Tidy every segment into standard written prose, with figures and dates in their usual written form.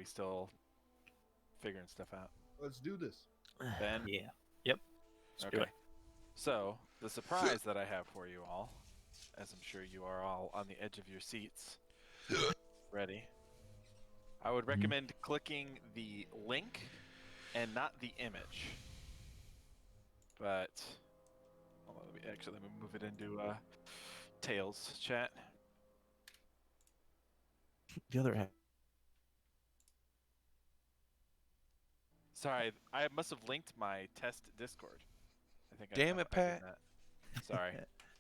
we still figuring stuff out? Let's do this. Ben? Yeah. Yep. Let's do Okay. it. So, the surprise that I have for you all, as I'm sure you are all on the edge of your seats, ready, I would recommend clicking the link and not the image. But, hold on, let me move it into Tails chat. The other half. Sorry, I must have linked my test Discord. I think Damn it, I did Pat. that. Sorry.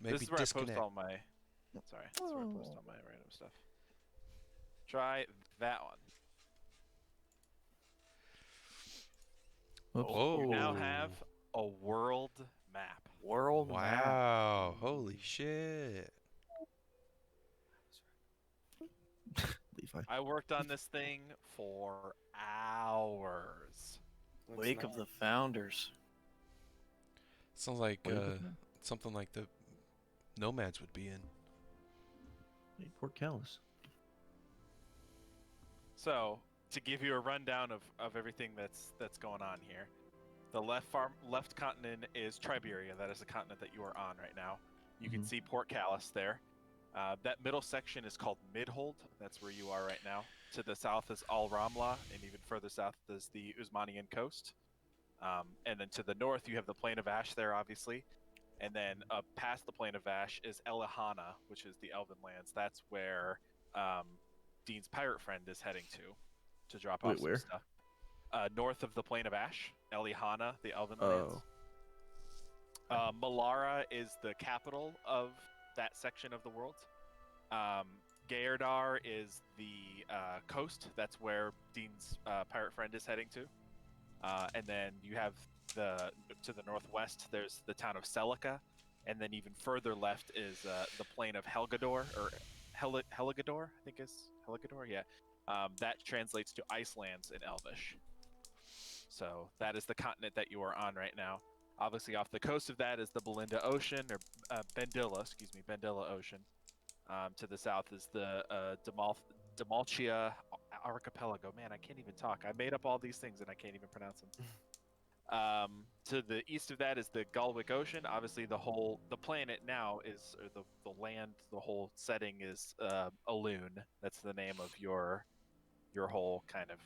Maybe This is where disconnect. I post all my. Sorry, this is where I post all my random stuff. Try that one. Oops. Oh, You now have a world map. World map. wow. Holy shit. Levi. I worked on this thing for hours. Wake of the Founders. Sounds like Wake up, man. something like the Nomads would be in. Hey, Port Callus. So, to give you a rundown of everything that's going on here, the left continent is Triberia. That is the continent that you are on right now. You can Mhm. see Port Callus there. That middle section is called Midhold. That's where you are right now. To the south is Al Ramla, and even further south is the Usmanian coast. And then to the north, you have the Plain of Ash there, obviously. And then past the Plain of Ash is Elihana, which is the Elven lands. That's where Dean's pirate friend is heading to drop off Wait, some where? stuff. North of the Plain of Ash, Elihana, the Elven Oh. lands. Malara is the capital of that section of the world. Gaerdar is the coast. That's where Dean's pirate friend is heading to. And then you have to the northwest. There's the town of Celica, and then even further left is the plain of Helgador or Heligador. I think is Heligador. Yeah, that translates to Icelands in Elvish. So that is the continent that you are on right now. Obviously, off the coast of that is the Belinda Ocean, or Bendilla Ocean. To the south is the Demalchia Archipelago. Man, I can't even talk. I made up all these things and I can't even pronounce them. To the east of that is the Galwick Ocean. Obviously, the planet now is, or the land, the whole setting is Alun. That's the name of your whole kind of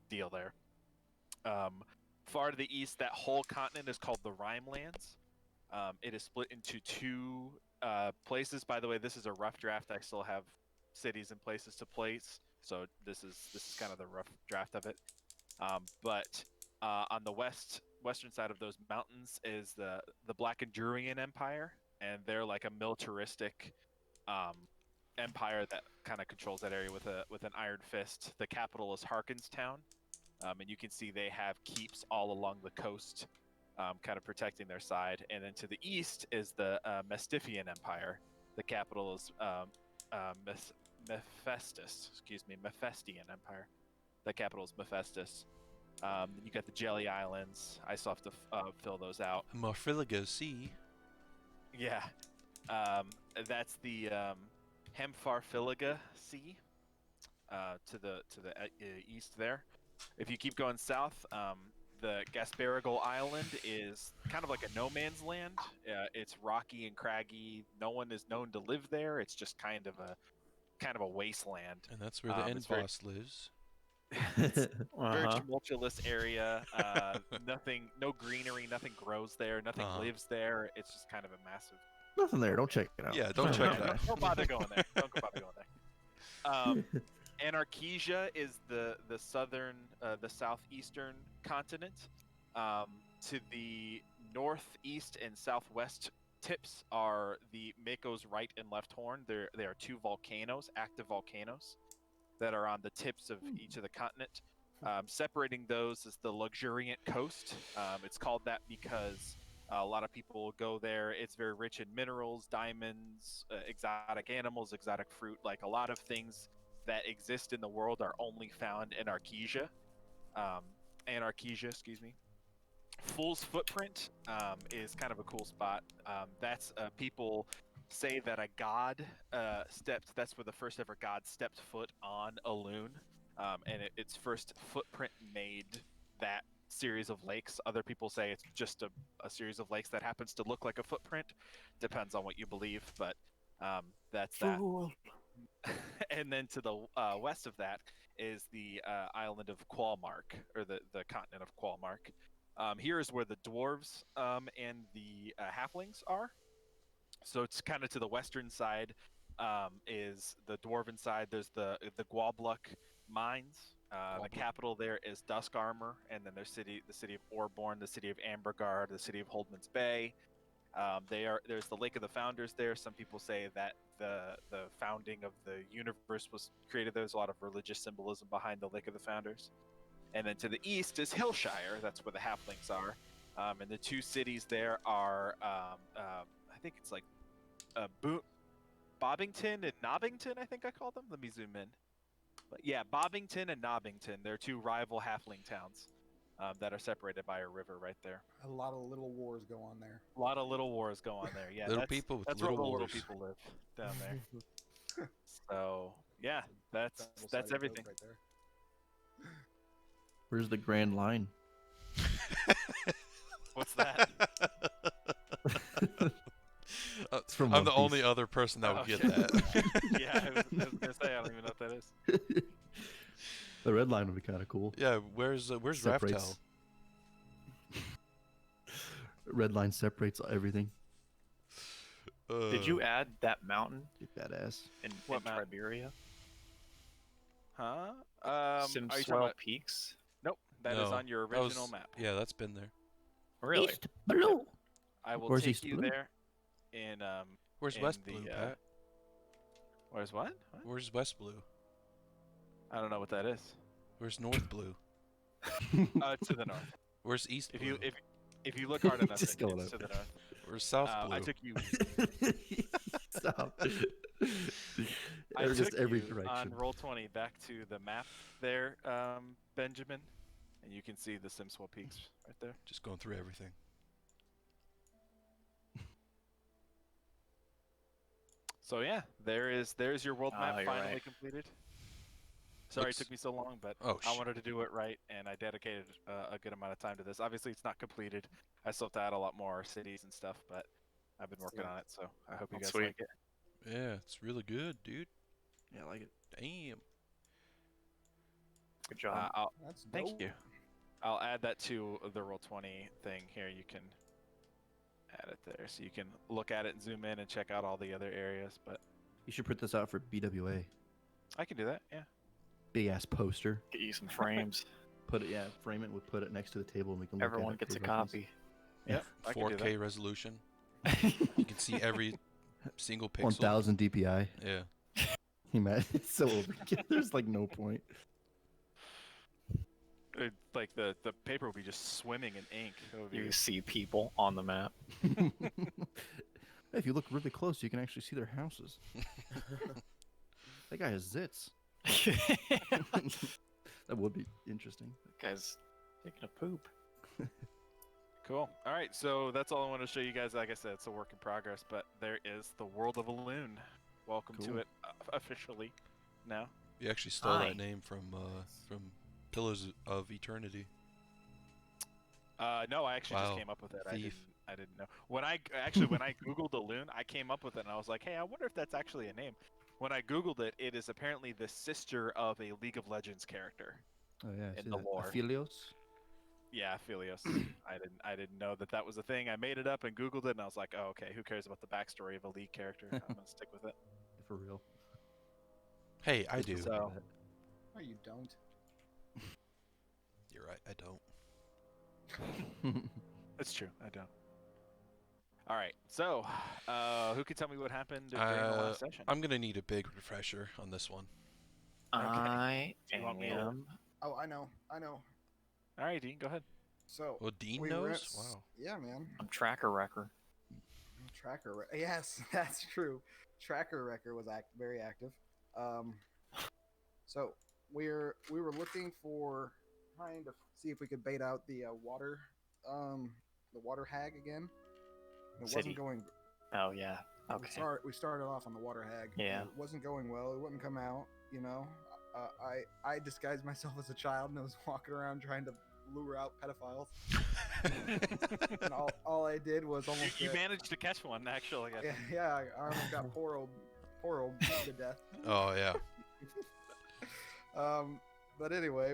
deal there. Far to the east, that whole continent is called the Rhinelands. It is split into two places. By the way, this is a rough draft. I still have cities and places to place, so this is kind of the rough draft of it. But on the western side of those mountains is the Black Endurian Empire, and they're like a militaristic empire that kind of controls that area with an iron fist. The capital is Harkenstown. And you can see they have keeps all along the coast, kind of protecting their side. And then to the east is the Mestifian Empire. The capital is Mephistus. Mephistian Empire. The capital is Mephistus. You got the Jelly Islands. I still have to fill those out. Morphiligo Sea. Yeah, that's the Hemfarfiliga Sea. To the east there. If you keep going south, the Gasparigal Island is kind of like a no man's land. It's rocky and craggy. No one is known to live there. It's just kind of a wasteland. And that's where the end it's very- boss lives. Very tumultuous area. No greenery. Nothing grows there. Nothing lives there. It's just kind of a massive. Nothing there. Don't check it out. Yeah, don't check it out. Don't bother going there. Don't bother going there. Anarchesia is the southeastern continent. To the northeast and southwest tips are the Mako's right and left horn. There are two volcanoes, active volcanoes, that are on the tips of each of the continent. Separating those is the luxuriant coast. It's called that because a lot of people go there. It's very rich in minerals, diamonds, exotic animals, exotic fruit. Like a lot of things that exist in the world are only found in Arkesia. Excuse me. Fool's Footprint is kind of a cool spot. That's people say that a god that's where the first ever god stepped foot on Alun. and its first footprint made that series of lakes. Other people say it's just a series of lakes that happens to look like a footprint. Depends on what you believe, but that's that. And then to the west of that is the island of Qualmark, or the continent of Qualmark. Here is where the dwarves and the halflings are. So it's kind of to the western side is the dwarven side. There's the Gwalbluck mines. The capital there is Dusk Armor, and then there's the city of Orborn, the city of Amberguard, the city of Holdman's Bay. There's the Lake of the Founders there. Some people say that the founding of the universe was created. There's a lot of religious symbolism behind the Lake of the Founders. And then to the east is Hillshire. That's where the halflings are. And the two cities there are, I think it's like Bobbington and Nobbington, I think I call them. Let me zoom in. But yeah, Bobbington and Nobbington. They're two rival halfling towns that are separated by a river right there. A lot of little wars go on there. A lot of little wars go on there. Yeah, Little people with that's little where the wars. little people live down there. So yeah, that's Double-sided everything. rope right there. Where's the Grand Line? What's that? It's from I'm One the Piece. only other person that would Oh, get shit. that. Yeah, I was gonna say I don't even know what that is. The red line would be kind of cool. Yeah, where's Raftel? Separates. Red line separates everything. Did you add that mountain Dude, badass. in What mountain? Triberia? Huh? Are you talking Simswell about... Peaks? Nope, that is No, on your that was- original map. Yeah, that's been there. Really? East Blue. I will Where's take East you Blue? there. In Where's in West the, Blue, uh, Pat? Where's what? Where's West Blue? I don't know what that is. Where's North Blue? It's to the north. Where's East If Blue? you if you look hard enough, Just going it's up. to the north. Where's South Blue? I took you. Stop. I Or just took every you direction. on Roll20 back to the map there, Benjamin, and you can see the Simswell Peaks right there. Just going through everything. So yeah, there's your world map you're finally right. completed. Sorry Looks- it took me so long, but Oh, I shit. wanted to do it right, and I dedicated a good amount of time to this. Obviously, it's not completed. I still have to add a lot more cities and stuff, but I've been working on it, so I hope you That's guys sweet. like it. Yeah, it's really good, dude. Yeah, I like it. Damn. Good job. That's Thank dope. you. I'll add that to the Roll20 thing here. You can add it there, so you can look at it and zoom in and check out all the other areas. But You should print this out for BWA. I can do that. Yeah. Big ass poster. Get you some frames. Put it, yeah, frame it. We'll put it next to the table and we can look at Everyone it gets a for reference. copy. Yeah. I can do 4K that. resolution. You can see every single pixel. 1000 DPI. Yeah. He meant it's so overkill. There's like no point. Like the paper will be just swimming in ink over You you. see people on the map. If you look really close, you can actually see their houses. That guy has zits. That would be interesting. Guy's taking a poop. Cool. All right, so that's all I want to show you guys. Like I said, it's a work in progress, but there is the World of Elune. Welcome to Cool. it officially now. You actually stole Hi. that name from Pillars of Eternity. No, I actually Wow. just came up with it. Thief. I didn't know. When I googled Elune, I came up with it and I was like, hey, I wonder if that's actually a name. When I googled it, it is apparently the sister of a League of Legends character. Oh yeah, I In see the that. lore. Aphelios? Yeah, Philios. I didn't know that was a thing. I made it up and googled it and I was like, oh, okay, who cares about the backstory of a League character? I'm gonna stick with it. For real. Hey, I do. So- No, you don't. You're right, I don't. It's true. I don't. All right. So, who can tell me what happened during the last session? I'm gonna need a big refresher on this one. I Do you want me to- am. Oh, I know. All right, Dean, go ahead. So Well, Dean we knows. were at Wow. Yeah, man. I'm tracker wrecker. Yes, that's true. Tracker Wrecker was very active. So we were looking for trying to see if we could bait out the water hag again. It City. wasn't going. Oh yeah. Okay. We started off on the water hag. Yeah. It wasn't going well. It wouldn't come out. You know. I disguised myself as a child and I was walking around trying to lure out pedophiles. And all I did was almost You managed to catch one, actually. yeah, I almost got poor old beat to death. Oh yeah. But anyway,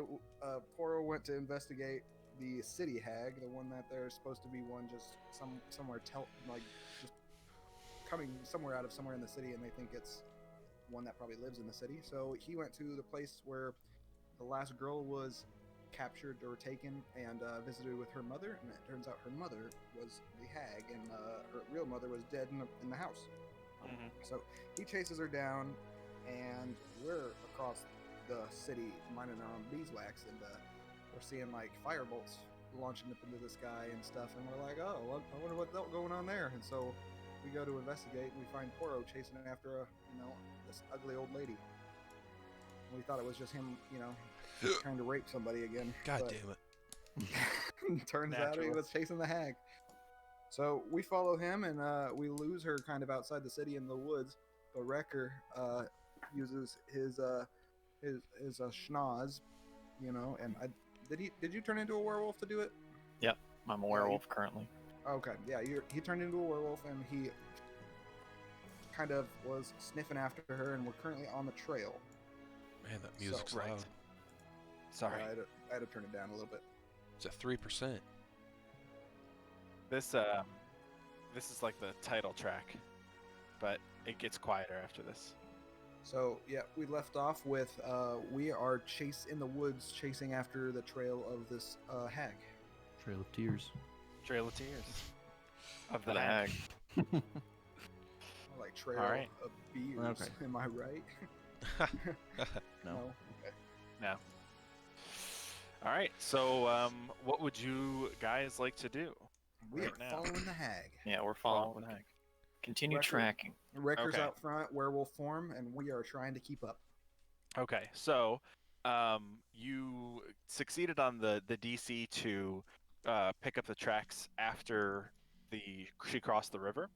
Poro went to investigate the city hag, the one that there's supposed to be one just somewhere just coming somewhere out of somewhere in the city, and they think it's one that probably lives in the city. So he went to the place where the last girl was captured or taken, and visited with her mother. And it turns out her mother was the hag, and her real mother was dead in the house. Mhm. So he chases her down, and we're across the city minding our own beeswax, and we're seeing like fire bolts launching up into the sky and stuff, and we're like, oh, I wonder what's going on there. And so we go to investigate, and we find Poro chasing after this ugly old lady. And we thought it was just him, trying to rape somebody again. God but damn it. turns out he Natural. was chasing the hag. So we follow him, and we lose her kind of outside the city in the woods. But Wrecker uses his schnoz, and did you turn into a werewolf to do it? Yep, I'm a werewolf currently. Okay, yeah, he turned into a werewolf, and he kind of was sniffing after her, and we're currently on the trail. Man, that music's right. loud. Sorry. I had to turn it down a little bit. It's at 3%. This is like the title track, but it gets quieter after this. So yeah, we left off with we are in the woods chasing after the trail of this hag. Trail of Tears. Trail of Tears. Of the The hag. hag. More like trail All right. of beers. Okay. Am I right? No. Okay. No. All right. So, what would you guys like to do? We Right are now. following the hag. Yeah, we're following the hag. Continue Record. tracking. Wrecker's Okay. out front, werewolf form, and we are trying to keep up. Okay. So, you succeeded on the DC to pick up the tracks after she crossed the river.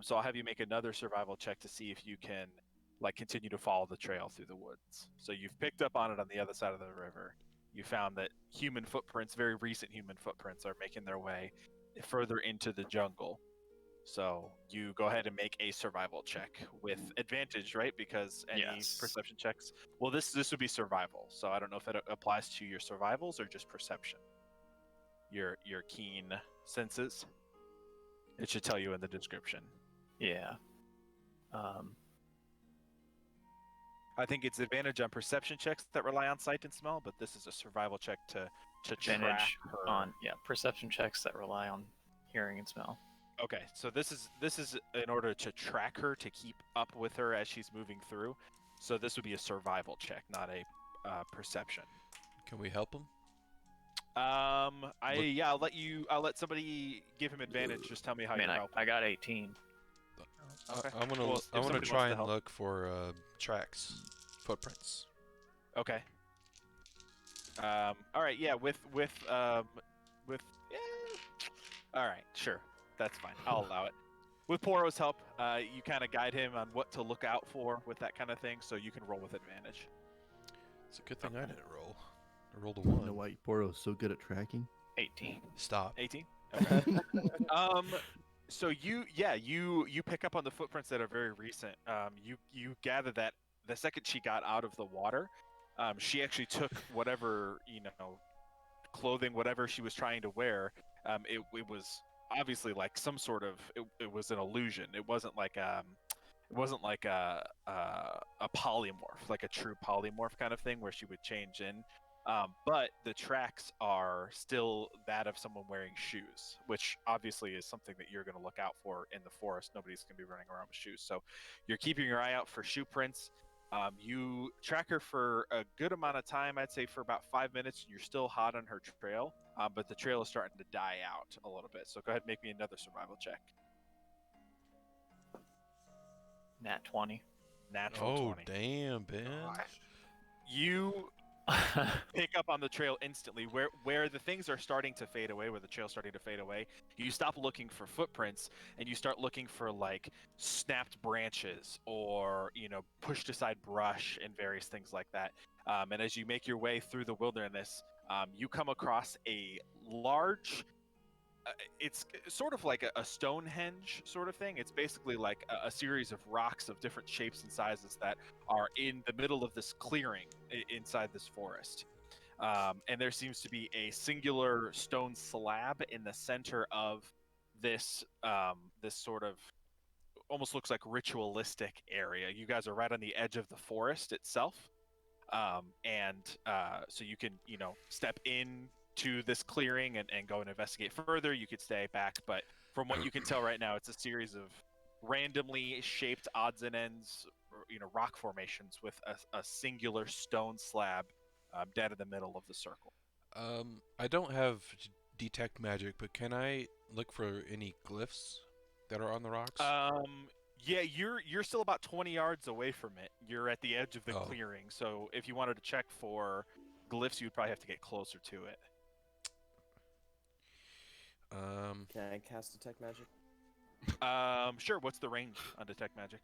So I'll have you make another survival check to see if you can continue to follow the trail through the woods. So you've picked up on it on the other side of the river. You found that human footprints, very recent human footprints, are making their way further into the jungle. So you go ahead and make a survival check with advantage, right? Because any Yes. perception checks. Well, this would be survival. So I don't know if it applies to your survivals or just perception. Your keen senses. It should tell you in the description. Yeah. I think it's advantage on perception checks that rely on sight and smell, but this is a survival check to track Advantage her. on perception checks that rely on hearing and smell. Okay, so this is in order to track her, to keep up with her as she's moving through. So this would be a survival check, not a perception. Can we help him? I'll let somebody give him advantage. Just tell me how Man, you help. I got 18. Okay. I'm gonna Well, if I want to somebody try wants to and help. look for tracks, footprints. Okay. All right. Yeah. With yeah. All right. Sure. That's fine. I'll allow it. With Poro's help, you kind of guide him on what to look out for with that kind of thing, so you can roll with advantage. It's a good thing I didn't roll. I rolled a You know 1. why Poro is so good at tracking? 18. Stop. 18. Okay. So you pick up on the footprints that are very recent. You gather that the second she got out of the water, she actually took whatever clothing, whatever she was trying to wear. It was obviously like some sort of it was an illusion. It wasn't like a polymorph, like a true polymorph kind of thing where she would change in. But the tracks are still that of someone wearing shoes, which obviously is something that you're going to look out for in the forest. Nobody's going to be running around with shoes. So you're keeping your eye out for shoe prints. You track her for a good amount of time, I'd say for about 5 minutes. You're still hot on her trail, but the trail is starting to die out a little bit. So go ahead and make me another survival check. Nat 20. Natural Oh 20. damn, Ben. You pick up on the trail instantly. Where the things are starting to fade away, where the trail's starting to fade away, you stop looking for footprints and you start looking for like snapped branches or pushed aside brush and various things like that. And as you make your way through the wilderness, you come across a large. It's sort of like a Stonehenge sort of thing. It's basically like a series of rocks of different shapes and sizes that are in the middle of this clearing inside this forest. And there seems to be a singular stone slab in the center of this this sort of almost looks like ritualistic area. You guys are right on the edge of the forest itself, so you can step in to this clearing and go and investigate further. You could stay back, but from what you can tell right now, it's a series of randomly shaped odds and ends, rock formations with a singular stone slab dead in the middle of the circle. I don't have detect magic, but can I look for any glyphs that are on the rocks? Yeah, you're still about 20 yards away from it. You're at the edge of the Oh. clearing, so if you wanted to check for glyphs, you'd probably have to get closer to it. Can I cast detect magic? Sure. What's the range on detect magic?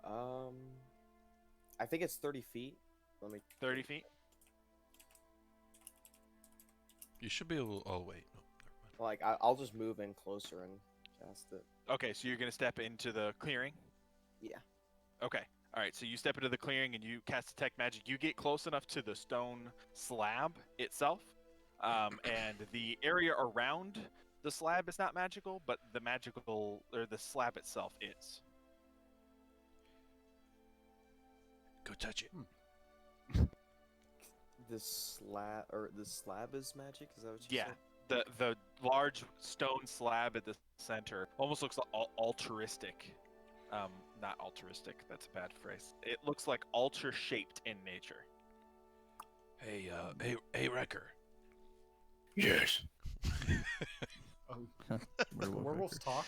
I think it's 30 feet. Let me. 30 feet. You should be able. Oh wait, no, never mind. Like, I'll just move in closer and cast it. Okay, so you're gonna step into the clearing. Yeah. Okay. All right. So you step into the clearing and you cast detect magic. You get close enough to the stone slab itself, and the area around the slab is not magical, but the slab itself is. Go touch it. The slab is magic. Is that what you Yeah. said? The large stone slab at the center almost looks altruistic. Not altruistic. That's a bad phrase. It looks like altar shaped in nature. Hey, Wrecker. Yes. Oh, Werewolf werewolves talk.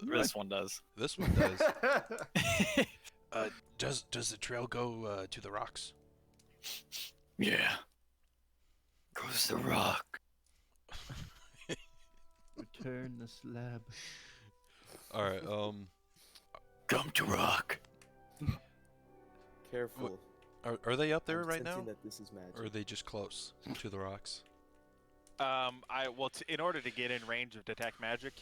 This one does. This one does. Does the trail go to the rocks? Yeah. Goes the rock. Return the slab. All right. Come to rock. Careful. Are they up there I'm right now, sensing that this is magic. or are they just close to the rocks? In order to get in range of detect magic,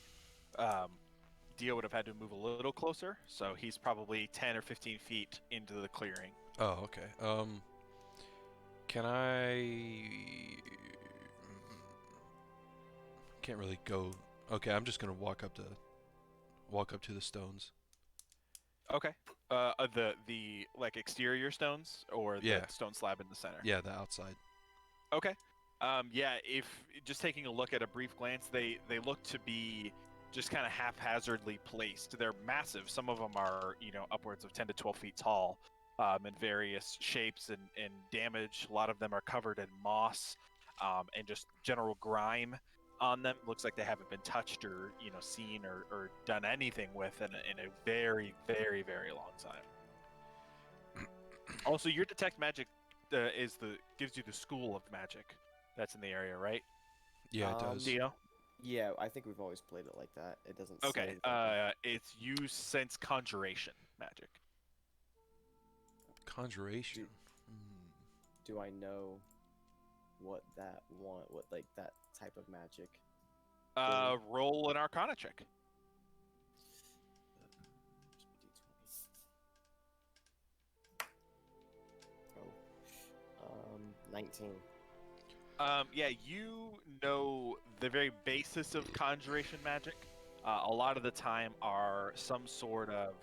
Dio would have had to move a little closer, so he's probably 10 or 15 feet into the clearing. Oh, okay. Can I? Can't really go. Okay, I'm just gonna walk up to the stones. Okay. The like exterior stones or the Yeah. stone slab in the center. Yeah, the outside. Okay. Yeah, if just taking a look at a brief glance, they look to be just kind of haphazardly placed. They're massive. Some of them are, upwards of 10 to 12 feet tall, in various shapes and damage. A lot of them are covered in moss, and just general grime on them. Looks like they haven't been touched or, seen or done anything with in a very, very, very long time. Also, your detect magic gives you the school of magic that's in the area, right? Yeah, it does. Dio? Yeah, I think we've always played it like that. It doesn't. say Okay. anything. It's use sense conjuration magic. Conjuration. Do I know what that type of magic? Roll an Arcana check. Oh. 19. Yeah, you know the very basis of conjuration magic. A lot of the time are some sort of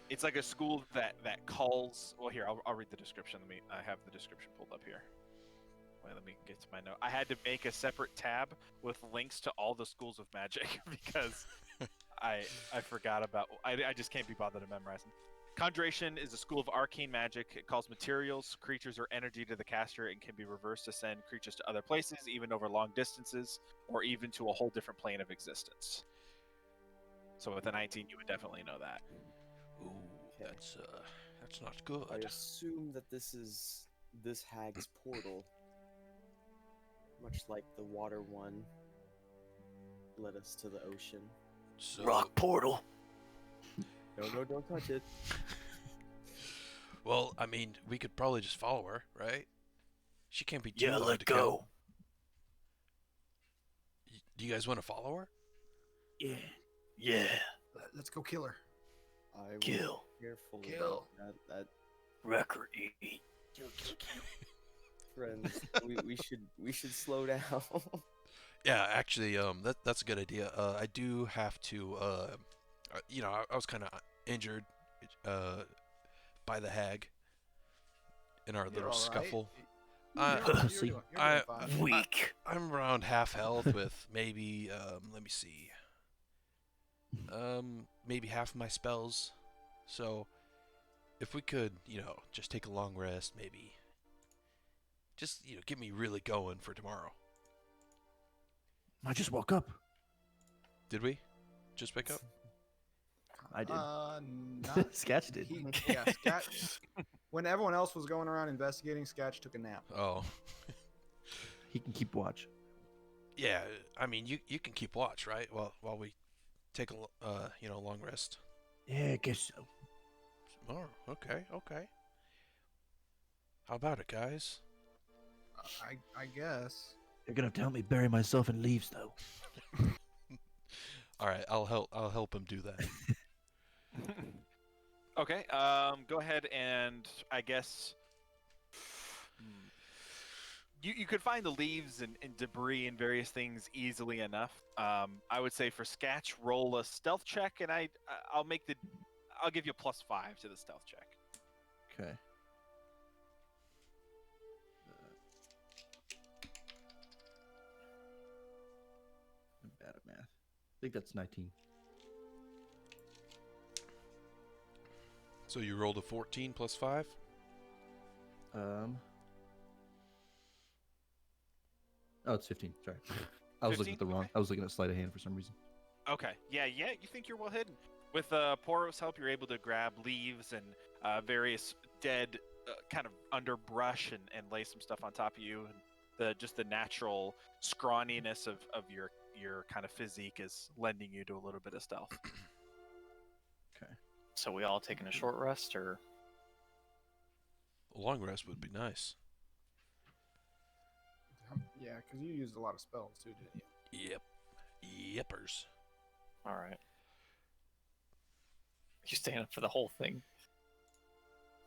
it's like a school that calls. Well, here I'll read the description. I have the description pulled up here. Wait, let me get to my note. I had to make a separate tab with links to all the schools of magic because I forgot about. I just can't be bothered to memorize them. Conjuration is a school of arcane magic. It calls materials, creatures, or energy to the caster and can be reversed to send creatures to other places, even over long distances, or even to a whole different plane of existence. So with a 19, you would definitely know that. Ooh, Okay. that's not good. I assume that this is this hag's portal, much like the water one, led us to the ocean. So, Rock portal. No, don't touch it. well, I mean, we could probably just follow her, right? She can't be too Yeah, hard let to kill. go. Do you guys want to follow her? Yeah. Yeah. Let's go kill her. I will Kill. be careful Kill. about that. Wrecker eat. Friends, we should slow down. Yeah, actually, that's a good idea. I do have to, you know, I was kind of injured, by the hag in our little all right. scuffle. You're See, doing I- fine. Weak. I'm around half health with maybe, let me see, maybe half of my spells. So, if we could, you know, just take a long rest, maybe, just, you know, get me really going for tomorrow. I just woke up. Did we just wake up? I did. Not Sketch did. Yeah, Sketch. When everyone else was going around investigating, Sketch took a nap. Oh. He can keep watch. Yeah, I mean, you can keep watch, right? While we take a you know, long rest. Yeah, I guess so. Oh, okay. How about it, guys? I guess. You're gonna have to help me bury myself in leaves, though. All right, I'll help him do that. Okay. Go ahead and I guess you could find the leaves and debris and various things easily enough. I would say for Sketch, roll a stealth check, and I'll give you a +5 to the stealth check. Okay. I'm bad at math. I think that's 19. So you rolled a 14 plus 5? Oh, it's 15. Sorry. I was looking at the 15? wrong. Okay. I was looking at sleight of hand for some reason. Okay. Yeah. You think you're well hidden. With Poro's help, you're able to grab leaves and various dead kind of underbrush and lay some stuff on top of you. And the natural scrawniness of your kind of physique is lending you to a little bit of stealth. Okay. So we all taking a short rest, or A long rest would be nice. Yeah, because you used a lot of spells too, didn't you? Yep. Yippers. all right? You staying up for the whole thing,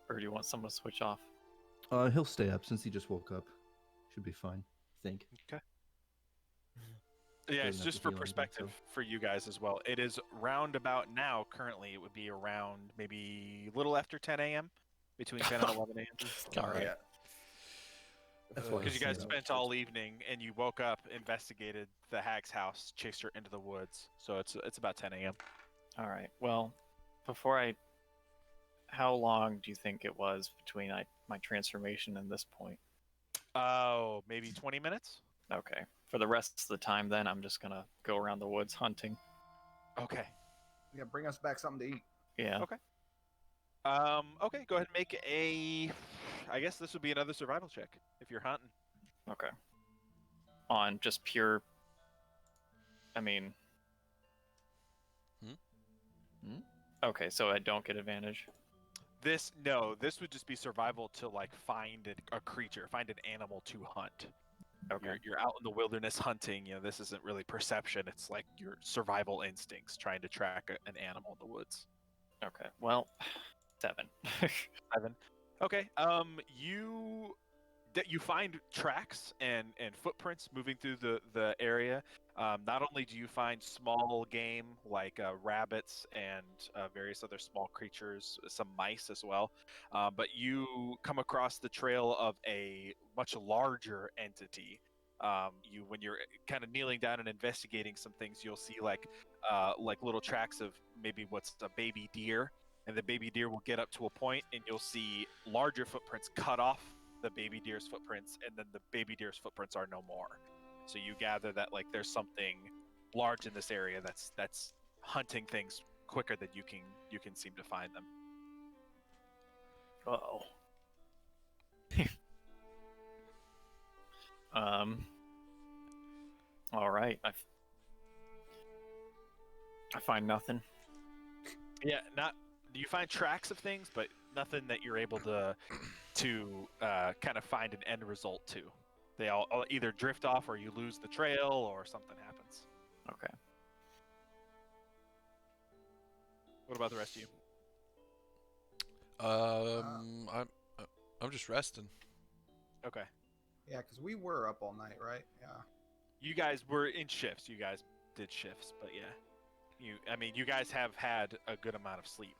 or do you want someone to switch off? He'll stay up since he just woke up. Should be fine. I think. Yeah, Doesn't it's have just to for heal anything, perspective for you guys as well. It is round about now. Currently, it would be around maybe a little after 10 a.m. Between 10 and 11 a.m. All right. Yeah. That's why Because you I guys said- spent all evening and you woke up, investigated the hag's house, chased her into the woods. So it's about 10 a.m. All right. Well, how long do you think it was between my transformation and this point? Oh, maybe 20 minutes. Okay. For the rest of the time, then I'm just gonna go around the woods hunting. Okay. Yeah, bring us back something to eat. Yeah. Okay. Okay. Go ahead and make a. I guess this would be another survival check if you're hunting. Okay. On just pure. I mean. Hmm? Okay, so I don't get advantage. This would just be survival to like find a creature, find an animal to hunt. Okay. You're out in the wilderness hunting. You know, this isn't really perception. It's like your survival instincts trying to track an animal in the woods. Okay. Well, 7. 7. Okay. You find tracks and footprints moving through the area. Not only do you find small game like rabbits and various other small creatures, some mice as well, but you come across the trail of a much larger entity. When you're kind of kneeling down and investigating some things, you'll see like little tracks of maybe what's a baby deer, and the baby deer will get up to a point, and you'll see larger footprints cut off the baby deer's footprints, and then the baby deer's footprints are no more. So you gather that like there's something large in this area that's hunting things quicker than you can seem to find them. Uh-oh. All right. I find nothing. Yeah, not you find tracks of things, but nothing that you're able to kind of find an end result to. They all either drift off, or you lose the trail, or something happens. Okay. What about the rest of you? I'm just resting. Okay. Yeah, because we were up all night, right? Yeah. You guys were in shifts. You guys did shifts, but yeah. You guys have had a good amount of sleep.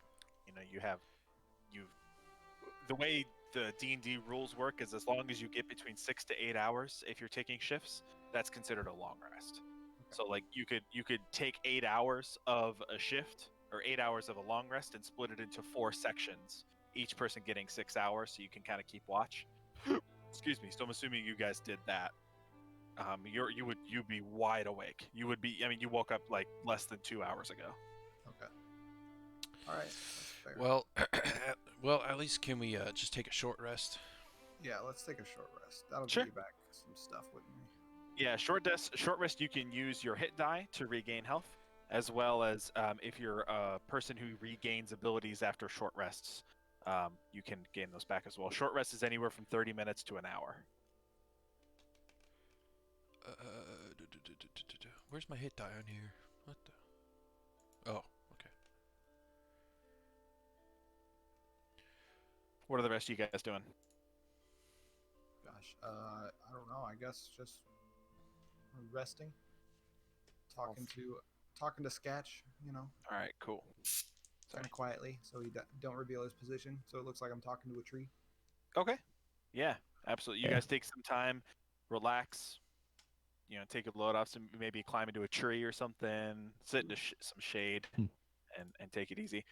The way the D&D rules work is as long as you get between 6 to 8 hours, if you're taking shifts, that's considered a long rest. So like you could take 8 hours of a shift or 8 hours of a long rest and split it into 4 sections, each person getting 6 hours, so you can kind of keep watch. Excuse me. So I'm assuming you guys did that. You'd be wide awake. You would be. I mean, you woke up like less than 2 hours ago. Okay. All right. That's fair. Well, well, at least can we just take a short rest? Yeah, let's take a short rest. That'll Sure. give you back some stuff, wouldn't we? Yeah, short rest. You can use your hit die to regain health, as well as if you're a person who regains abilities after short rests, you can gain those back as well. Short rest is anywhere from 30 minutes to an hour. Where's my hit die on here? What the? Oh, okay. What are the rest of you guys doing? Gosh, I don't know. I guess just resting, talking to Sketch. You know, All right, cool. kind of quietly, so he don't reveal his position. So it looks like I'm talking to a tree. Okay. Yeah, absolutely. You Yeah. guys take some time, relax. Take a load off, maybe climb into a tree or something, sit in some shade, and take it easy.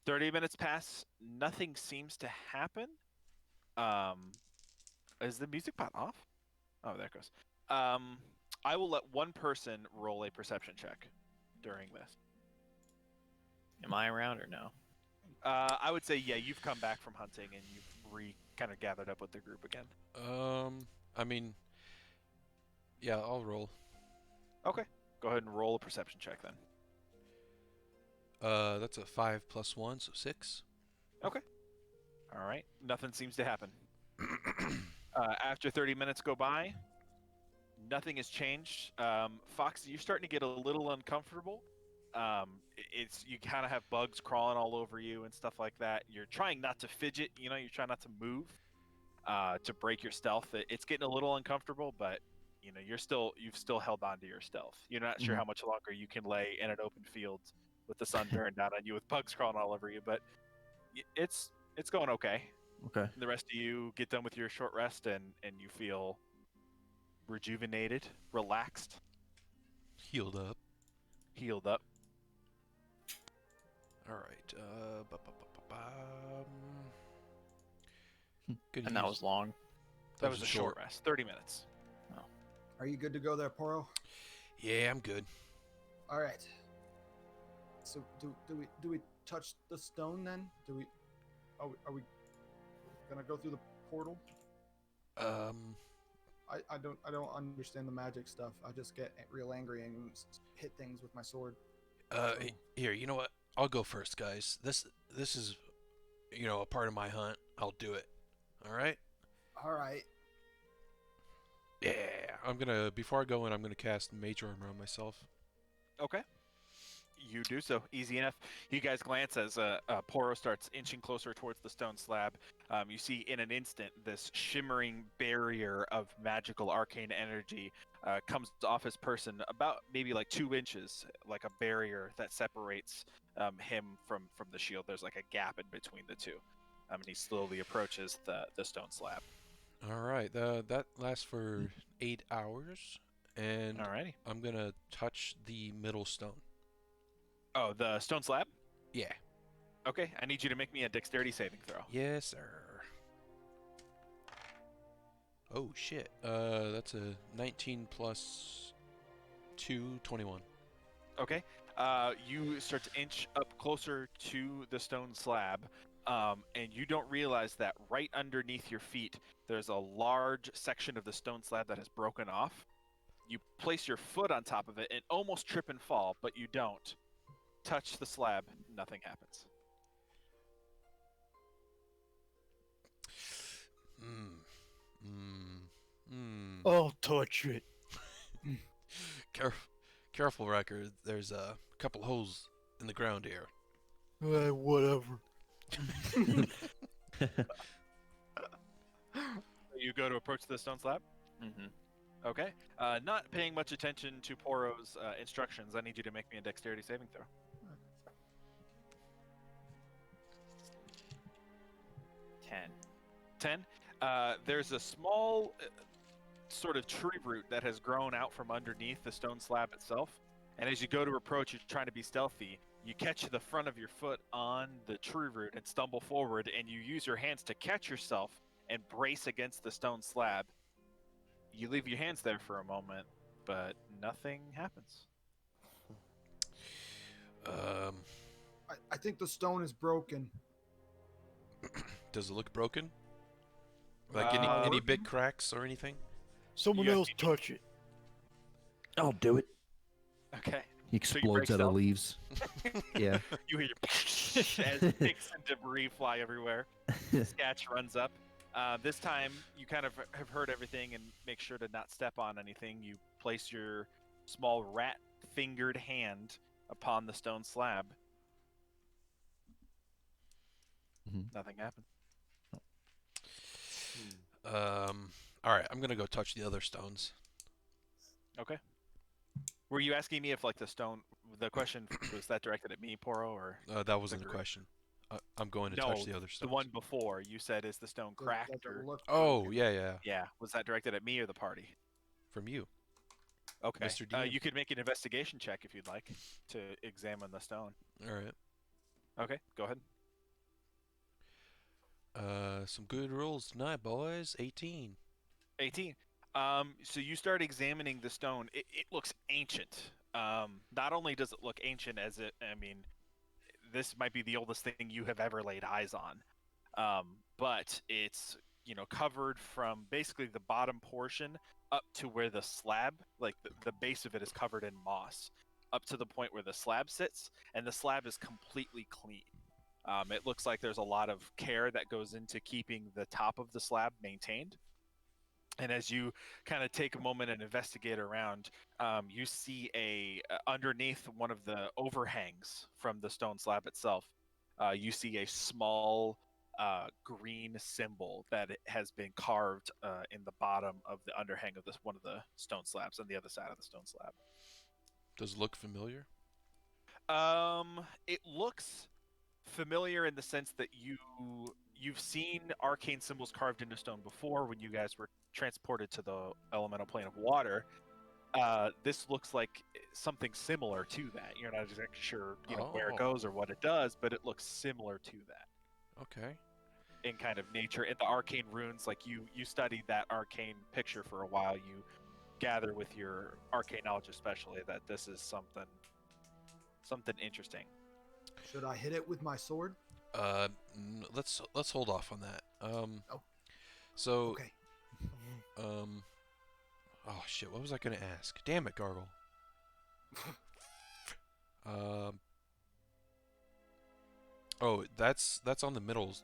30 minutes pass. Nothing seems to happen. Is the music pot off? Oh, there it goes. I will let one person roll a perception check during this. Am I around or no? I would say, yeah, you've come back from hunting and you've kind of gathered up with the group again. I mean, yeah, I'll roll. Okay. Go ahead and roll a perception check then. That's a 5 + 1, so 6. All right. Nothing seems to happen. After 30 minutes go by, nothing has changed. Fox, you're starting to get a little uncomfortable. You kind of have bugs crawling all over you and stuff like that. You're trying not to fidget. You're trying not to move to break your stealth. It's getting a little uncomfortable, but you've still held on to your stealth. You're not sure how much longer you can lay in an open field with the sun bearing down on you with bugs crawling all over you, but it's going okay. Okay. The rest of you get done with your short rest and you feel rejuvenated, relaxed, Healed up. healed up. All right. Could And that use- was long. That was a short rest, 30 minutes. Are you good to go there, Poro? Yeah, I'm good. All right. So do we touch the stone then? Are we gonna go through the portal? I don't understand the magic stuff. I just get real angry and hit things with my sword. Here, you know what? I'll go first, guys. This is, a part of my hunt. I'll do it. All right? All right. Yeah. Before I go in, I'm gonna cast Mage Armor on myself. Okay. You do so. Easy enough. You guys glance as Poro starts inching closer towards the stone slab. You see in an instant this shimmering barrier of magical arcane energy comes off his person about maybe like 2 inches, like a barrier that separates him from the shield. There's like a gap in between the two. And he slowly approaches the stone slab. All right. That lasts for 8 hours, and Alrighty. I'm gonna touch the middle stone. Oh, the stone slab? Yeah. Okay, I need you to make me a dexterity saving throw. Yes, sir. Oh shit. That's a 19 plus 2, 21. Okay. You start to inch up closer to the stone slab. and you don't realize that right underneath your feet, there's a large section of the stone slab that has broken off. You place your foot on top of it and almost trip and fall, but you don't. Touch the slab, nothing happens. I'll touch it. Careful, Riker. There's a couple holes in the ground here. Whatever. You go to approach the stone slab? Mm-hmm. Okay. Not paying much attention to Poro's instructions, I need you to make me a dexterity saving throw. 10. There's a small sort of tree root that has grown out from underneath the stone slab itself. And as you go to approach, you're trying to be stealthy. You catch the front of your foot on the tree root and stumble forward, and you use your hands to catch yourself and brace against the stone slab. You leave your hands there for a moment, but nothing happens. I think the stone is broken. Does it look broken? Like any big cracks or anything? Someone You else touch it. I'll do it. Okay. He So you explodes break out stealth? of leaves. Yeah. You hear as sticks and debris fly everywhere. Sketch runs up. This time, you kind of have heard everything and make sure to not step on anything. You place your small rat-fingered hand upon the stone slab. Mhm. Nothing happened. All right, I'm gonna go touch the other stones. Okay. Were you asking me if, like, the question was that directed at me, Poro, or That wasn't the group. question. I'm going to No, touch the other the stones. one before? You said, is the stone Does cracked, it or... look Oh, broken? yeah. Yeah, was that directed at me or the party? From you. Okay. Mr. DM. You could make an investigation check if you'd like to examine the stone. All right. Okay, go ahead. Some good rolls tonight, boys. 18. 18. So you start examining the stone. It looks ancient. Not only does it look ancient, this might be the oldest thing you have ever laid eyes on. But it's, covered from basically the bottom portion up to where the slab, like the base of it is covered in moss, up to the point where the slab sits, and the slab is completely clean. It looks like there's a lot of care that goes into keeping the top of the slab maintained. And as you kind of take a moment and investigate around, you see underneath one of the overhangs from the stone slab itself, you see a small green symbol that has been carved in the bottom of the underhang of one of the stone slabs on the other side of the stone slab. Does it look familiar? It looks familiar in the sense that you've seen arcane symbols carved into stone before when you guys were transported to the elemental plane of water. This looks like something similar to that. You're not exactly sure, where it Oh. goes or what it does, but it looks similar to that Okay. in kind of nature. And the arcane runes, like you studied that arcane picture for a while. You gather with your arcane knowledge, especially, that this is something interesting. Should I hit it with my sword? Let's hold off on that. Oh. So, Okay. oh shit, what was I gonna ask? Damn it, Gargle. Oh, that's on the middle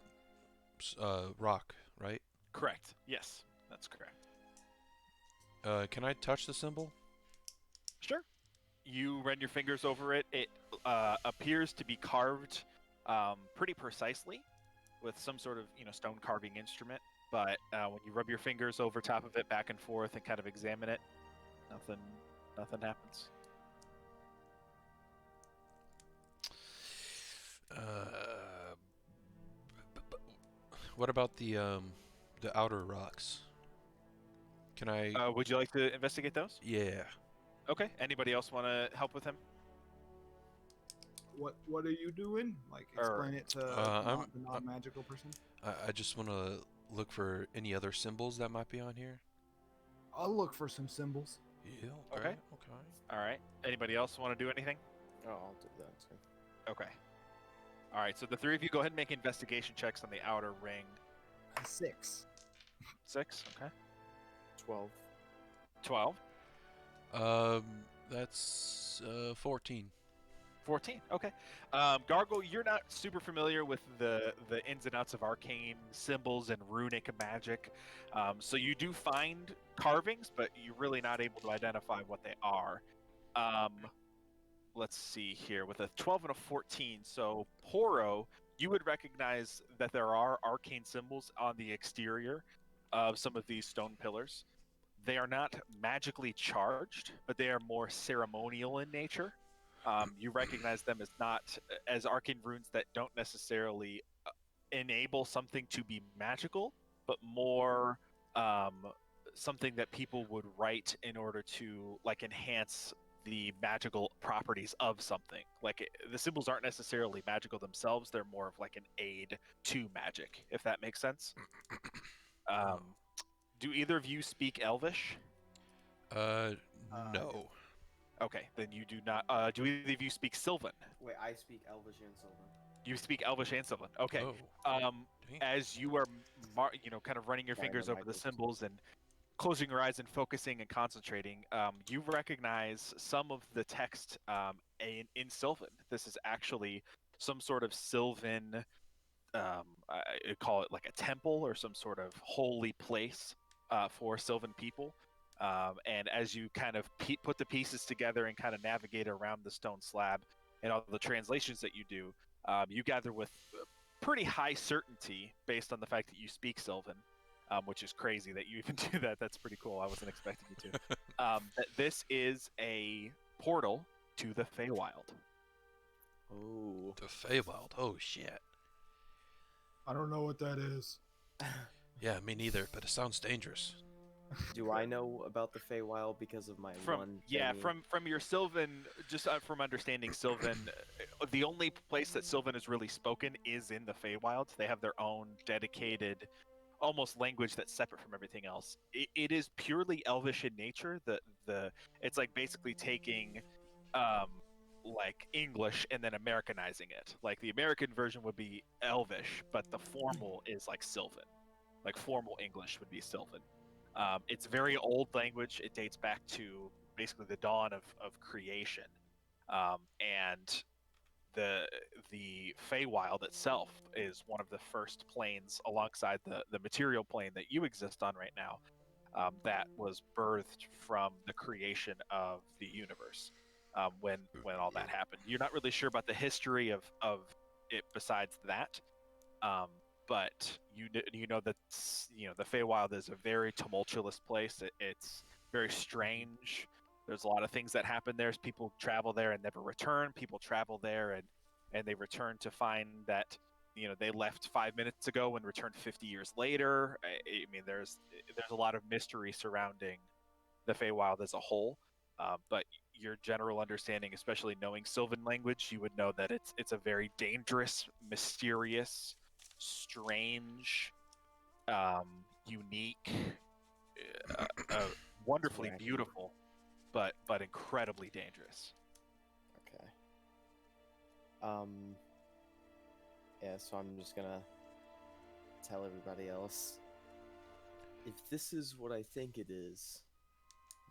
rock, right? Correct. Yes, that's correct. Can I touch the symbol? Sure. You run your fingers over it. It appears to be carved pretty precisely with some sort of stone carving instrument. But when you rub your fingers over top of it, back and forth, and kind of examine it, nothing happens. What about the outer rocks? Can I? Would you like to investigate those? Yeah. Okay. Anybody else want to help with him? What are you doing? Like, explain it to I'm- the non-magical person. I just want to look for any other symbols that might be on here. I'll look for some symbols. Yeah. Okay. Okay. All right. Anybody else want to do anything? Oh, I'll do that too. Okay. All right, so the three of you go ahead and make investigation checks on the outer ring. 6. 6, okay. 12. 12, That's 14. 14, okay. Gargle, you're not super familiar with the ins and outs of arcane symbols and runic magic, so you do find carvings, but you're really not able to identify what they are. Let's see here, with a 12 and a 14, so Poro, you would recognize that there are arcane symbols on the exterior of some of these stone pillars. They are not magically charged, but they are more ceremonial in nature. You recognize them as not as arcane runes that don't necessarily enable something to be magical, but more something that people would write in order to like enhance the magical properties of something. Like the symbols aren't necessarily magical themselves; they're more of like an aid to magic, if that makes sense. Do either of you speak Elvish? No. Okay, then you do not. Do either of you speak Sylvan? Wait, I speak Elvish and Sylvan. You speak Elvish and Sylvan. Okay. Oh. Dang. As you are, kind of running your Sorry, fingers my over the mic was- symbols and closing your eyes and focusing and concentrating, you recognize some of the text in Sylvan. This is actually some sort of Sylvan. I call it like a temple or some sort of holy place for Sylvan people. And as you kind of put the pieces together and kind of navigate around the stone slab and all the translations that you do, you gather with pretty high certainty, based on the fact that you speak Sylvan, which is crazy that you even do that. That's pretty cool. I wasn't expecting you to. That this is a portal to the Feywild. Oh. The Feywild. Oh shit. I don't know what that is. Yeah, me neither. But it sounds dangerous. Do I know about the Feywild because of my one? Yeah, thingy? from your Sylvan, just from understanding Sylvan, the only place that Sylvan is really spoken is in the Feywild. They have their own dedicated, almost language that's separate from everything else. It is purely Elvish in nature. It's like basically taking, like English and then Americanizing it. Like the American version would be Elvish, but the formal is like Sylvan. Like formal English would be Sylvan. It's very old language. It dates back to basically the dawn of creation, and the Feywild itself is one of the first planes alongside the material plane that you exist on right now, that was birthed from the creation of the universe. When all that happened, you're not really sure about the history of it besides that. But you know that the Feywild is a very tumultuous place. It's very strange. There's a lot of things that happen there. People travel there and never return. People travel there and they return to find that they left 5 minutes ago and returned 50 years later. I mean, there's a lot of mystery surrounding the Feywild as a whole. But your general understanding, especially knowing Sylvan language, you would know that it's a very dangerous, mysterious, strange, unique, wonderfully Wacky. beautiful, but incredibly dangerous. Okay. Yeah, so I'm just gonna tell everybody else. If this is what I think it is,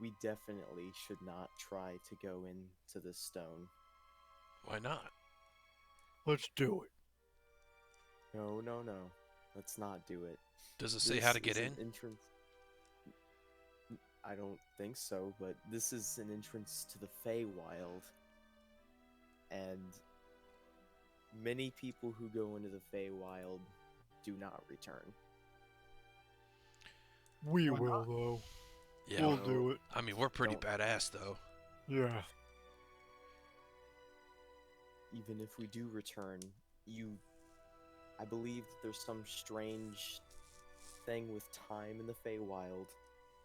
we definitely should not try to go into this stone. Why not? Let's do it. No, no, no. Let's not do it. Does it say how to This get is in? an entrance. I don't think so, but this is an entrance to the Feywild. And many people who go into the Feywild do not return. We Why will, not? though. Yeah. We'll no. do it. I mean, we're pretty Don't- badass though. Yeah. Even if we do return, I believe that there's some strange thing with time in the Feywild.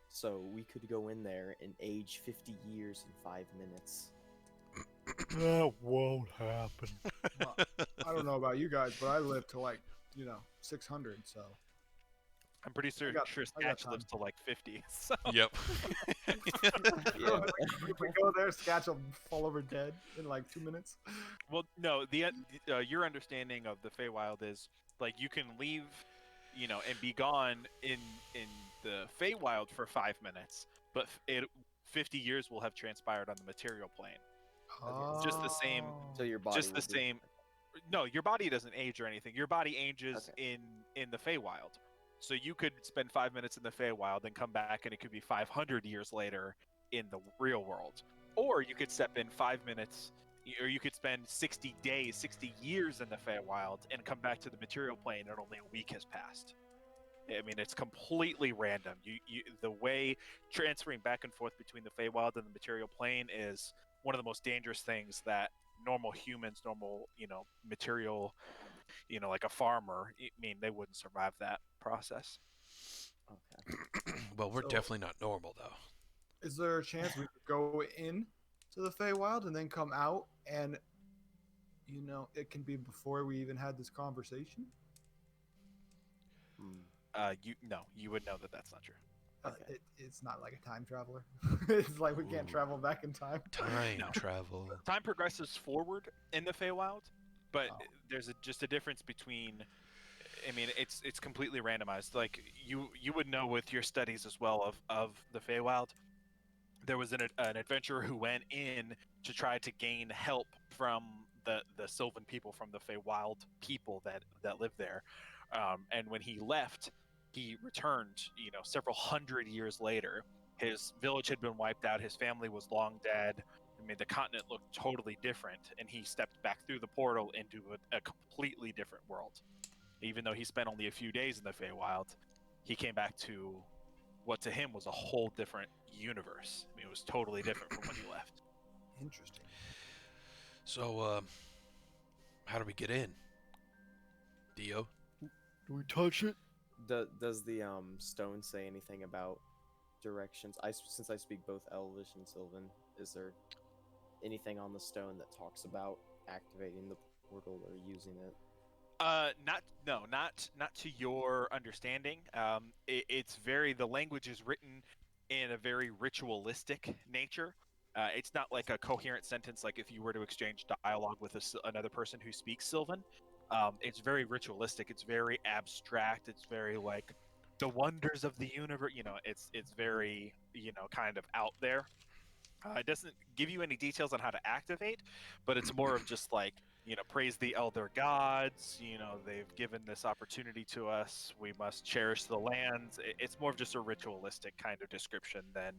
So we could go in there and age 50 years in 5 minutes. That won't happen. Well, I don't know about you guys, but I live to 600, so I'm pretty sure got Sketch lives time. to like 50. So Yep. Yeah. If we go there, Sketch will fall over dead in like 2 minutes. well, no, your understanding of the Feywild is like you can leave, and be gone in the Feywild for 5 minutes, but 50 years will have transpired on the material plane. Just the same- So your body. Just the will be- same. No, your body doesn't age or anything. Your body ages Okay. in the Feywild. So you could spend 5 minutes in the Feywild and come back, and it could be 500 years later in the real world. Or you could step in 5 minutes, or you could spend 60 days, 60 years in the Feywild and come back to the material plane, and only a week has passed. I mean, it's completely random. The way transferring back and forth between the Feywild and the material plane is one of the most dangerous things that normal humans, material, like a farmer, I mean, they wouldn't survive that process. Okay. Well, we're So- definitely not normal though. Is there a chance we could go in to the Feywild and then come out and, it can be before we even had this conversation? Hmm. You would know that that's not true. Okay. It's not like a time traveler. It's like we can't Ooh. travel back in time. Time No. travel. Time progresses forward in the Feywild, but Oh. there's just a difference between. I mean, it's completely randomized. Like you would know with your studies as well of the Feywild. There was an adventurer who went in to try to gain help from the Sylvan people, from the Feywild people that live there. And when he left, he returned, several hundred years later. His village had been wiped out. His family was long dead. I mean, the continent looked totally different, and he stepped back through the portal into a completely different world. Even though he spent only a few days in the Feywild, he came back to what to him was a whole different universe. I mean, it was totally different from when he left. Interesting. So, how do we get in? Dio? Do we touch it? Does the stone say anything about directions? Since I speak both Elvish and Sylvan, is there anything on the stone that talks about activating the portal or using it? Not to your understanding. The language is written in a very ritualistic nature. It's not like a coherent sentence, like if you were to exchange dialogue with another person who speaks Sylvan. It's very ritualistic. It's very abstract. It's very like the wonders of the universe. It's very kind of out there. It doesn't give you any details on how to activate, but it's more of just like, praise the elder gods. They've given this opportunity to us. We must cherish the lands. It's more of just a ritualistic kind of description than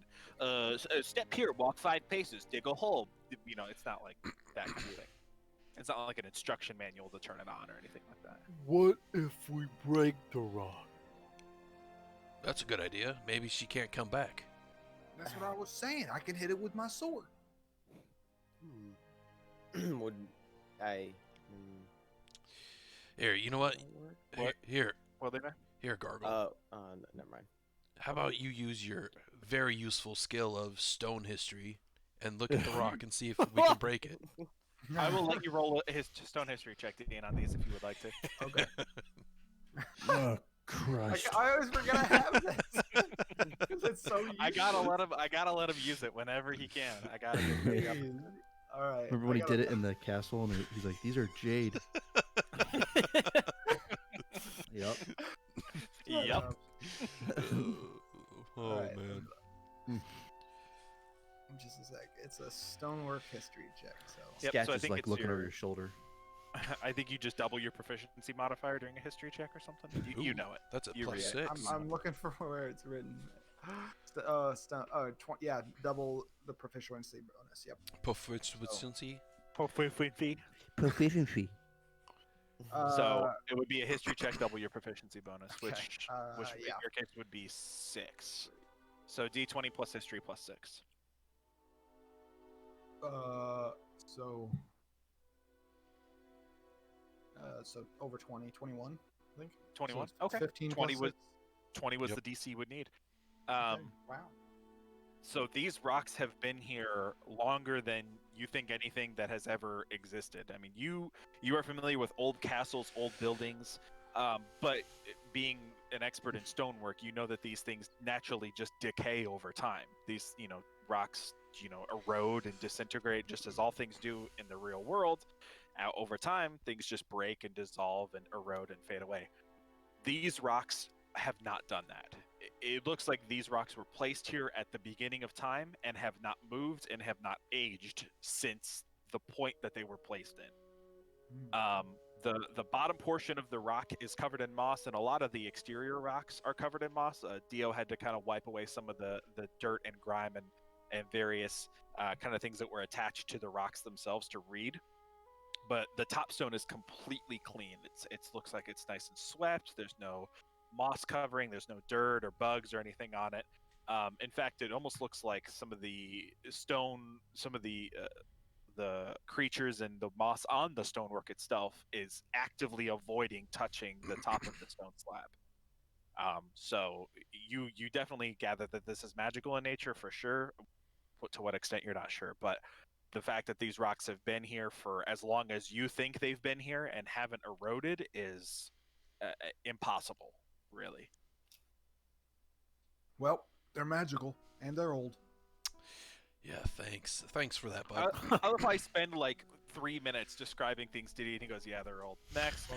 step here, walk 5 paces, dig a hole. It's not like that kind of thing. It's not like an instruction manual to turn it on or anything like that. What if we break the rock? That's a good idea. Maybe she can't come back. That's what I was saying. I can hit it with my sword. Would I? Here, you know what? Work? Here, Well, there. here, Gargle. Never mind. How about you use your very useful skill of stone history and look at the rock and see if we can break it. I will let you roll his stone history check to gain on these if you would like to. Okay. Oh, Christ. I always forget I have this. 'Cause it's so I gotta useful. let him use it whenever he can. I gotta. Jeez. All right. Remember when he did it in the castle and he's like, these are jade. Yep. Yep. Oh, Alright. man. Just a sec. It's a stonework history check. So. Yep, Sketch so I is think like it's looking over your- your shoulder. I think you just double your proficiency modifier during a history check or something. You Ooh, know it. That's a You plus read it. 6. I'm looking for where it's written. Double the proficiency bonus. Yep. Proficiency. Proficiency. So it would be a history check, double your proficiency bonus, Okay, which in yeah. your case would be 6. So d20 plus history plus 6. So over 20, 21, I think. 21. So Okay. 15 20 plus was 6. 20 was Yep. the DC would need. Okay, wow. So these rocks have been here longer than you think anything that has ever existed. I mean, you are familiar with old castles, old buildings, but being an expert in stonework, you know that these things naturally just decay over time. These, rocks, erode and disintegrate just as all things do in the real world. Over time, things just break and dissolve and erode and fade away. These rocks have not done that. It looks like these rocks were placed here at the beginning of time and have not moved and have not aged since the point that they were placed in. The bottom portion of the rock is covered in moss, and a lot of the exterior rocks are covered in moss. Dio had to kind of wipe away some of the dirt and grime and various kind of things that were attached to the rocks themselves to read. But the top stone is completely clean. It looks like it's nice and swept. There's no moss covering. There's no dirt or bugs or anything on it. In fact, it almost looks like some of the stone, some of the creatures and the moss on the stonework itself is actively avoiding touching the top of the stone slab. So you definitely gather that this is magical in nature for sure. To what extent you're not sure, but the fact that these rocks have been here for as long as you think they've been here and haven't eroded is impossible, really. Well, they're magical and they're old. Yeah, thanks for that, bud. I love how I spend like 3 minutes describing things to Dean. He goes, "Yeah, they're old." Next.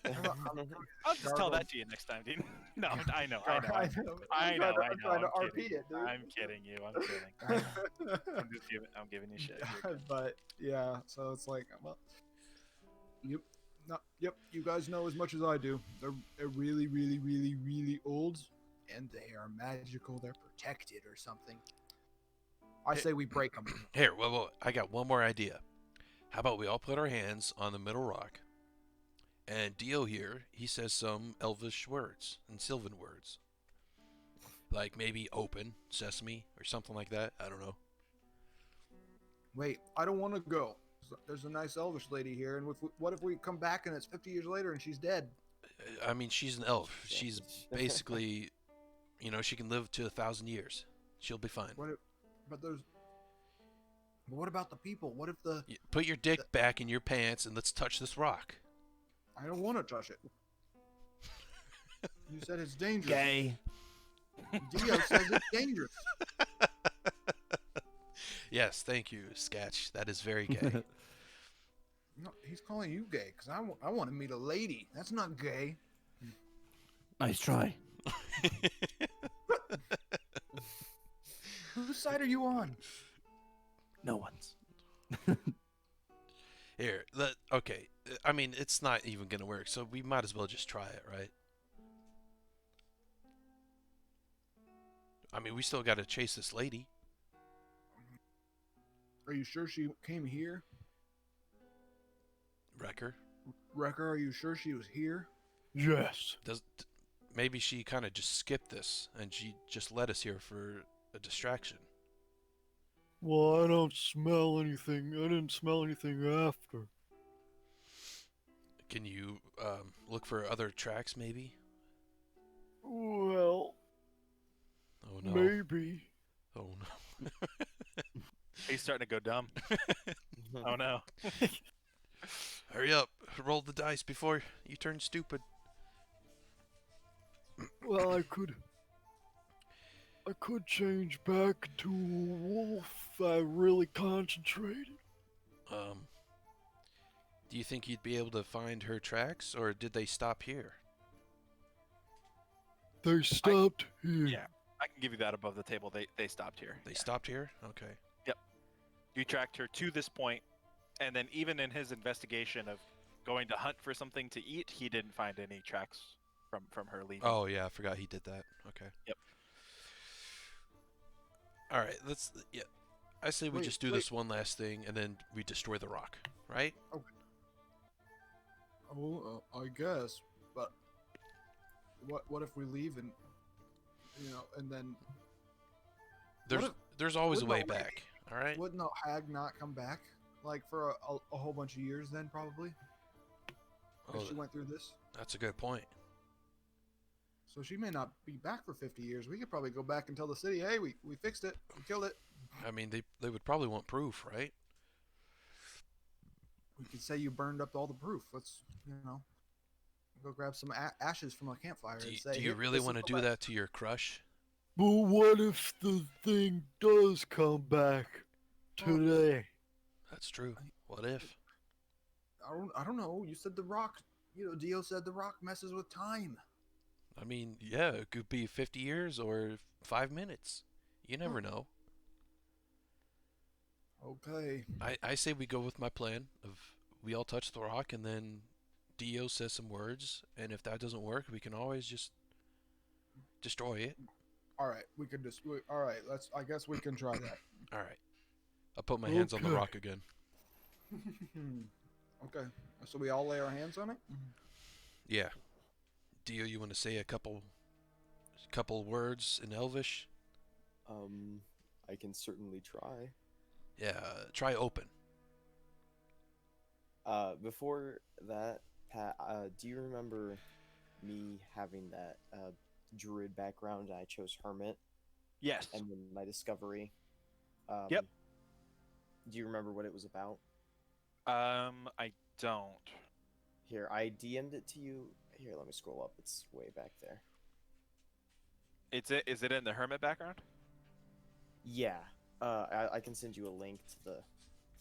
I'll just tell that to you next time, Dean. No, I know. I'm trying to I'm RP kidding. it, dude. I'm kidding you. I'm kidding. I'm giving you shit. You're good. But yeah, so it's like, well, yep. You guys know as much as I do. They're really, really, really, really old, and they are magical. They're protected or something. I say we break them. Here, well, I got one more idea. How about we all put our hands on the middle rock, and Dio here, he says some elvish words and Sylvan words. Like maybe open, sesame, or something like that. I don't know. Wait, I don't want to go. There's a nice elvish lady here, and what if we come back and it's 50 years later and she's dead? I mean, she's an elf. She's basically, she can live to 1,000 years. She'll be fine. But what about the people? What if Put your dick back in your pants and let's touch this rock. I don't want to touch it. You said it's dangerous. Gay. Dio says it's dangerous. Yes, thank you, Sketch. That is very gay. No, he's calling you gay because I want to meet a lady. That's not gay. Nice try. Whose side are you on? No one's. Here, okay. I mean, it's not even gonna work, so we might as well just try it, right? I mean, we still gotta chase this lady. Are you sure she came here? Wrecker? Wrecker, are you sure she was here? Yes. Maybe she kind of just skipped this, and she just led us here for a distraction. Well, I don't smell anything. I didn't smell anything after. Can you look for other tracks, maybe? Well, Oh no. maybe. Oh no. He's starting to go dumb. Oh no. Hurry up. Roll the dice before you turn stupid. Well, I could change back to a wolf if I really concentrated. Do you think you'd be able to find her tracks, or did they stop here? They stopped here. Yeah, I can give you that above the table. They stopped here. They Yeah. stopped here? Okay. You tracked her to this point, and then even in his investigation of going to hunt for something to eat, he didn't find any tracks from her leaving. Oh yeah, I forgot he did that. Okay. Yep. All right, I say we Wait, just do this one last thing, and then we destroy the rock, right? Oh, I guess. But what if we leave and and then There's always a what way about back. All right. wouldn't the hag not come back like for a whole bunch of years then probably? Oh, If she went through this, that's a good point. so she may not be back for 50 years. We could probably go back and tell the city, hey, we fixed it, we killed it. I mean, they would probably want proof, right? We could say you burned up all the proof. Go grab some ashes from a campfire and say, Do you "Here, really this is want to the do last." that to your crush? But what if the thing does come back today? That's true. What if? I don't know. You said the rock. Dio said the rock messes with time. I mean, yeah, it could be 50 years or 5 minutes. You never know. Okay. I say we go with my plan of we all touch the rock and then Dio says some words, and if that doesn't work, we can always just destroy it. All right. We could just. All right. I guess we can try that. All right. I'll put my hands on the Okay. rock again. Okay. So we all lay our hands on it. Yeah. Dio, you want to say a couple words in Elvish? I can certainly try. Yeah, try open. Before that, Pat, do you remember me having that druid background? I chose hermit, Yes. and then my discovery. Yep. Do you remember what it was about? I don't. Here, I DM'd it to you. Here, let me scroll up. It's way back there. Is it in the hermit background? Yeah. I can send you a link to the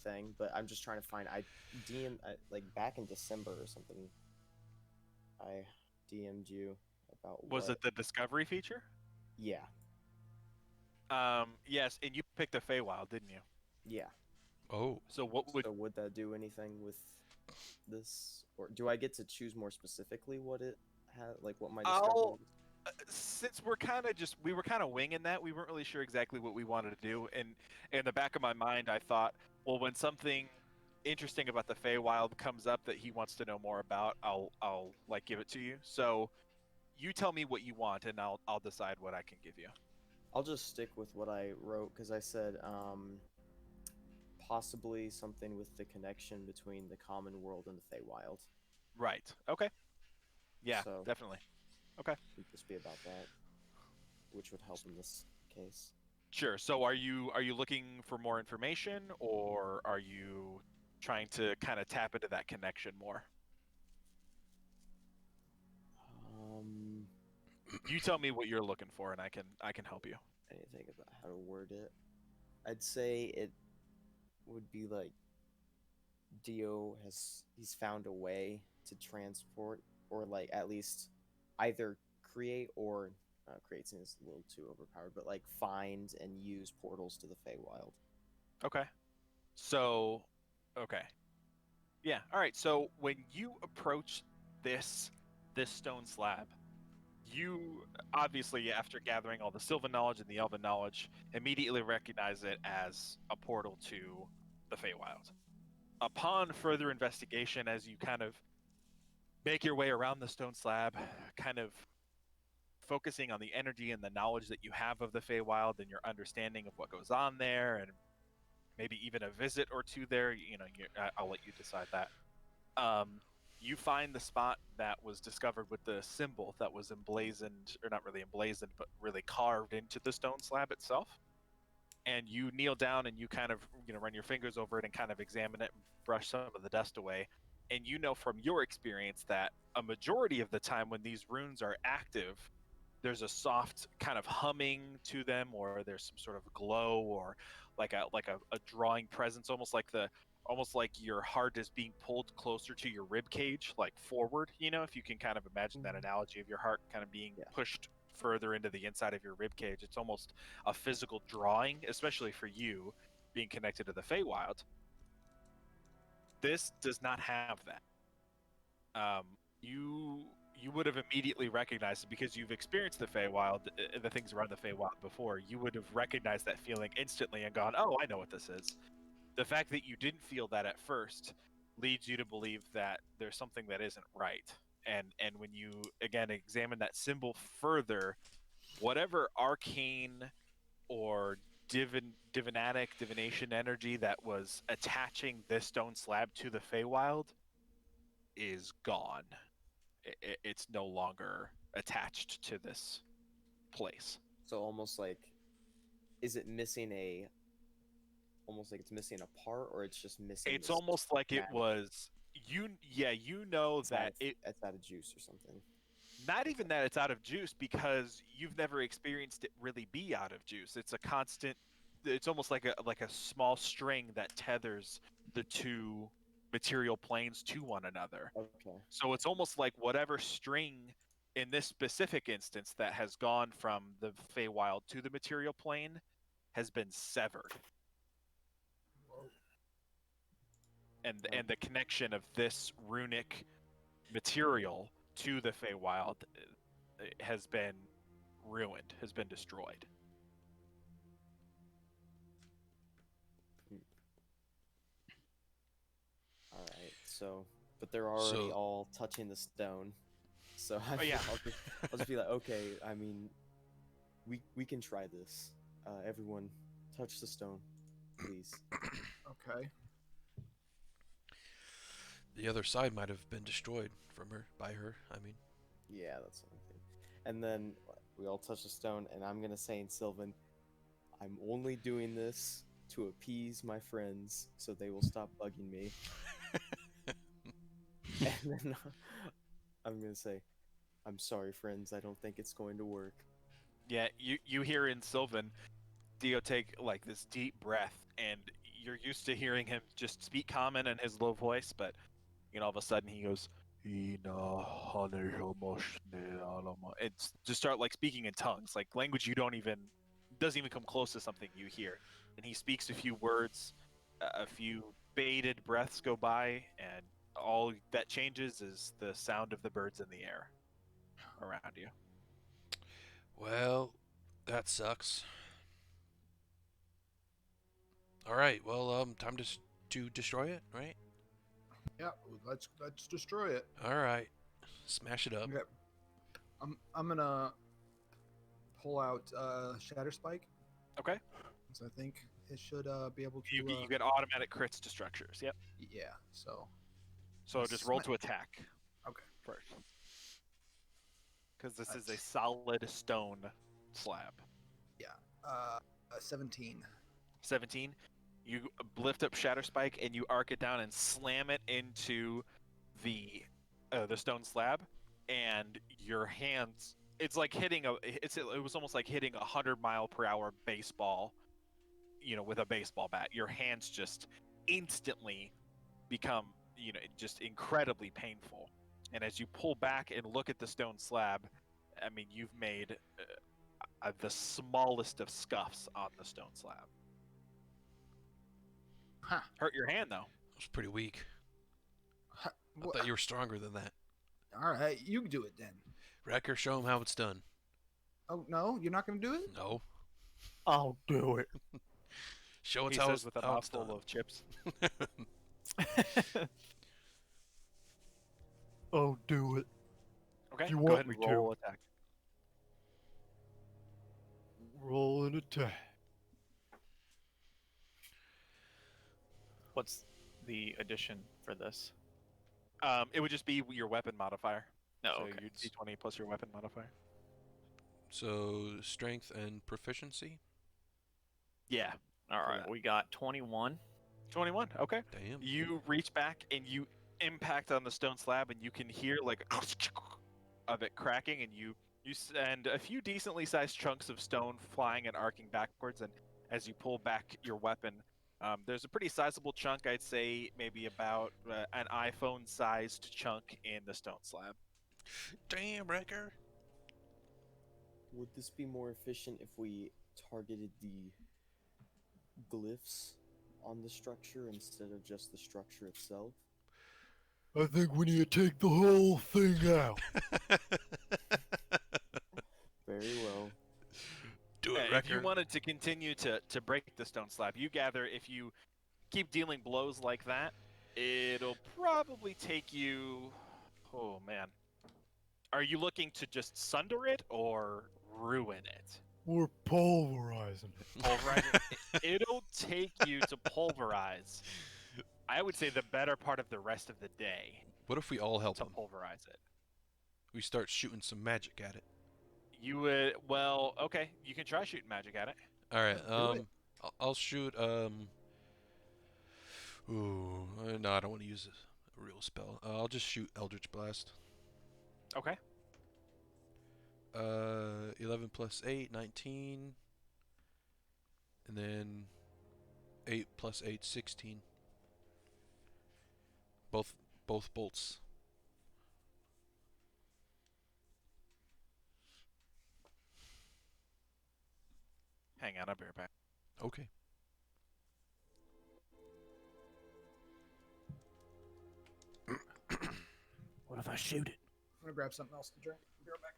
thing, but I'm just trying to find. I DM'd like back in December or something. I DM'd you about. Was it the discovery feature? Yeah. Yes, and you picked the Feywild, didn't you? Yeah. Oh, So what would So would that do anything with this, or do I get to choose more specifically what it had, like what my discovery? I'll- since we were kind of winging that, we weren't really sure exactly what we wanted to do, and in the back of my mind, I thought, well, when something interesting about the Feywild comes up that he wants to know more about, I'll like give it to you. So you tell me what you want, and I'll decide what I can give you. I'll just stick with what I wrote because I said possibly something with the connection between the common world and the Feywild. Right. Okay. Yeah, So- definitely. It'd just be about that, which would help in this case. Sure. So are you looking for more information, or are you trying to kind of tap into that connection more? You tell me what you're looking for, and I can help you. Anything about how to word it? I'd say it would be like he's found a way to transport, or like at least either create or create seems a little too overpowered, but like find and use portals to the Feywild. Okay. So, okay. Yeah. All right. So when you approach this stone slab, you obviously, after gathering all the Sylvan knowledge and the Elven knowledge, immediately recognize it as a portal to the Feywild. Upon further investigation, as you kind of make your way around the stone slab, kind of focusing on the energy and the knowledge that you have of the Feywild and your understanding of what goes on there, and maybe even a visit or two there, I'll let you decide that. You find the spot that was discovered with the symbol that was emblazoned, or not really emblazoned, but really carved into the stone slab itself. And you kneel down and you kind of, run your fingers over it and kind of examine it and brush some of the dust away. And you know from your experience that a majority of the time when these runes are active, there's a soft kind of humming to them, or there's some sort of glow, or like a drawing presence, almost like your heart is being pulled closer to your rib cage, like forward. If you can kind of imagine that analogy of your heart kind of being pushed further into the inside of your rib cage. It's almost a physical drawing, especially for you being connected to the Feywild. This does not have that. You would have immediately recognized it because you've experienced the Feywild, the things around the Feywild before. You would have recognized that feeling instantly and gone, "Oh, I know what this is." The fact that you didn't feel that at first leads you to believe that there's something that isn't right. And when you again examine that symbol further, whatever arcane or divination energy that was attaching this stone slab to the Feywild is gone. It's no longer attached to this place. So almost like, is it almost like it's missing a part, or it's just missing? It's almost like it was you know It's out that of, it's out of juice or something. not even that it's out of juice, because you've never experienced it really be out of juice. It's a constant. It's almost like a small string that tethers the two material planes to one another. Okay. So it's almost like whatever string in this specific instance that has gone from the Feywild to the material plane has been severed. And the connection of this runic material to the Feywild has been ruined, has been destroyed. All right. So, but they're already So- all touching the stone. So I Oh, yeah. I'll just be like, okay. I mean, we can try this. Everyone, touch the stone, please. Okay. The other side might have been destroyed by her. I mean, Yeah, that's what I'm thinking. And then we all touch the stone, and I'm gonna say in Sylvan, I'm only doing this to appease my friends so they will stop bugging me. And then I'm gonna say, I'm sorry, friends. I don't think it's going to work. Yeah, you hear in Sylvan, Dio take like this deep breath, and you're used to hearing him just speak common in his low voice, but all of a sudden he goes, it's just start like speaking in tongues, like language you don't even doesn't even come close to something you hear. And he speaks a few words, a few bated breaths go by, and all that changes is the sound of the birds in the air around you. well, that sucks. All right, well, time to destroy it, right? Yeah, let's destroy it. All right, smash it up. Okay. I'm gonna pull out Shatter Spike. Okay. So I think it should be able to. You get automatic crits to structures. Yep. Yeah. So So just roll Sma- to attack. Okay. First. Because this is a That's- solid stone slab. 17. 17. You lift up Shatter Spike and you arc it down and slam it into the stone slab, and your hands. It's like hitting it was almost like hitting 100-mile-per-hour baseball. With a baseball bat. Your hands just instantly become just incredibly painful. And as you pull back and look at the stone slab, I mean, you've made the smallest of scuffs on the stone slab. Huh. Hurt your hand though. It was pretty weak. Huh, I thought you were stronger than that. All right, you can do it then. Wrecker, show him how it's done. Oh no, you're not gonna do it? No, I'll do it. show us He how says it's, with a how it's mouthful done. of chips. I'll do it. Okay. You go want ahead and me to? roll attack. Roll an attack. What's the addition for this? It would just be your weapon modifier. No, So okay. your d20 plus your weapon modifier. So strength and proficiency. Yeah. All for right, that. we got 21. 21. Okay. Damn. You reach back and you impact on the stone slab, and you can hear like of it cracking, and you send a few decently sized chunks of stone flying and arcing backwards. And as you pull back your weapon, there's a pretty sizable chunk. I'd say maybe about an iPhone sized chunk in the stone slab. Damn, Wrecker. Would this be more efficient if we targeted the glyphs on the structure instead of just the structure itself? I think we need to take the whole thing out. Very well. Do it, If Wrecker. you wanted to continue to break the stone slab, you gather if you keep dealing blows like that, it'll probably take you. Oh man, are you looking to just sunder it or ruin it? We're pulverizing it. Pulverize it. It'll take you to pulverize. I would say the better part of the rest of the day What if we all help to him? pulverize it. We start shooting some magic at it. You would. Well, okay. You can try shooting magic at it. All right. Do it. I'll shoot. Ooh, no, I don't want to use real spell. I'll just shoot Eldritch Blast. Okay. 11 plus 8, 19. And then 8 plus 8, 16. Both bolts. Hang on, I'll be right back. Okay. What if I shoot it? I'm gonna grab something else to drink. Be right back.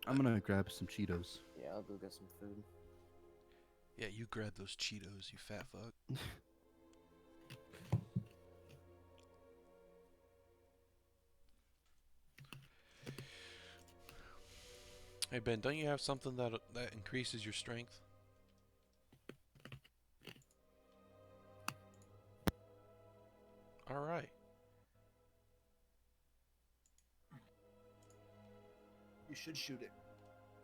I'm gonna grab some Cheetos. Yeah, I'll go get some food. Yeah, you grab those Cheetos, you fat fuck. Hey Ben, don't you have something that increases your strength? All right. You should shoot it.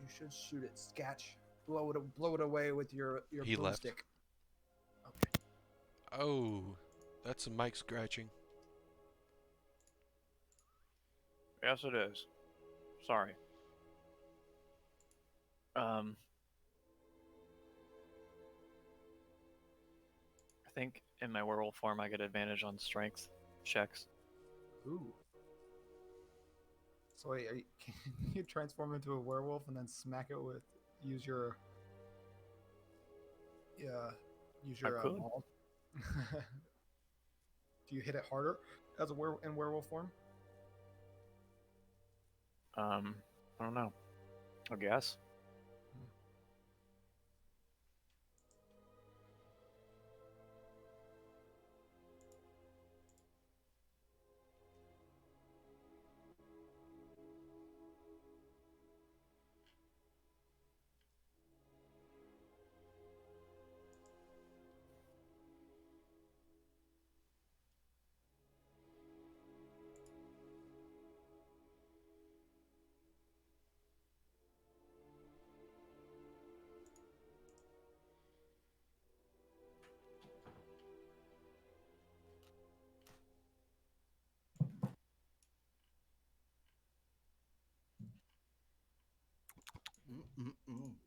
You should shoot it. Scatch. Blow it away with your He left. broomstick. Okay. Oh, that's a mic scratching. Yes, it is. Sorry. I think in my werewolf form I get advantage on strength checks. Ooh. So wait, can you transform into a werewolf and then smack it with use your could. maul? Do you hit it harder as a in werewolf form? I don't know. I guess.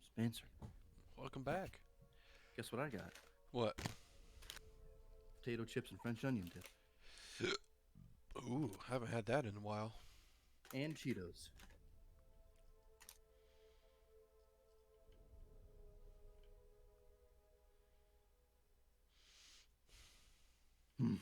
Spencer, Welcome back. guess what I got? What? Potato chips and French onion dip. Ooh, haven't had that in a while. And Cheetos. Hmm.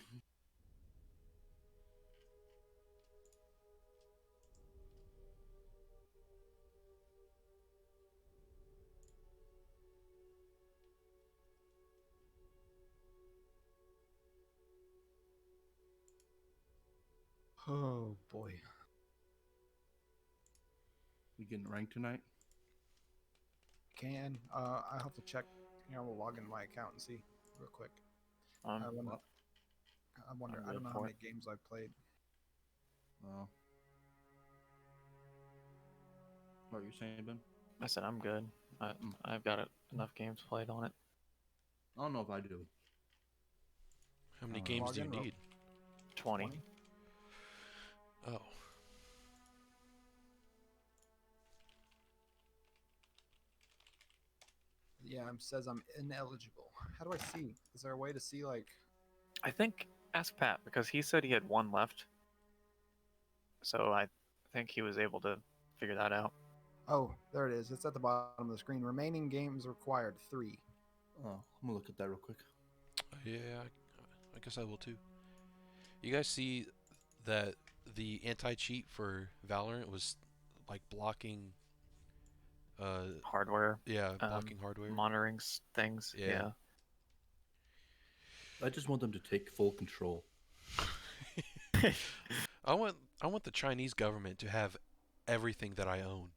Oh boy. We getting ranked tonight? I have to check. Here, I will log into my account and see real quick. I wonder. I'm I don't good know how for many it. games I've played. Oh. What are you saying, Ben? I said I'm good. I've got enough games played on it. I don't know if I do. How many Oh, games do you login real- need? 20. Oh. Yeah, it says I'm ineligible. How do I see? Is there a way to see like? I think ask Pat because he said he had one left. So I think he was able to figure that out. Oh, there it is. It's at the bottom of the screen. Remaining games required 3. Oh, I'm gonna look at that real quick. Yeah, I guess I will too. You guys see that the anti-cheat for Valorant was like blocking Hardware, blocking hardware. monitoring things. Yeah. Yeah. I just want them to take full control. I want the Chinese government to have everything that I own.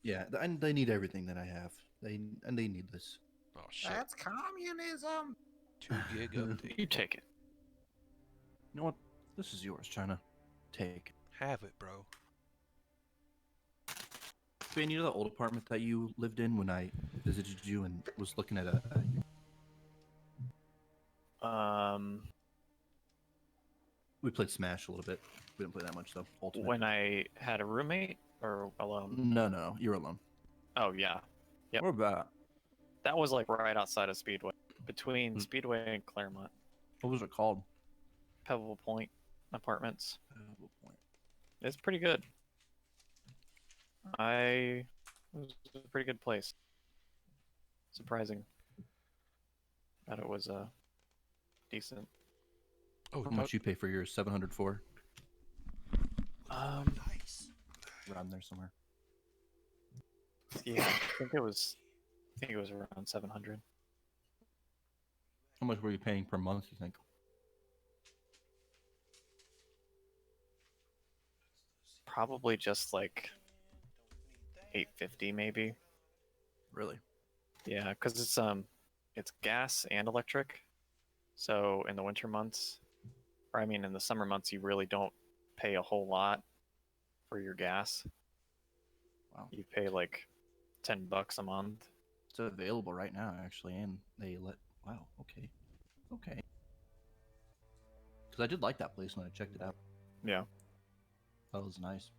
Yeah, and they need everything that I have. They need this. Oh shit. That's communism. 2 gig update. You take it. You know what? This is yours, China. Take. Have it, bro. Ben, you know the old apartment that you lived in when I visited you and was looking at We played Smash a little bit. We didn't play that much though. Ultimate. When I had a roommate or alone. No, you're alone. Oh yeah, Yep. What about? that was like right outside of Speedway, between Hmm. Speedway and Claremont, What was it called? Pebble Point Apartments. Pebble Point. It's pretty good. It was a pretty good place. Surprising that it was decent. Oh, How much you pay for yours? 704. Nice. Around there somewhere. Yeah, I think it was around 700. How much were you paying per month? You think? Probably just like 850 maybe. Really? Yeah, because it's gas and electric. So in the winter months, or I mean in the summer months, you really don't pay a whole lot for your gas. Wow. You pay like $10 a month. It's available right now, actually, and they let. Wow. Okay. Okay. Because I did like that place when I checked it out. Yeah. That was nice.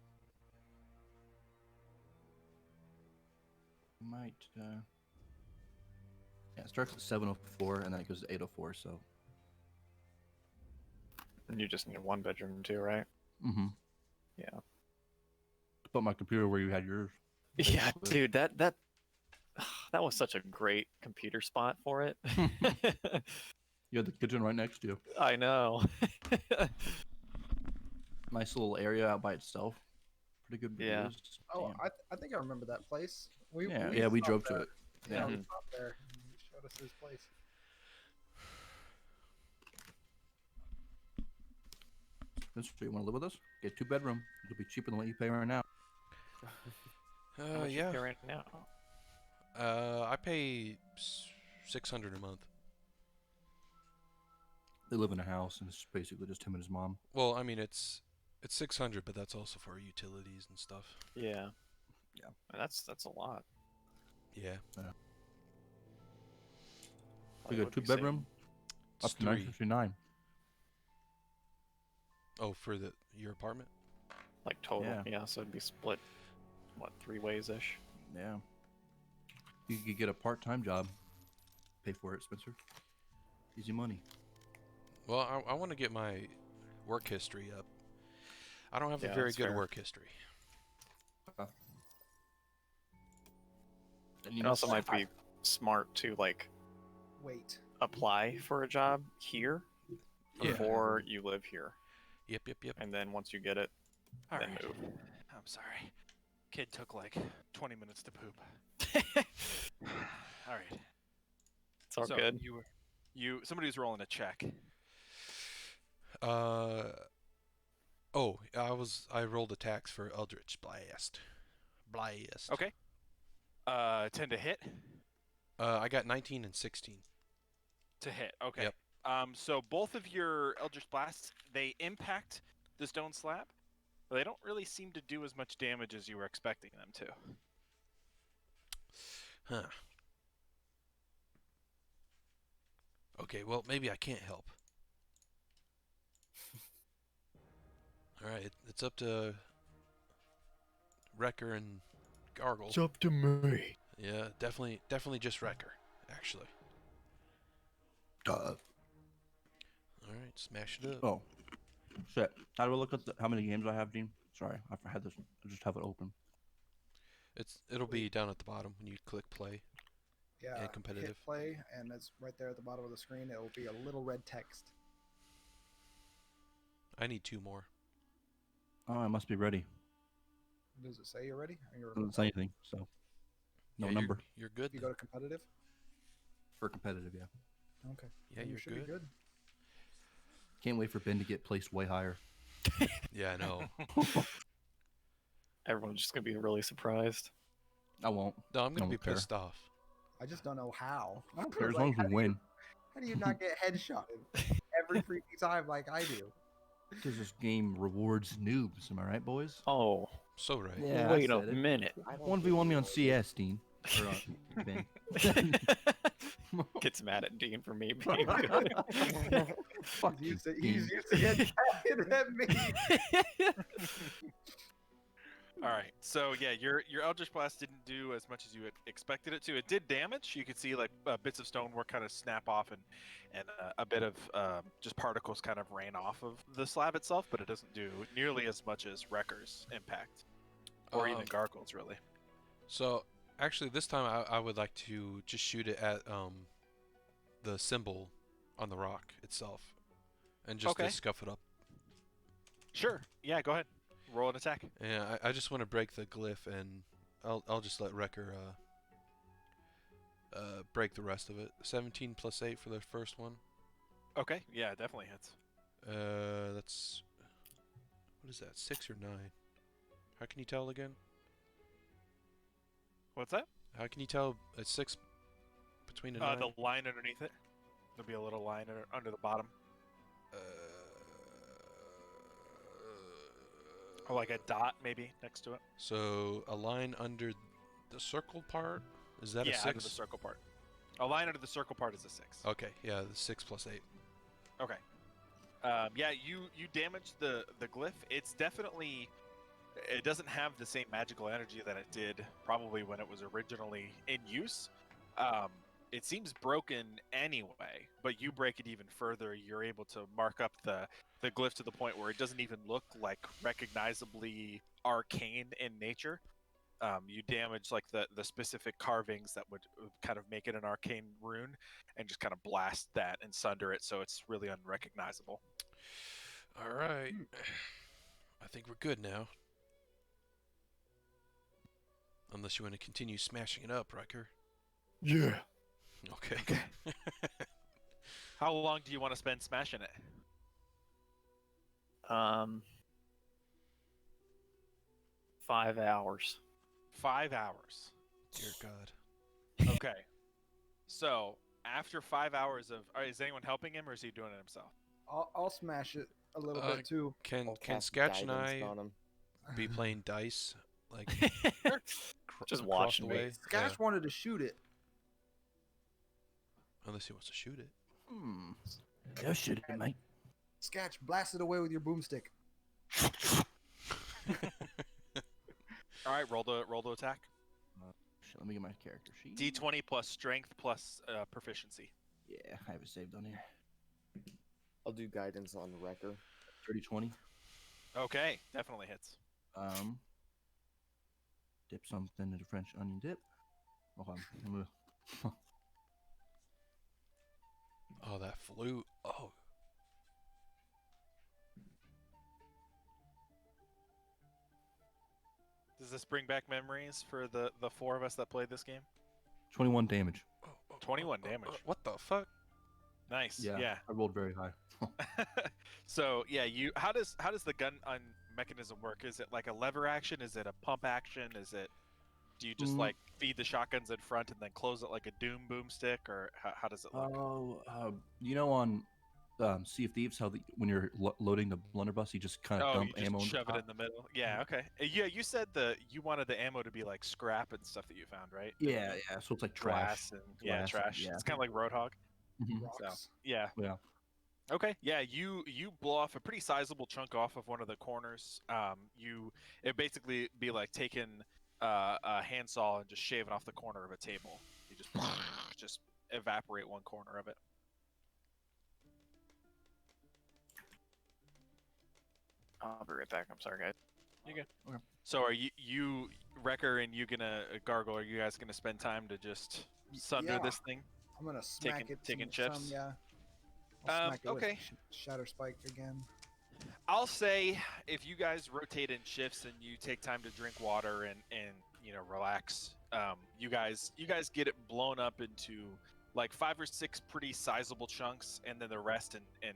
Might. Yeah, it starts at 704 and then it goes to 804. So. And you just need a one bedroom too, right? Mm-hmm. Yeah. Put my computer where you had yours. Yeah, dude, that was such a great computer spot for it. You had the kitchen right next to you. I know. Nice little area out by itself. Pretty good Yeah. reviews. Oh, Damn. I think I remember that place. we stopped drove to there. it. Yeah, we Mhm. stopped there. He showed us his place. Spencer, you want to live with us? Get 2-bedroom. It'll be cheaper than what you pay right now. How much you Yeah. pay right now? I pay 600 a month. They live in a house, and it's basically just him and his mom. Well, I mean it's 600, but that's also for utilities and stuff. Yeah. Yeah. That's a lot. Yeah. We Like, got what would you say? 2-bedroom. Up It's to 3. 959. Oh, for your apartment? Like total. Yeah. Yeah, so it'd be split, what, 3 ways ish? Yeah. You could get a part-time job. Pay for it, Spencer. Easy money. Well, I want to get my work history up. I don't have a Yeah, very that's good fair. work history. And you It know, also might be smart to like Wait. apply for a job here Yeah. before you live here, Yep. and then once you get it, All then right. move. I'm sorry. Kid took like 20 minutes to poop. All right. It's all so good. Somebody was rolling a check. Oh, I rolled a tax for Eldritch Blast. Okay. 10 to hit. I got 19 and 16. To hit. Okay. Yep. So both of your Eldritch Blasts, they impact the stone slab, but they don't really seem to do as much damage as you were expecting them to. Huh. Okay, well, maybe I can't help. Alright, it's up to Wrecker and Gargle. It's up to me. Yeah, definitely just Wrecker, actually. Alright, smash it up. Oh, shit. How do I look at how many games I have, Dean? Sorry, I had this. I just have it open. It'll be down at the bottom when you click play. Yeah. And competitive. Hit play, and it's right there at the bottom of the screen. It will be a little red text. I need 2 more. Oh, I must be ready. Does it say you're ready? Or Doesn't say anything, so no Yeah, number You're good. you then. go to competitive? for competitive. Yeah, Okay. Yeah, You you're should good. be good. can't wait for Ben to get placed way higher. Yeah, I know. Everyone's just gonna be really surprised. I won't. No, I'm gonna Don't be care. pissed off. I just don't know how. I don't care as long as we win. How do you not get headshotted every freaking time like I do? Because this game rewards noobs. Am I right, boys? Oh, So right. Yeah, I wait a said it. minute. I don't 1v1 me on CS, Dean. Or, Ben. Gets mad at Dean for me being good. Fuck you. He's Dean. used to get at me. All right, so yeah, your Eldritch Blast didn't do as much as you had expected it to. It did damage. You could see like bits of stonework kind of snap off, and a bit of just particles kind of rain off of the slab itself, but it doesn't do nearly as much as Wrecker's impact, or even Gargle's really. So actually, this time I would like to just shoot it at the symbol on the rock itself, and just to Okay. scuff it up. Sure. Yeah, go ahead. Roll an attack. Yeah, I just want to break the glyph, and I'll just let Wrecker break the rest of it. 17 plus 8 for the first one. Okay. Yeah, it definitely hits. That's what is that? 6 or 9? How can you tell again? What's that? How can you tell it's 6 between a 9? The line underneath it. There'll be a little line under the bottom, or like a dot maybe next to it. So a line under the circle part, is that Yeah, a under the 6? circle part. A line under the circle part is a 6. Okay, yeah, the 6 plus 8. Okay. Yeah, you damaged the glyph. It's definitely, it doesn't have the same magical energy that it did probably when it was originally in use. It seems broken anyway, but you break it even further. You're able to mark up the glyph to the point where it doesn't even look like recognizably arcane in nature. You damage like the specific carvings that would kind of make it an arcane rune, and just kind of blast that and sunder it, so it's really unrecognizable. All right. I think we're good now. Unless you want to continue smashing it up, Riker. Yeah. Okay. How long do you want to spend smashing it? 5 hours. 5 hours. Dear God. Okay. So after 5 hours of, is anyone helping him, or is he doing it himself? I'll smash it a little Uh, bit too. Can I'll can cast Sketch and guidance I on him. be playing dice like Just across watching the me. way? Skash wanted to shoot it. Unless he wants to shoot it. Yeah, shit, mate. Sketch, blast it away with your boomstick. All right, roll the attack. Shit, let me get my character sheet. D20 plus strength plus proficiency. Yeah, I have it saved on here. I'll do guidance on Wrecker. 30-20. Okay, definitely hits. Dip something into French onion dip. Oh, I'm gonna... Oh, that flute. Oh. Does this bring back memories for the four of us that played this game? 21 damage. 21 damage. What the fuck? Nice. Yeah, Yeah. I rolled very high. So yeah, how does the gun on mechanism work? Is it like a lever action? Is it a pump action? Do you just like feed the shotguns in front and then close it like a Doom boomstick, or how does it look? You know on Sea of Thieves how when you're loading the blunderbuss, you just kind of dump you just ammo. shove it in the middle. Yeah. Okay. Yeah, you said you wanted the ammo to be like scrap and stuff that you found, right? Yeah, yeah. So it's like trash. Glass and Glass, trash. yeah. It's kind of like Roadhog. Mhm. Rocks. Yeah. Yeah. Okay, yeah, you blow off a pretty sizable chunk off of one of the corners. It basically be like taking a handsaw and just shaving off the corner of a table. You just evaporate one corner of it. I'll be right back. I'm sorry, guys. You good? Okay. So are you Wrecker and you gonna Gargle? Are you guys gonna spend time to just sunder Yeah. this thing? I'm gonna smack Taking- it. taking some, chips? yeah. I'll smack it okay. with Shatter Spike again. I'll say if you guys rotate in shifts and you take time to drink water and relax, you guys get it blown up into like 5 or 6 pretty sizable chunks, and then the rest in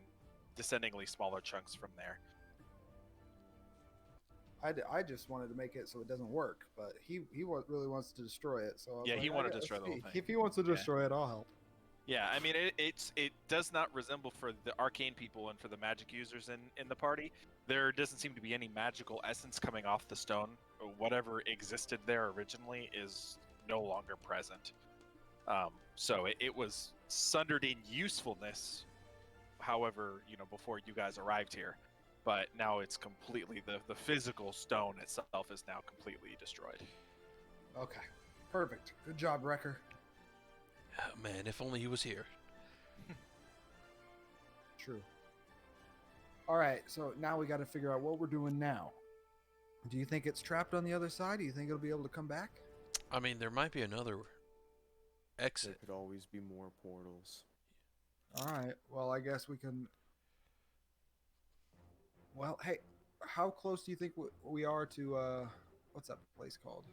descendingly smaller chunks from there. I just wanted to make it so it doesn't work, but he really wants to destroy it. So I was Yeah, like, he wanted to let's destroy the whole see. thing. If he wants to destroy it, I'll help. Yeah, I mean it does not resemble for the arcane people and for the magic users in the party. There doesn't seem to be any magical essence coming off the stone. Whatever existed there originally is no longer present. So it was sundered in usefulness, however, before you guys arrived here. But now it's completely, the physical stone itself is now completely destroyed. Okay. Perfect. Good job, Wrecker. Ah, man, if only he was here. True. All right, so now we got to figure out what we're doing now. Do you think it's trapped on the other side? Do you think it'll be able to come back? I mean, there might be another There exit. could always be more portals. All right. Well, I guess we can. Well, hey, how close do you think we are to what's that place called?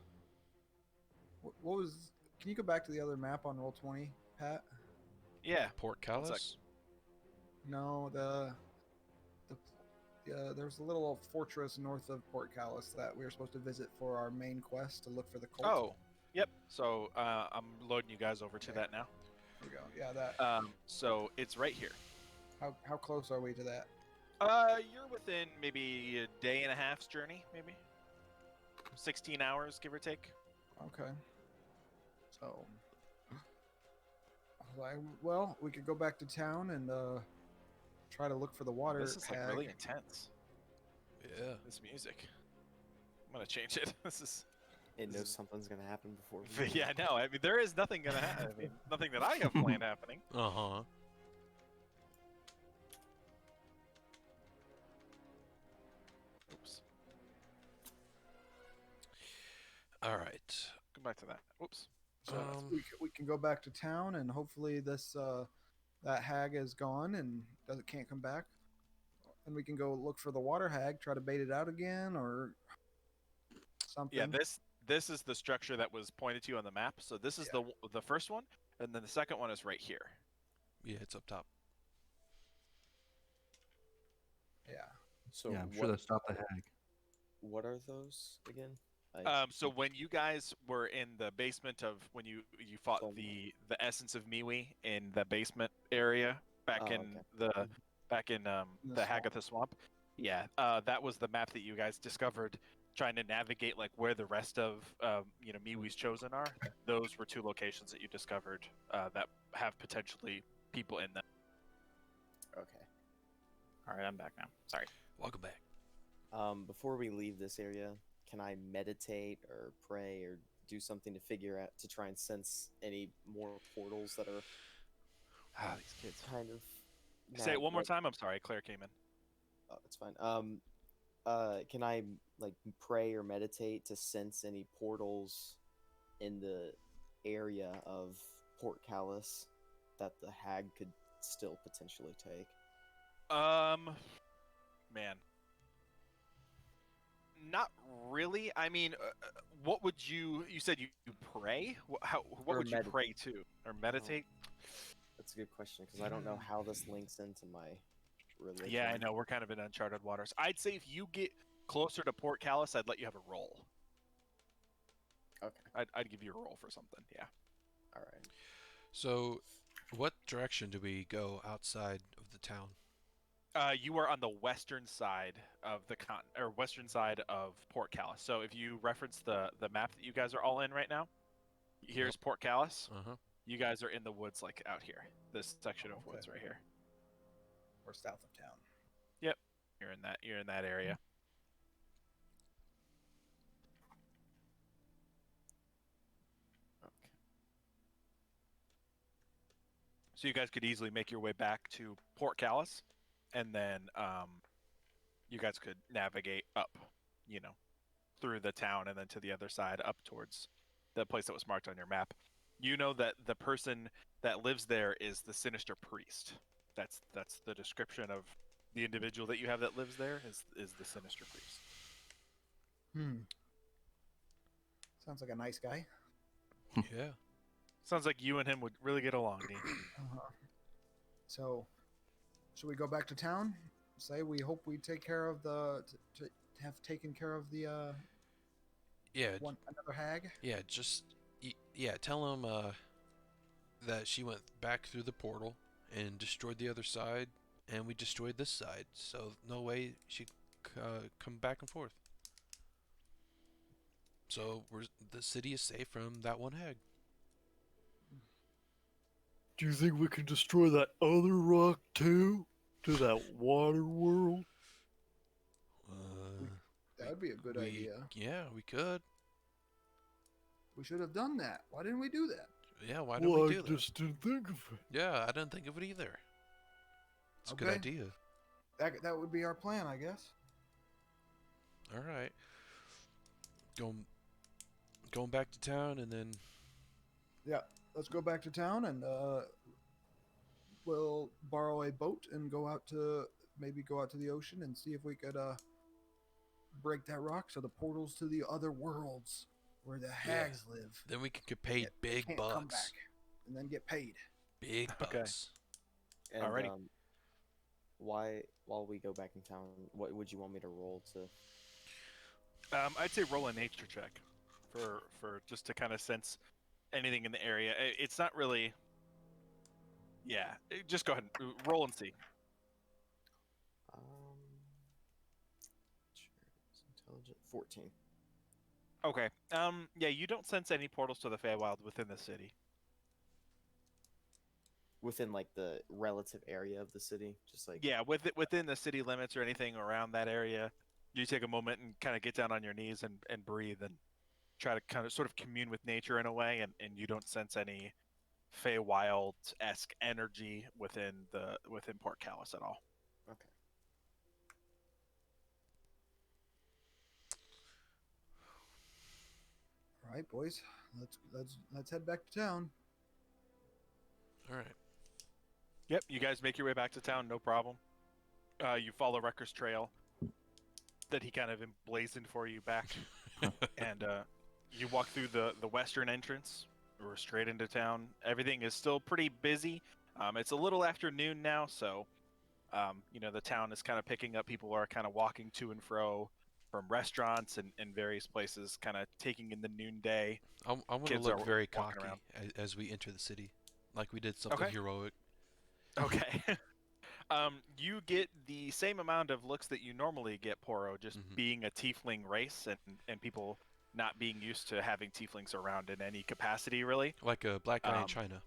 What was? Can you go back to the other map on Roll20, Pat? Yeah. Port One sec. Callus? No, there's a little fortress north of Port Callus that we were supposed to visit for our main quest to look for the cult. Oh, yep. So I'm loading you guys over to Okay. that now. Here we go. Yeah, that. So it's right here. How close are we to that? You're within maybe a day and a half's journey, maybe 16 hours, give or take. Okay. So, well, we could go back to town and try to look for the water. This is like hag. really intense. Yeah. This music. I'm gonna change it. This is. It This knows is- something's gonna happen before. we do. Yeah, no. I mean, there is nothing gonna happen. I mean, nothing that I have planned happening. Uh-huh. Oops. All right. Go back to that. Oops. So Um, we can go back to town and hopefully this that hag is gone and can't come back. And we can go look for the water hag, try to bait it out again or something. Yeah, this is the structure that was pointed to you on the map. So this is the first one, and then the second one is right here. Yeah, it's up top. Yeah. So yeah, I'm sure what, that's not the hag. what are those again? So when you guys were in the basement of when you fought Oh. the essence of Miwi in the basement area back Oh, in okay. the back in The the Hagatha swamp, yeah, that was the map that you guys discovered trying to navigate like where the rest of Miwi's chosen are. Those were two locations that you discovered that have potentially people in them. Okay. All right, I'm back now. Sorry. Welcome back. Before we leave this area, can I meditate or pray or do something to figure out to try and sense any more portals that are Ah, these kids. kind of? Say it one more like- time. I'm sorry, Claire came in. Oh, it's fine. Can I like pray or meditate to sense any portals in the area of Port Callus that the hag could still potentially take? Man. Not really. I mean, what would you said you pray? What Or would you medit- pray to? Or meditate? That's a good question because I don't know how this links into my religion. Yeah, I know. We're kind of in uncharted waters. I'd say if you get closer to Port Callus, I'd let you have a roll. Okay. I'd give you a roll for something. Yeah. All right. So, what direction do we go outside of the town? You are on the western side of the western side of Port Callus. So if you reference the map that you guys are all in right now, here's Port Callus. Uh-huh. You guys are in the woods, like out here. This section of woods Okay. right here. We're south of town. You're in that area. Okay. So you guys could easily make your way back to Port Callus, and then you guys could navigate up, through the town and then to the other side up towards the place that was marked on your map. You know that the person that lives there is the Sinister Priest. That's the description of the individual that you have that lives there is the Sinister Priest. Sounds like a nice guy. Yeah. Sounds like you and him would really get along, Dean. So, should we go back to town? Say we hope we take care of to have taken care of the Yeah. another hag. Yeah, just tell him that she went back through the portal and destroyed the other side, and we destroyed this side. So no way she come back and forth. So the city is safe from that one hag. Do you think we can destroy that other rock too? To that water world? That would be a good we- idea. Yeah, we could. We should have done that. Why didn't we do that? Yeah, why didn't Well, we do I that? just didn't think of it. Yeah, I didn't think of it either. It's a good Okay. idea. That would be our plan, I guess. All right. Going back to town and then Yeah, let's go back to town and we'll borrow a boat and go out to the ocean and see if we could break that rock so the portals to the other worlds where the hags live then we can get paid big can't come bucks. back and then get paid. Big Okay. bucks. And Alrighty. while we go back in town, what would you want me to roll to? I'd say roll a nature check for just to kind of sense anything in the area. It's not really. Yeah, just go ahead and roll and see. Sure, it's intelligent. 14. Okay. Yeah, you don't sense any portals to the Feywild within the city. Within like the relative area of the city, just like Yeah, within the city limits or anything around that area, you take a moment and kind of get down on your knees and breathe and try to kind of sort of commune with nature in a way, and you don't sense any Feywild-esque energy within Port Callus at all. Okay. All right, boys. Let's head back to town. All right. Yep, you guys make your way back to town, no problem. You follow Wrecker's trail that he kind of emblazoned for you back, and you walk through the western entrance. We're straight into town. Everything is still pretty busy. It's a little afternoon now, so the town is kind of picking up. People are kind of walking to and fro from restaurants and various places, kind of taking in the noonday. I'm going to Kids look are very walking cocky around. as we enter the city, like we did something Okay. heroic. Okay. You get the same amount of looks that you normally get, Poro, just Mhm. being a tiefling race and people not being used to having tieflings around in any capacity, really. Like a black guy in Um, China.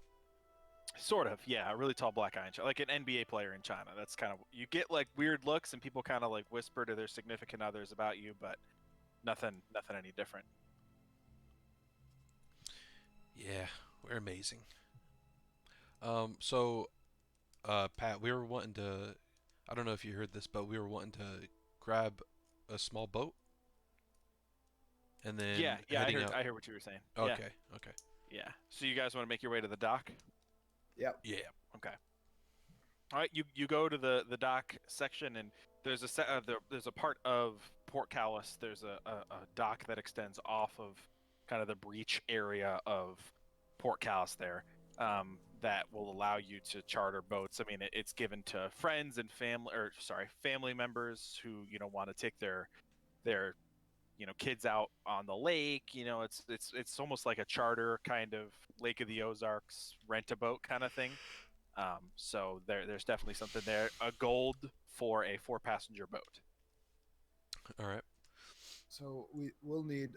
Sort of, yeah, a really tall black eye in China, like an NBA player in China. That's kind of, you get like weird looks and people kind of like whisper to their significant others about you, but nothing any different. Yeah, we're amazing. Pat, we were wanting to. I don't know if you heard this, but we were wanting to grab a small boat, and then Yeah, I heading heard, out. I heard what you were saying. Okay, okay, Yeah. So you guys want to make your way to the dock? Yep. yeah. Okay. All right, you go to the dock section, and there's there's a part of Port Callus. There's a dock that extends off of kind of the breach area of Port Callus there, that will allow you to charter boats. I mean, it's given to friends and family members who want to take their kids out on the lake. It's almost like a charter kind of Lake of the Ozarks rent a boat kind of thing. So there's definitely something there. A gold for a 4-passenger boat. All right. So we'll need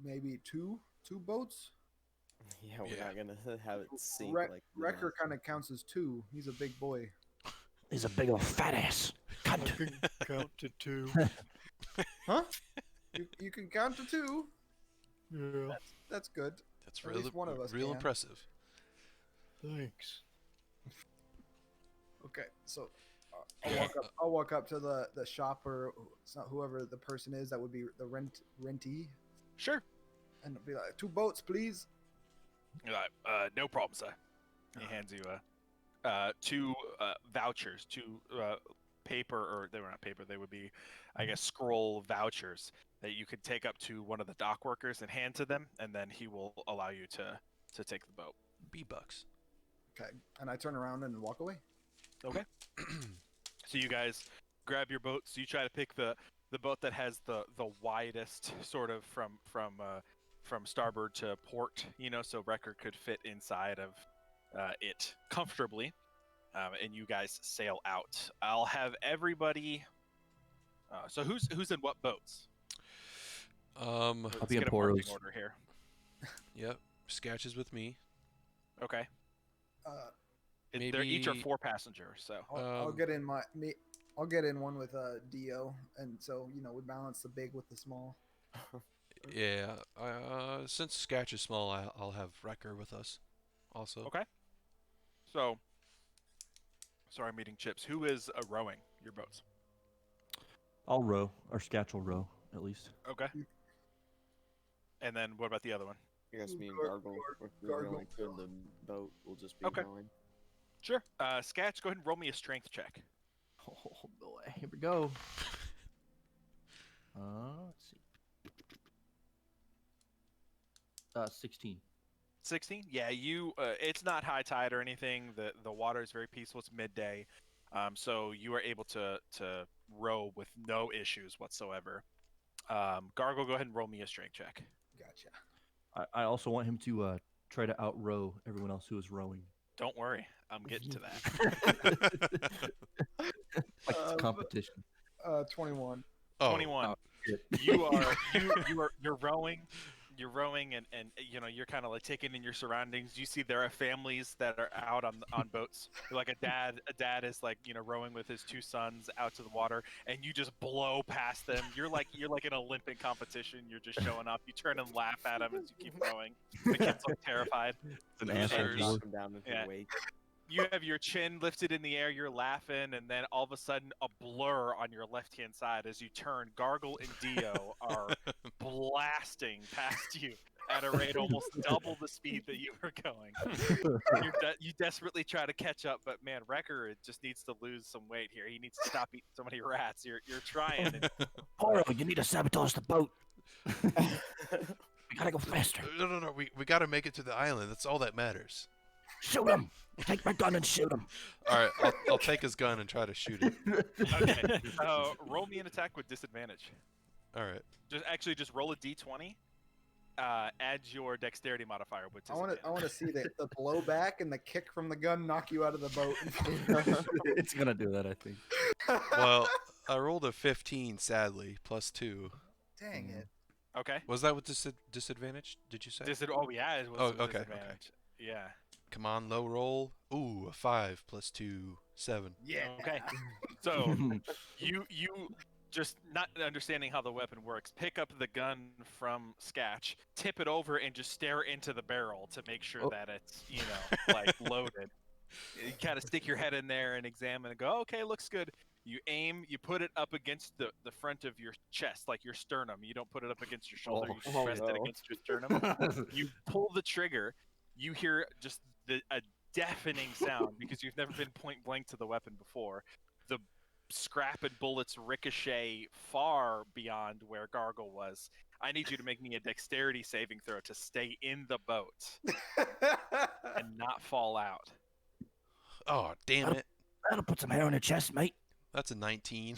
maybe two boats. yeah, we're Yeah. not gonna have it sink Wreck- like Wrecker kind of counts as two. He's a big boy. He's a big old fat ass. I can count to 2. Huh? You can count to 2. Yeah, That's good. That's At real, least one of us real can. impressive. thanks. Okay, so I'll walk up to the shopper, it's not whoever the person is that would be the rentee, Sure. and be like, 2 boats, please. You're like, no problem, sir. He hands you 2 vouchers, 2 paper, or they were not paper, they would be, I guess, scroll vouchers that you could take up to one of the dock workers and hand to them, and then he will allow you to take the boat. B-bucks. Okay, and I turn around and walk away. Okay. So you guys grab your boats. You try to pick the boat that has the widest sort of from starboard to port, so Wrecker could fit inside of it comfortably, and you guys sail out. I'll have everybody. So who's in what boats? Let's be in get a marching Poro's. order here. Yep. Sketch is with me. Okay. They're each are Maybe- 4 passengers, so I'll Um, get in I'll get in one with Dio, and so we balance the big with the small. Yeah. Since Sketch is small, I'll have Wrecker with us. Also. okay. So, sorry, I'm eating chips. Who is rowing your boats? I'll row, or Sketch will row, at least. Okay. And then what about the other one? I guess me and Gar- Gargle, if we're Gargle. going to the boat, will just be Okay. rowing. Sure. Sketch, go ahead and roll me a strength check. Oh boy, here we go. Let's see. 16. 16. Yeah, you. It's not high tide or anything. The water is very peaceful. It's midday, so you are able to row with no issues whatsoever. Gargle, go ahead and roll me a strength check. Gotcha. I also want him to try to outrow everyone else who is rowing. Don't worry, I'm getting to that. Like it's competition. 21. Oh, 21. Shit. You're rowing. You're rowing, and you're kind of like taking in your surroundings. You see there are families that are out on boats. Like a dad is like rowing with his 2 sons out to the water, and you just blow past them. You're like an Olympic competition. You're just showing up. You turn and laugh at them as you keep rowing. The kids look terrified. It's an Losers. asshole. And war. knock him down into Yeah. the wake. You have your chin lifted in the air, you're laughing, and then all of a sudden a blur on your left-hand side as you turn. Gargle and Dio are blasting past you at a rate almost double the speed that you were going. You desperately try to catch up, but man, Wrecker just needs to lose some weight here. He needs to stop eating so many rats. You're trying. And Poro, you need to sabotage the boat. We gotta go faster. No. We gotta make it to the island. That's all that matters. Shoot him! Take my gun and shoot him. All right, I'll take his gun and try to shoot it. okay, roll me an attack with disadvantage. All right. Just roll a d20. Add your dexterity modifier with I disadvantage. want to see the blowback and the kick from the gun knock you out of the boat. It's gonna do that, I think. Well, I rolled a 15, sadly, +2. Dang it. Okay. Was that with disadvantage? Did you say? Oh yeah, it was Oh, with okay, okay. disadvantage. Yeah. Come on, low roll. Ooh, a 5 +2, 7. Yeah. Okay. So you just not understanding how the weapon works, pick up the gun from Sketch, tip it over, and just stare into the barrel to make sure Oh. that it's like loaded. You kind of stick your head in there and examine and go, okay, looks good. You aim, you put it up against the front of your chest, like your sternum. You don't put it up against your shoulder. Oh. You just rest it no. against your sternum. You pull the trigger. You hear just a deafening sound because you've never been point blank to the weapon before. The scrap and bullets ricochet far beyond where Gargle was. I need you to make me a dexterity saving throw to stay in the boat and not fall out. Oh, damn it. That'll put some hair on your chest, mate. That's a 19.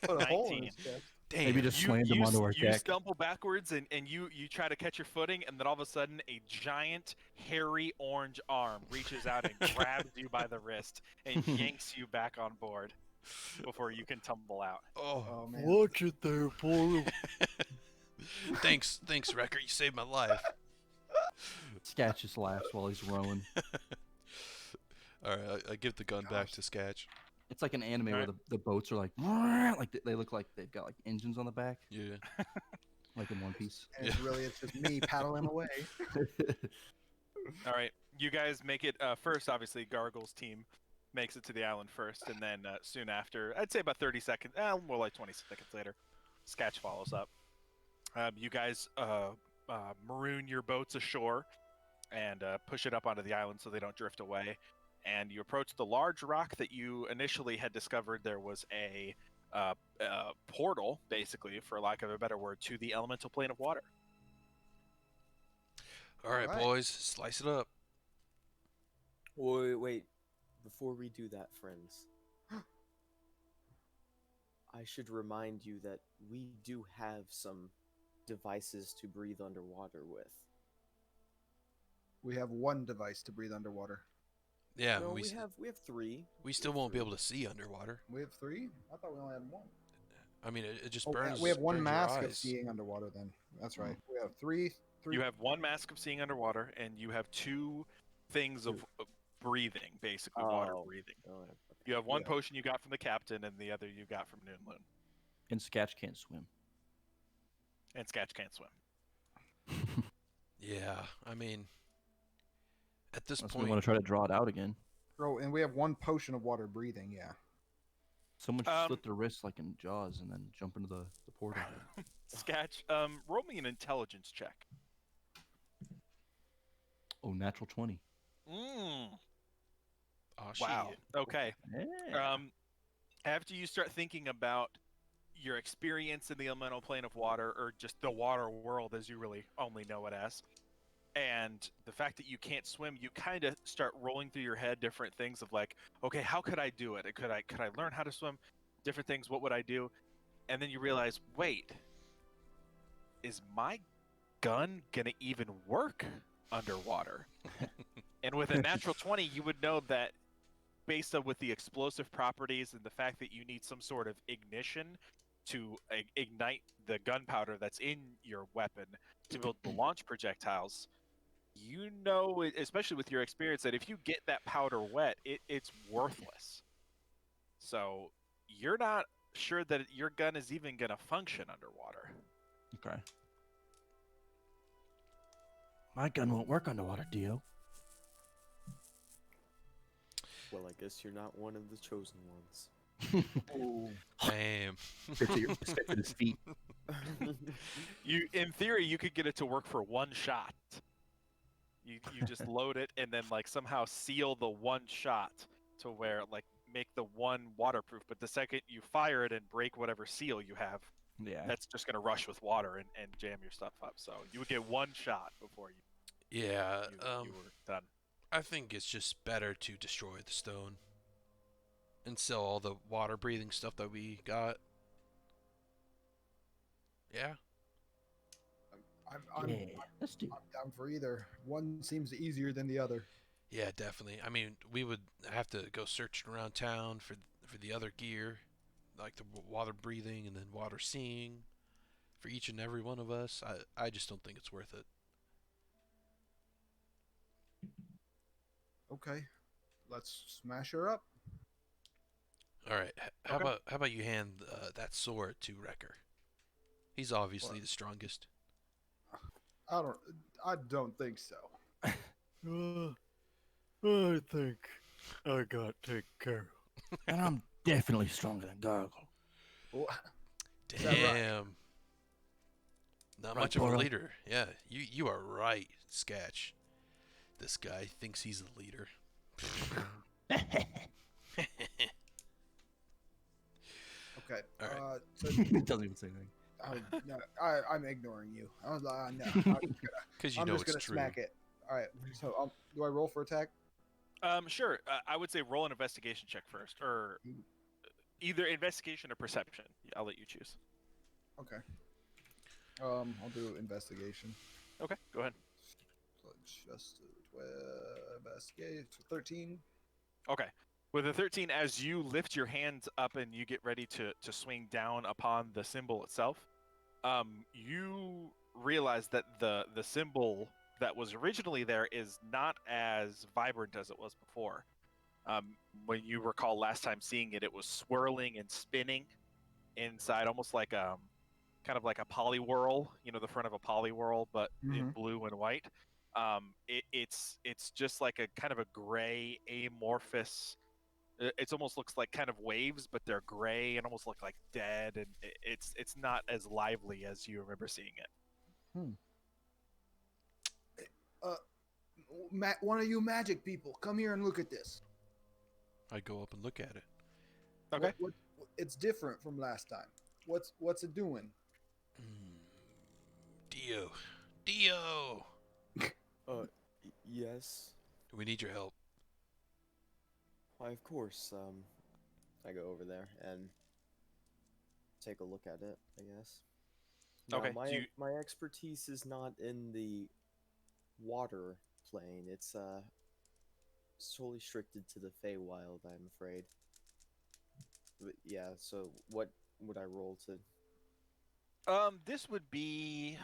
Put a hole in 19. his chest. Damn. Maybe just slammed him onto our you deck. stumble backwards and you try to catch your footing, and then all of a sudden a giant hairy orange arm reaches out and grabs you by the wrist and yanks you back on board before you can tumble out. Oh, Oh man. Watch it there, Poro. thanks, Wrecker. You saved my life. Sketch just laughs while he's rowing. All right, I give the gun back to Sketch. It's like an anime where Alright. the boats are like they look like they've got like engines on the back, Yeah. like in One Piece. And it's just me paddling away. All right, you guys make it first. Obviously, Gargle's team makes it to the island first, and then soon after, I'd say about 30 seconds, more like 20 seconds later, Sketch follows up. You guys maroon your boats ashore and push it up onto the island so they don't drift away. And you approach the large rock that you initially had discovered. There was a portal, basically, for lack of a better word, to the elemental plane of water. All right, Alright. boys, slice it up. Wait. Before we do that, friends, I should remind you that we do have some devices to breathe underwater with. We have one device to breathe underwater. Yeah, no, we we have 3. we still won't be able to see underwater. We have 3? I thought we only had one. I mean, it just Oh, burns. we have one burns your mask of eyes. seeing underwater then. That's right. We have three. You have one mask of seeing underwater, and you have 2 things of breathing, basically water Oh. breathing. Oh, okay. You have one Yeah. potion you got from the captain, and the other you got from Noonloon. And Sketch can't swim. And Sketch can't swim. Yeah, I mean, at this Unless we point, want to try to draw it out again. Bro, and we have one potion of water breathing. Yeah. Someone should Um, slit their wrists like in Jaws and then jump into the portal. Sketch, roll me an intelligence check. Oh, natural 20. Mm, oh wow. shit. Okay. Yeah. After you start thinking about your experience in the elemental plane of water, or just the water world as you really only know it as, and the fact that you can't swim, you kind of start rolling through your head different things of like, okay, how could I do it? Could I learn how to swim? Different things. What would I do? And then you realize, wait, is my gun gonna even work underwater? And with a natural 20, you would know that based on with the explosive properties and the fact that you need some sort of ignition to ignite the gunpowder that's in your weapon to build the launch projectiles, you know, especially with your experience, that if you get that powder wet, it's worthless. So you're not sure that your gun is even going to function underwater. Okay. My gun won't work underwater, Dio. Well, I guess you're not one of the chosen ones. Damn. Stick at his feet. You, in theory, you could get it to work for one shot. You just load it and then like somehow seal the one shot to where like make the one waterproof. But the second you fire it and break whatever seal you have, Yeah. that's just gonna rush with water and jam your stuff up. So you would get one shot before Yeah, you were done. I think it's just better to destroy the stone and sell all the water breathing stuff that we got. Yeah. I'm Yeah. Let's do. down for either. One seems easier than the other. Yeah, definitely. I mean, we would have to go searching around town for the other gear, like the water breathing and then water seeing for each and every one of us. I just don't think it's worth it. Okay, let's smash her up. All right. How Okay. about you hand that sword to Wrecker? He's obviously What? the strongest. I don't think so. I think I got taken care of. And I'm definitely stronger than Gargle. Well, Damn. that right? Not Right, much of a Toro? leader. Yeah, you are right, Sketch. This guy thinks he's the leader. Okay. All right. So It doesn't even say anything. no, I'm ignoring you. I was like, no, I'm just gonna, Because you I'm know just it's gonna true. smack it. All right. So do I roll for attack? Sure. I would say roll an investigation check first, or either investigation or perception. I'll let you choose. Okay. I'll do investigation. Okay, go ahead. So just investigate. So 13. Okay. With a 13, as you lift your hands up and you get ready to swing down upon the symbol itself, you realize that the symbol that was originally there is not as vibrant as it was before. When you recall last time seeing it, it was swirling and spinning inside, almost like kind of like a polywhirl, the front of a polywhirl, but in blue and white. It's just like a kind of a gray amorphous. It almost looks like kind of waves, but they're gray and almost look like dead, and it's not as lively as you remember seeing it. One of you magic people, come here and look at this. I go up and look at it. Okay. What, it's different from last time. What's it doing? Dio, Yes. we need your help. Why, of course. I go over there and take a look at it, I guess. Now, Okay, My do you- my expertise is not in the water plane. It's solely restricted to the Feywild, I'm afraid. But yeah. So what would I roll to? This would be,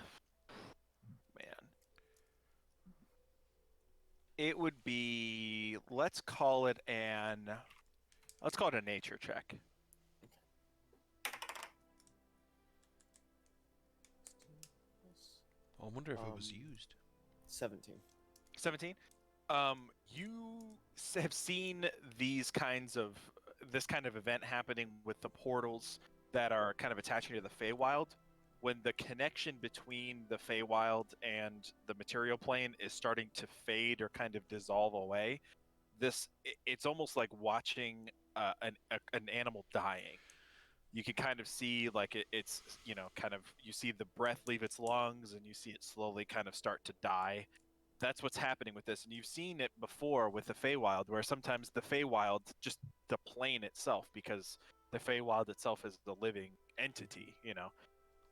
man. it would be, let's call it a nature check. I wonder if it was Um, used. 17. 17. You have seen this kind of event happening with the portals that are kind of attaching to the Feywild. When the connection between the Feywild and the material plane is starting to fade or kind of dissolve away, it's almost like watching an animal dying. You can kind of see like it's kind of, you see the breath leave its lungs and you see it slowly kind of start to die. That's what's happening with this, and you've seen it before with the Feywild, where sometimes the Feywild, just the plane itself, because the Feywild itself is the living entity,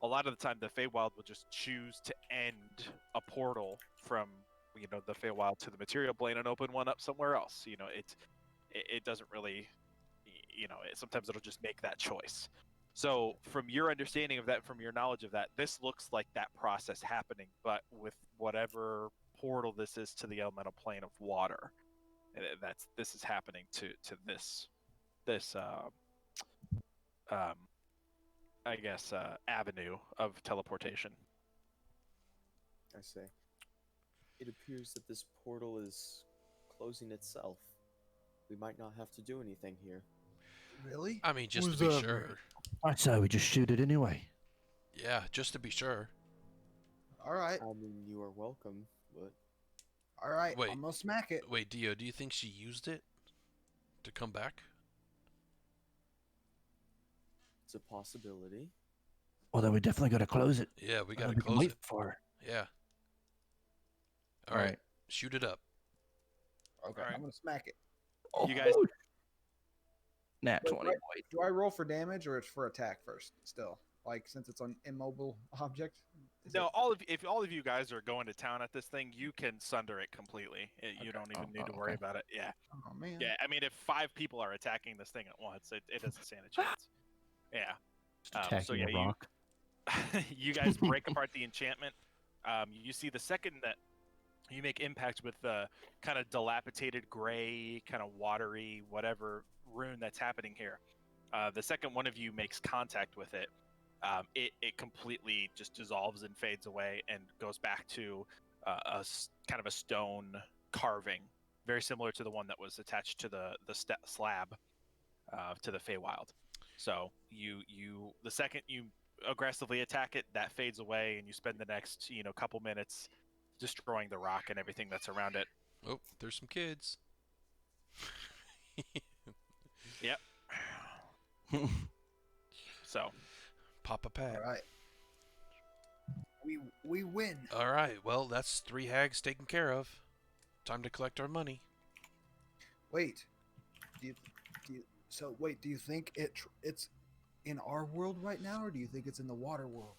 a lot of the time the Feywild will just choose to end a portal from the Feywild to the material plane and open one up somewhere else. It doesn't really, sometimes it'll just make that choice. So from your understanding of that, from your knowledge of that, this looks like that process happening, but with whatever portal this is to the elemental plane of water. This is happening to this I guess avenue of teleportation. I say. It appears that this portal is closing itself. We might not have to do anything here. Really? I mean, just Who's to be that, sure. man? I'd say we just shoot it anyway. Yeah, just to be sure. All right. I mean, you are welcome, but All right. Wait. I'm gonna smack it. Wait, Dio, do you think she used it to come back? it's a possibility. Well, then we definitely got to close it. Yeah, we I don't gotta think we can close wait it. for her. Yeah. All All right, right. shoot it up. Okay. All right. I'm gonna smack it. You guys, Nat Wait, 20. right. Boys. Do I roll for damage or it's for attack first? Still, like since it's an immobile object. Is no, it- if all of you guys are going to town at this thing, you can sunder it completely. You Okay. don't even Oh, need to oh, worry okay. about it. Yeah. Oh man. Yeah, I mean, if 5 people are attacking this thing at once, it doesn't stand a chance. Yeah. Just attacking so yeah, a rock. you guys break apart the enchantment. You see the second that you make impact with the kind of dilapidated gray, kind of watery, whatever rune that's happening here. The second one of you makes contact with it, it completely just dissolves and fades away and goes back to kind of a stone carving, very similar to the one that was attached to the slab to the Feywild. So the second you aggressively attack it, that fades away, and you spend the next couple minutes destroying the rock and everything that's around it. Oh, there's some kids. Yep. So Papa Pat. All right. We win. All right, well, that's 3 hags taken care of. Time to collect our money. Wait. Do you think it's in our world right now, or do you think it's in the water world?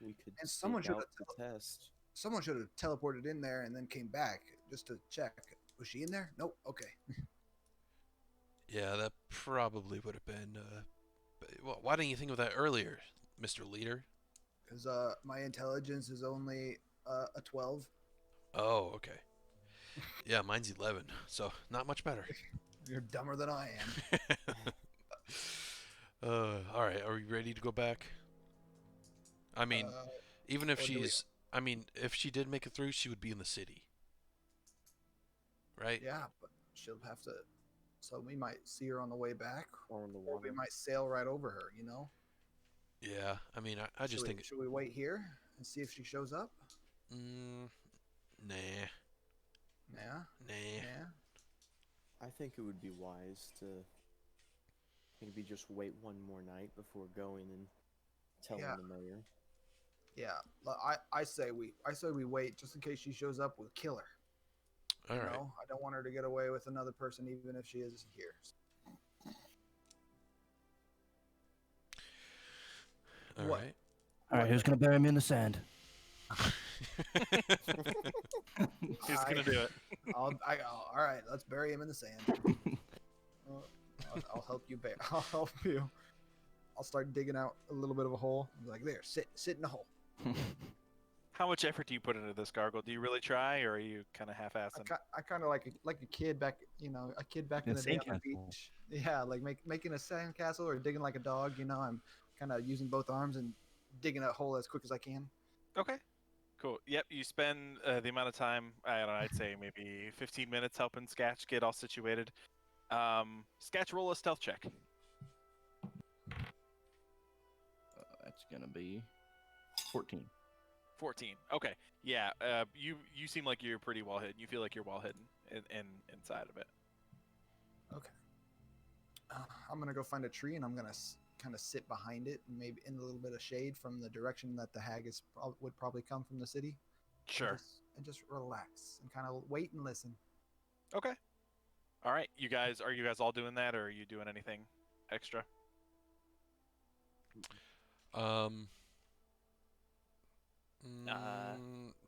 We could And seek someone should out have the test. Someone should have teleported in there and then came back just to check. Was she in there? Nope. Okay. Yeah, that probably would have been. Well, why didn't you think of that earlier, Mr. Leader? Because my intelligence is only a 12. Oh, okay. Yeah, mine's 11, so not much better. You're dumber than I am. All right, are we ready to go back? I mean, even if or do we- she's, I mean, if she did make it through, she would be in the city, right? Yeah, but she'll have to. So we might see her on the way back, Or in the or we water. might sail right over her. Yeah, I mean, I just think, Should we wait here and see if she shows up? nah, Yeah. nah. Yeah. I think it would be wise to maybe just wait one more night before going and telling Yeah. the mayor. Yeah. I say we wait just in case she shows up. We'll kill her. All you right. know? I don't want her to get away with another person, even if she is here. All What? right. All right, who's going to bury me in the sand? He's gonna do it. All right, let's bury him in the sand. I'll help you bear. I'll help you. I'll start digging out a little bit of a hole. I'm like, there, sit in the hole. How much effort do you put into this, Gargle? Do you really try, or are you kind of half-assing? I kind of like a kid back, a kid back in the day on the sandcastle. beach. Yeah, like making a sandcastle or digging like a dog. I'm kind of using both arms and digging a hole as quick as I can. Okay. Cool. Yep. You spend the amount of time. I don't know. I'd say maybe 15 minutes helping Sketch get all situated. Sketch, roll a stealth check. That's gonna be 14. 14. Okay. Yeah. You seem like you're pretty well hidden. You feel like you're well hidden inside of it. I'm gonna go find a tree and I'm gonna kind of sit behind it, and maybe in a little bit of shade from the direction that the hag would probably come from the city. Sure. And just relax and kind of wait and listen. Okay. All right. Are you guys all doing that, or are you doing anything extra?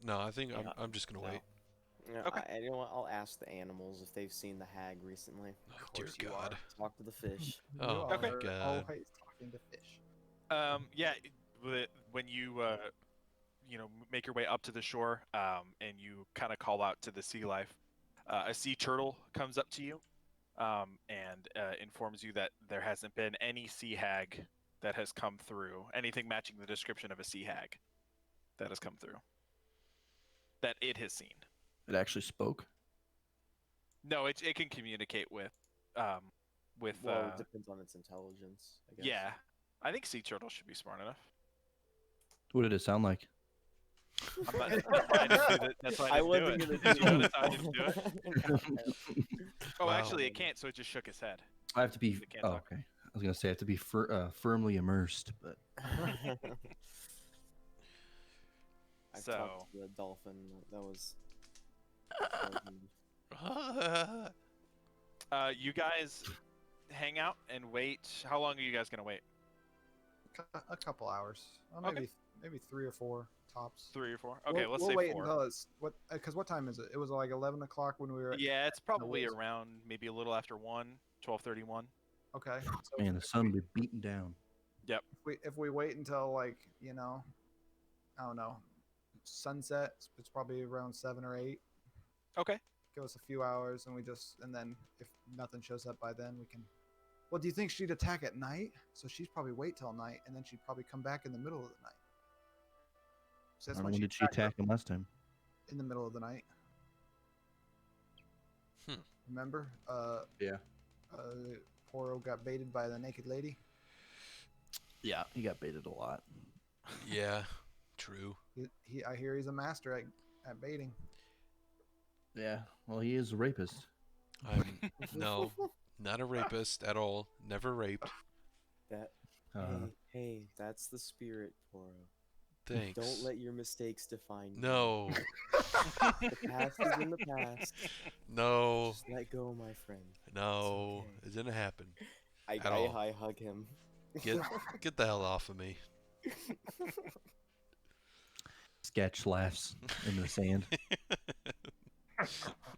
No, I think yeah, I'm just gonna no. wait. Yeah, Okay. you know what? I'll ask the animals if they've seen the hag recently. Oh, dear course you God. Talk to the fish. Oh, You okay. are God. always talking to fish. Yeah. When you make your way up to the shore, and you kind of call out to the sea life, a sea turtle comes up to you, and informs you that there hasn't been any sea hag that has come through, anything matching the description of a sea hag that has come through, that it has seen. It actually spoke. No, it can communicate with. Well, it depends on its intelligence, I guess. Yeah, I think sea turtles should be smart enough. What did it sound like? I'm not, that's why I didn't do that. That's why I I didn't wasn't do it. gonna Did you do notice how I didn't do it? Oh, Wow. actually, it can't. So it just shook his head. I have to be. It can't Oh, talk. okay. I was gonna say I have to be firmly immersed, but I So- talked to the dolphin. That was. You guys hang out and wait. How long are you guys gonna wait? A couple hours. Okay. Maybe 3 or 4 tops. 3 or 4? Okay, let's we'll say wait 4. until it's because what time is it? It was like 11 o'clock when we were. Yeah, it's probably woods. around maybe a little after 12:31. Okay. So man, the sun will be beating down. if we wait until I don't know, sunset, it's probably around 7 or 8. Okay. Give us a few hours, and then if nothing shows up by then, we can. Well, do you think she'd attack at night? So she'd probably wait till night, and then she'd probably come back in the middle of the night. So that's When did she attacked attack him last time? in the middle of the night. Hmm. Remember? Yeah. Poro got baited by the naked lady. Yeah, he got baited a lot. Yeah, true. I hear he's a master at baiting. Yeah, well, he is a rapist. I'm no, not a rapist at all. Never raped. That. Uh, Hey, that's the spirit, Poro. Thanks. Don't let your mistakes define you. No, The past is in the past. no, Just let go, my friend. no. okay. It didn't happen. I all. hug him. Get the hell off of me. Sketch laughs in the sand.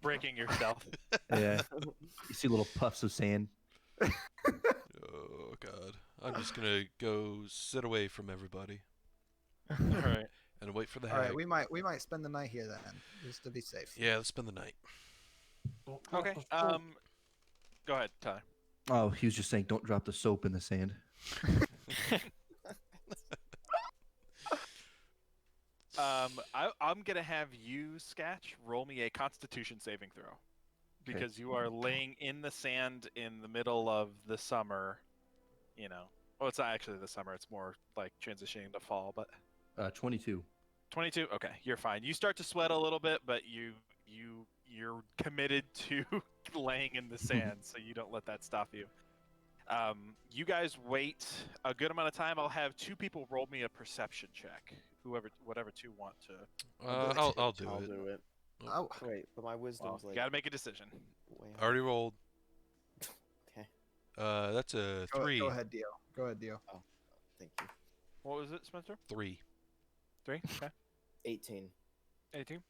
Breaking yourself. Yeah, you see little puffs of sand. Oh God, I'm just gonna go sit away from everybody All right. and wait for the All right, hag. we might spend the night here then, just to be safe. Yeah, let's spend the night. Okay. Go ahead, Tyler. Oh, he was just saying, don't drop the soap in the sand. I'm gonna have you, Sketch, roll me a Constitution saving throw, because you are laying in the sand in the middle of the summer. Well, it's not actually the summer; it's more like transitioning to fall. But 22. 22. Okay, you're fine. You start to sweat a little bit, but you're committed to laying in the sand, so you don't let that stop you. You guys wait a good amount of time. I'll have 2 people roll me a perception check. Whatever 2 want to. I'll do I'll it. do it. Oh, Wait, but my Well, wisdom's you like gotta make a decision. way I already rolled. Okay, That's a go, 3. Go ahead, Dio. Go ahead, Dio. thank you. What was it, Spencer? 3. 3. Okay. 18. 18.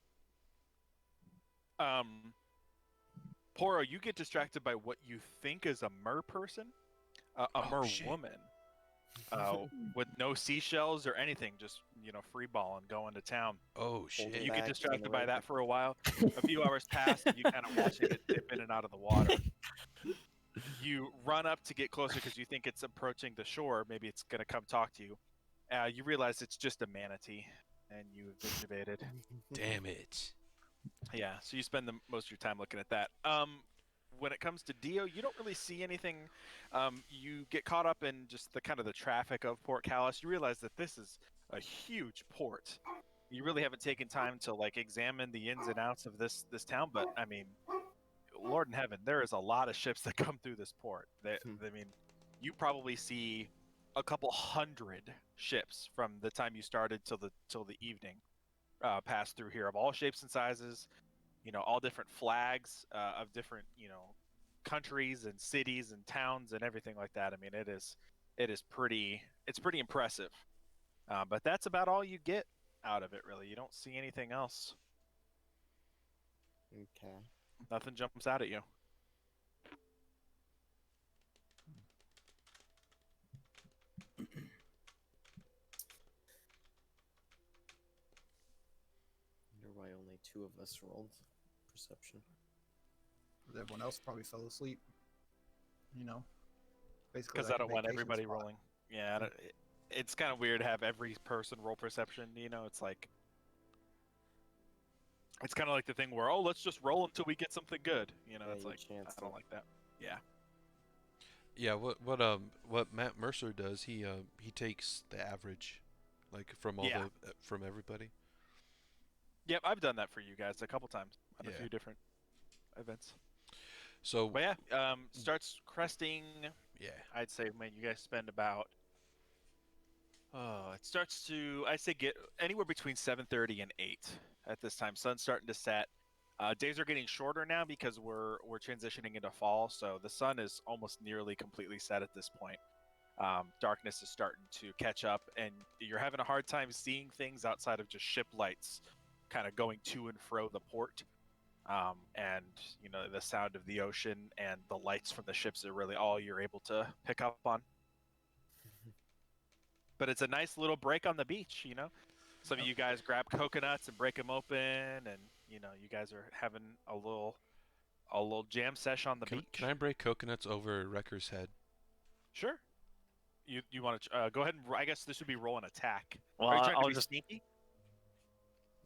Poro, you get distracted by what you think is a mer person, a mer shit. woman, with no seashells or anything, just free balling, going to town. Oh shit. You get back, distracted turn by around. that for a while. A few hours pass, and you kind of watching it dip in and out of the water. You run up to get closer because you think it's approaching the shore. Maybe it's gonna come talk to you. You realize it's just a manatee, and you've invaded. Damn it. Yeah, so you spend most of your time looking at that. When it comes to Dio, you don't really see anything. You get caught up in just the kind of the traffic of Port Callus. You realize that this is a huge port. You really haven't taken time to like examine the ins and outs of this town, but I mean, Lord in heaven, there is a lot of ships that come through this port. I mean, you probably see a couple hundred ships from the time you started till the evening pass through here of all shapes and sizes. All different flags of different countries and cities and towns and everything like that. I mean, it's pretty impressive. But that's about all you get out of it, really. You don't see anything else. Okay. Nothing jumps out at you. Wonder why only 2 of us rolled perception. Everyone else probably fell asleep. Basically. Because like I a don't want vacation everybody spot. rolling. Yeah, it's kind of weird to have every person roll perception. It's like it's kind of like the thing where let's just roll until we get something good. Yeah, It's you like chance I don't it. like that. Yeah. Yeah, what Matt Mercer does, he takes the average, like from all Yeah. from everybody. Yep, I've done that for you guys a couple times on a Yeah. few different events. So But yeah, starts cresting. yeah, I'd say, man, you guys spend about. It starts to, I'd say, get anywhere between 7:30 and 8 at this time. Sun's starting to set. Days are getting shorter now because we're transitioning into fall, so the sun is almost nearly completely set at this point. Darkness is starting to catch up, and you're having a hard time seeing things outside of just ship lights, kind of going to and fro the port. And the sound of the ocean and the lights from the ships are really all you're able to pick up on. But it's a nice little break on the beach. Some of you guys grab coconuts and break them open, and you guys are having a little jam sesh on the beach. can I break coconuts over Wrecker's head? Sure. You want to go ahead and I guess this would be roll an attack. Well, Are you trying I'll to be just. sneaky?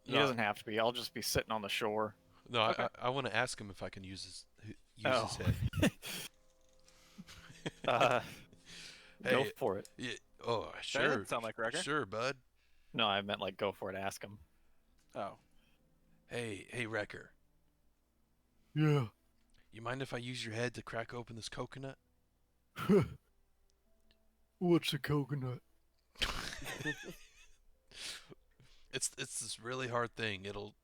He No. doesn't have to be. I'll just be sitting on the shore. No, Okay. I want to ask him if I can use his Oh. head. Go Hey, for it. yeah, oh, That sure. doesn't sound like Wrecker. Sure, bud. No, I meant like go for it. Ask him. Oh. Hey, Wrecker. Yeah. You mind if I use your head to crack open this coconut? What's a coconut? It's this really hard thing. It'll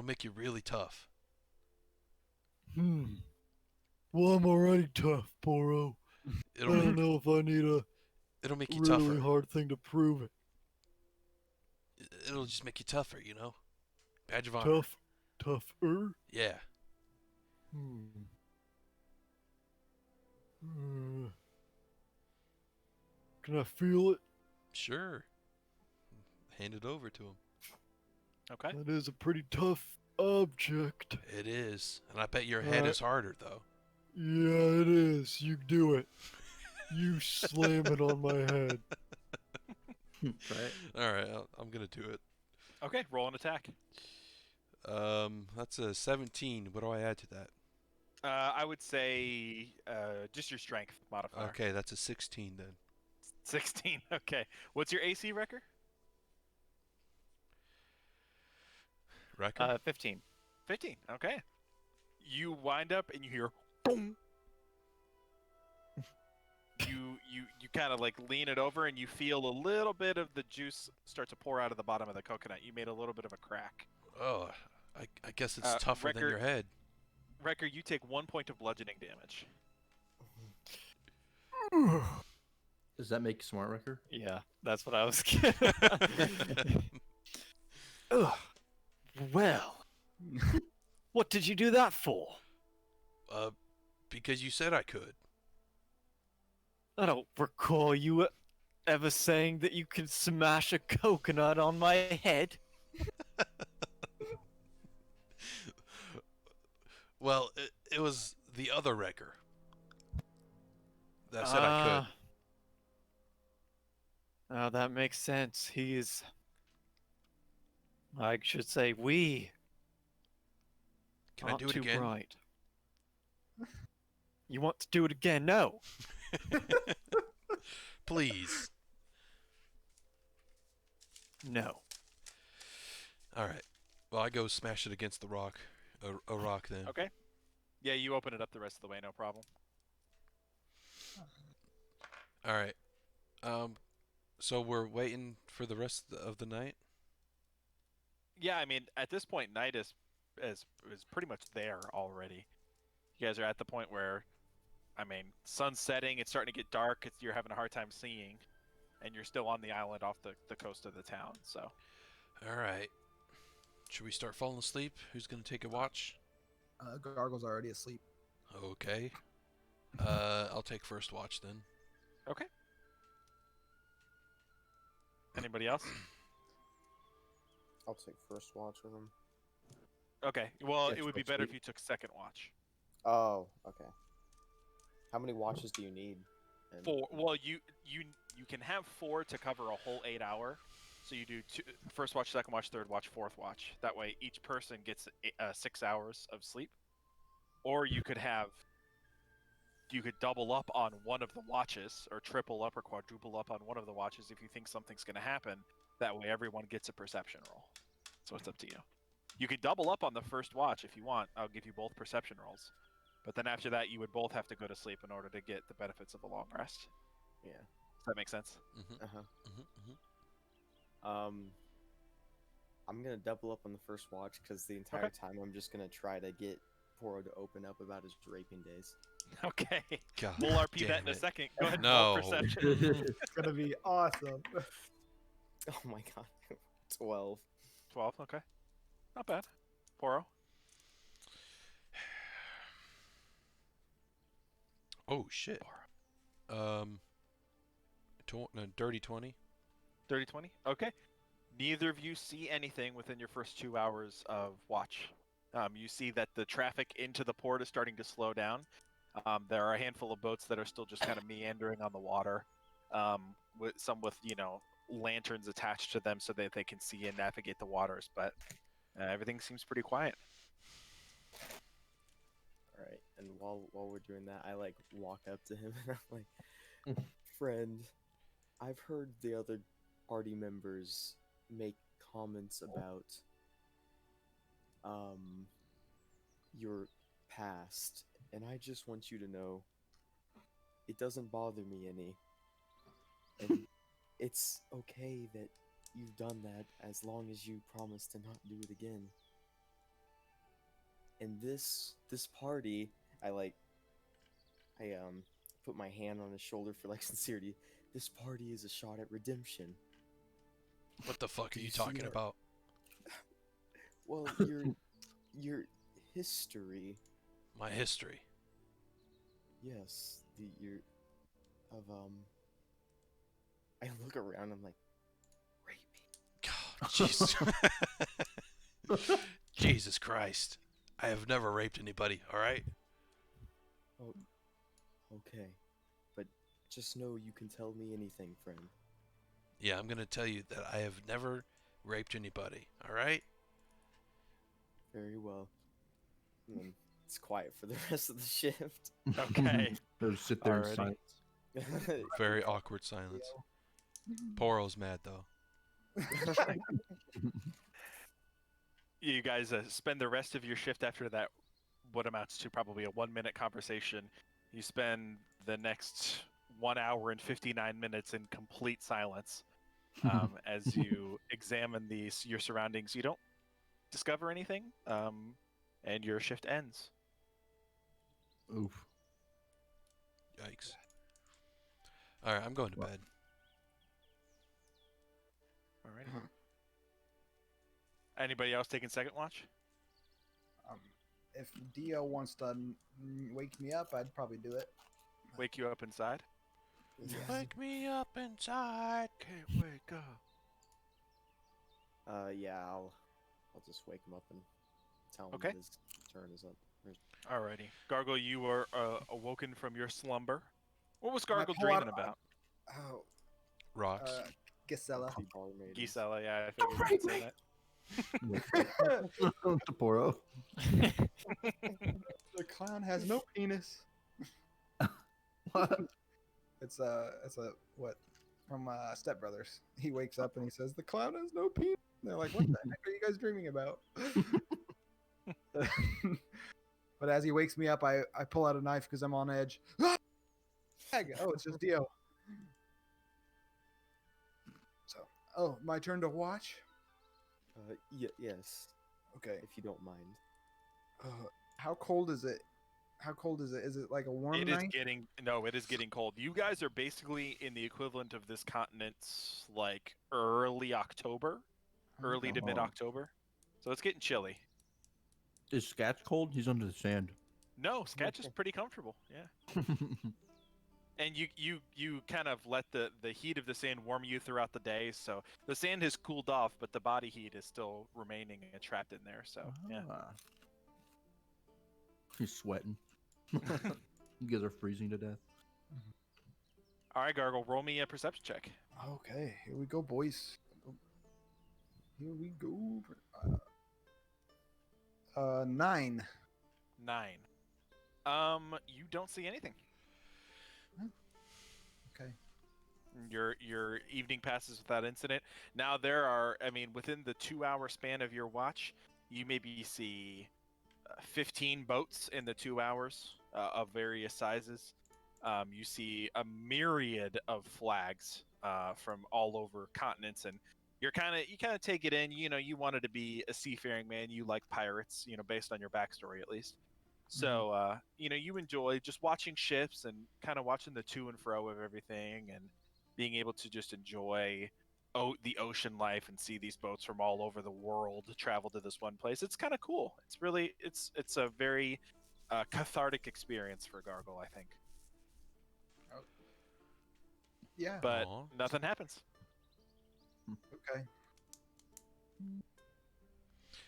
make you really tough. Well, I'm already tough, Poro. I It'll don't know if I need a it'll make you really tougher. hard thing to prove it. It'll just make you tougher, Badge of honor. Tougher? Yeah. Can I feel it? Sure. Hand it over to him. Okay. That is a pretty tough object. It is. And I bet your head is harder, though. Yeah, it is. You do it. You slam it on my head. Right. Alright, I'm gonna do it. Okay. Roll an attack. That's a 17. What do I add to that? I would say just your strength modifier. Okay, that's a 16 then. 16. Okay. What's your AC, Wrecker? Wrecker? 15. 15. Okay. You wind up and you hear boom. You kind of like lean it over and you feel a little bit of the juice start to pour out of the bottom of the coconut. You made a little bit of a crack. Oh, I guess it's tougher than Wrecker- your head. Wrecker, you take 1 point of bludgeoning damage. Does that make you smart, Wrecker? Yeah, that's what I was. Ugh. Well, what did you do that for? Because you said I could. I don't recall you ever saying that you can smash a coconut on my head? Well, it was the other wrecker that said I could. Oh, that makes sense. He is. I should say we. Can I aren't do it too again? bright. You want to do it again? No. Please. No. All right. Well, I go smash it against the rock, a rock then. Okay. Yeah, you open it up the rest of the way, no problem. All right. So we're waiting for the rest of the night. Yeah, I mean, at this point, night is pretty much there already. You guys are at the point where, I mean, sun's setting, it's starting to get dark, you're having a hard time seeing, and you're still on the island off the coast of the town, so. All right. Should we start falling asleep? Who's gonna take a watch? Gargle's already asleep. Okay. I'll take first watch then. Okay. Anybody else? I'll take first watch with him. Okay. Well, Yeah, it would be let's better wait. if you took second watch. Oh, okay. How many watches do you need? And- Four. Well, you can have 4 to cover a whole 8 hour. So you do first watch, second watch, third watch, fourth watch. That way, each person gets 6 hours of sleep. Or you could double up on one of the watches, or triple up or quadruple up on one of the watches if you think something's going to happen. That way, everyone gets a perception roll. So it's up to you. You could double up on the first watch if you want. I'll give you both perception rolls. But then after that, you would both have to go to sleep in order to get the benefits of a long rest. Yeah. Does that make sense? Mm-hmm. Uh-huh. Mm-hmm. I'm gonna double up on the first watch because the entire time I'm just gonna try to get Poro to open up about his raping days. Okay. God We'll RP that damn in a it. second. Go ahead and No. roll perception. It's gonna be awesome. Oh my god. 12. 12, okay. Not bad. Poro. Oh shit. Dirty 20. 30, 20? Okay. Neither of you see anything within your first 2 hours of watch. You see that the traffic into the port is starting to slow down. There are a handful of boats that are still just kind of meandering on the water, with lanterns attached to them so that they can see and navigate the waters. But everything seems pretty quiet. All right. And while we're doing that, I like walk up to him and I'm like, friend, I've heard the other party members make comments about your past, and I just want you to know it doesn't bother me any, and it's okay that you've done that as long as you promise to not do it again. And this party, I put my hand on his shoulder for like sincerity. This party is a shot at redemption. What the fuck are Do you you see talking that? about? Well, your history, My history. yes, I look around, I'm like, rape me. God, Jesus. Jesus Christ. I have never raped anybody, alright? Okay, but just know you can tell me anything, friend. Yeah, I'm gonna tell you that I have never raped anybody, alright? Very well. And then it's quiet for the rest of the shift. Okay. Or sit there in Alrighty. silence. Very awkward silence. Poro's mad though. You guys spend the rest of your shift after that, what amounts to probably a 1-minute conversation. You spend the next 1 hour and 59 minutes in complete silence as you examine your surroundings. You don't discover anything, and your shift ends. Oof. Yikes. Alright, I'm going to bed. All right. Anybody else taking second watch? If Dio wants to wake me up, I'd probably do it. Wake you up inside? Yes. Wake me up inside. Can't wake up. Yeah, I'll just wake him up and tell him Okay. that his turn is up. Alrighty. Gargle, you are awoken from your slumber. What was I Gargle pull out- dreaming about? Oh, Rocks. Gisela. Coffee barmaid. Gisela, yeah, I figured you'd say that. Sapporo. The clown has no penis. What? It's a what from Step Brothers. He wakes up and he says, "The clown has no penis." And they're like, "What the heck are you guys dreaming about?" But as he wakes me up, I pull out a knife because I'm on edge. Oh, it's just Dio. So, oh, my turn to watch. Yes, Okay. if you don't mind. How cold is it? How cold is it? Is it like a warm It is night? getting it is getting cold. You guys are basically in the equivalent of this continent's like early October, early to Oh. mid October. So it's getting chilly. Is Scatch cold? He's under the sand. No, Sketch is pretty comfortable. Yeah. And you kind of let the heat of the sand warm you throughout the day, so the sand has cooled off, but the body heat is still remaining and trapped in there. So yeah. Ah. He's sweating. You guys are freezing to death. All right, Gargle, roll me a perception check. Okay, here we go, boys. Here we go. 9. 9. You don't see anything. Okay. Your evening passes without incident. Now there are, I mean, within the 2-hour span of your watch, you maybe see 15 boats in the 2 hours of various sizes. You see a myriad of flags from all over continents, and you kind of take it in. You know, you wanted to be a seafaring man. You like pirates, you know, based on your backstory at least. So you know, you enjoy just watching ships and kind of watching the to and fro of everything, and being able to just enjoy the ocean life and see these boats from all over the world travel to this one place. It's kind of cool. It's really it's a very cathartic experience for Gargle, I think. Yeah. But Aw. nothing happens. Okay.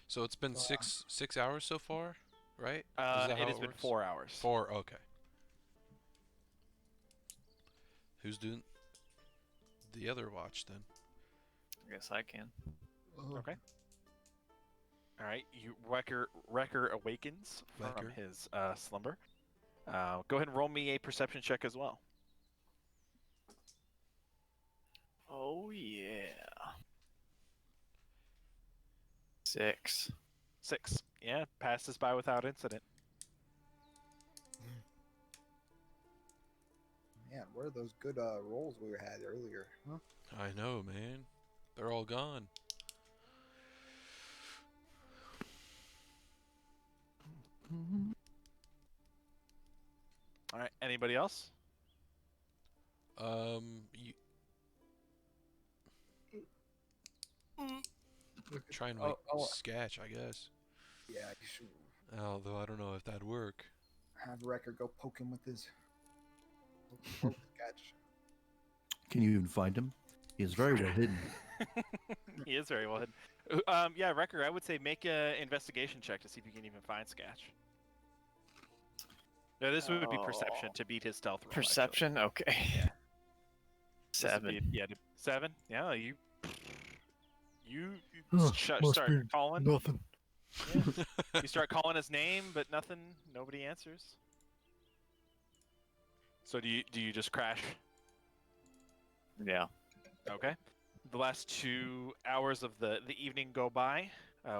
So it's been Wow. 6 hours so far, right? Is that It how has been works? 4 hours. 4. Okay. Who's doing the other watch then? I guess I can. Okay. All right, Wrecker awakens from Wrecker. his slumber. Go ahead and roll me a perception check as well. Oh yeah. 6. 6. Yeah, passes by without incident. Man, where are those good rolls we had earlier? Huh? I know, man. They're all gone. All right, anybody else? You try and Oh, wake oh. Sketch, I guess. Yeah, you should Although I don't know if that'd work. have Wrecker go poke him with his catch. Can you even find him? He is very well hidden. He is very well hidden. Yeah, Wrecker, I would say make an investigation check to see if you can even find Sketch. No, this would be perception to beat his stealth roll. actually. Perception? Okay. Yeah. This would 7. be- yeah, 7. Yeah, you Huh, start must be calling. Nothing. You start calling his name, but nobody answers. So do you just crash? Yeah. Okay. The last 2 hours of the evening go by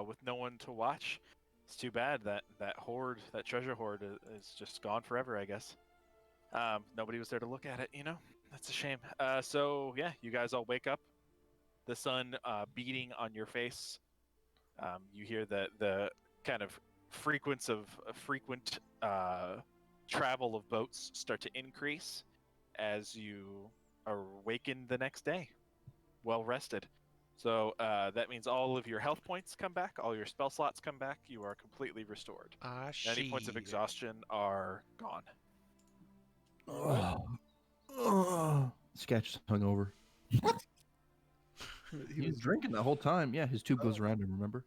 with no one to watch. It's too bad that hoard, that treasure hoard, is just gone forever, I guess. Nobody was there to look at it, you know? That's a shame. So, yeah, you guys all wake up. The sun beating on your face. You hear the kind of frequent travel of boats start to increase as you are awakened the next day, well rested. So that means all of your health points come back, all your spell slots come back. You are completely restored. Any points of exhaustion are gone. Oh. Sketch hungover. He was drinking the whole time. Yeah, his tube goes around him. Remember?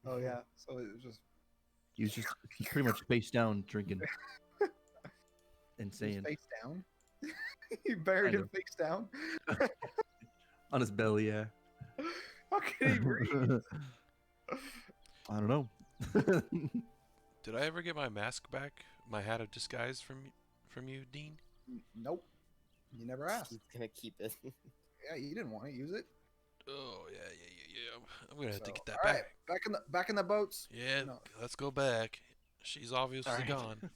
Oh yeah. So it was just He was just pretty much face down drinking and he was saying face down. You buried Kind him face down. on his belly. Yeah. How can he breathe? I don't know. Did I ever get my mask back? My hat of disguise from you, Dean? Nope. You never asked. He's gonna keep it. Yeah, you didn't want to use it. Oh yeah. I'm gonna have to So, get that all back. right, back in the boats. Yeah, No. let's go back. She's obviously Alright. gone.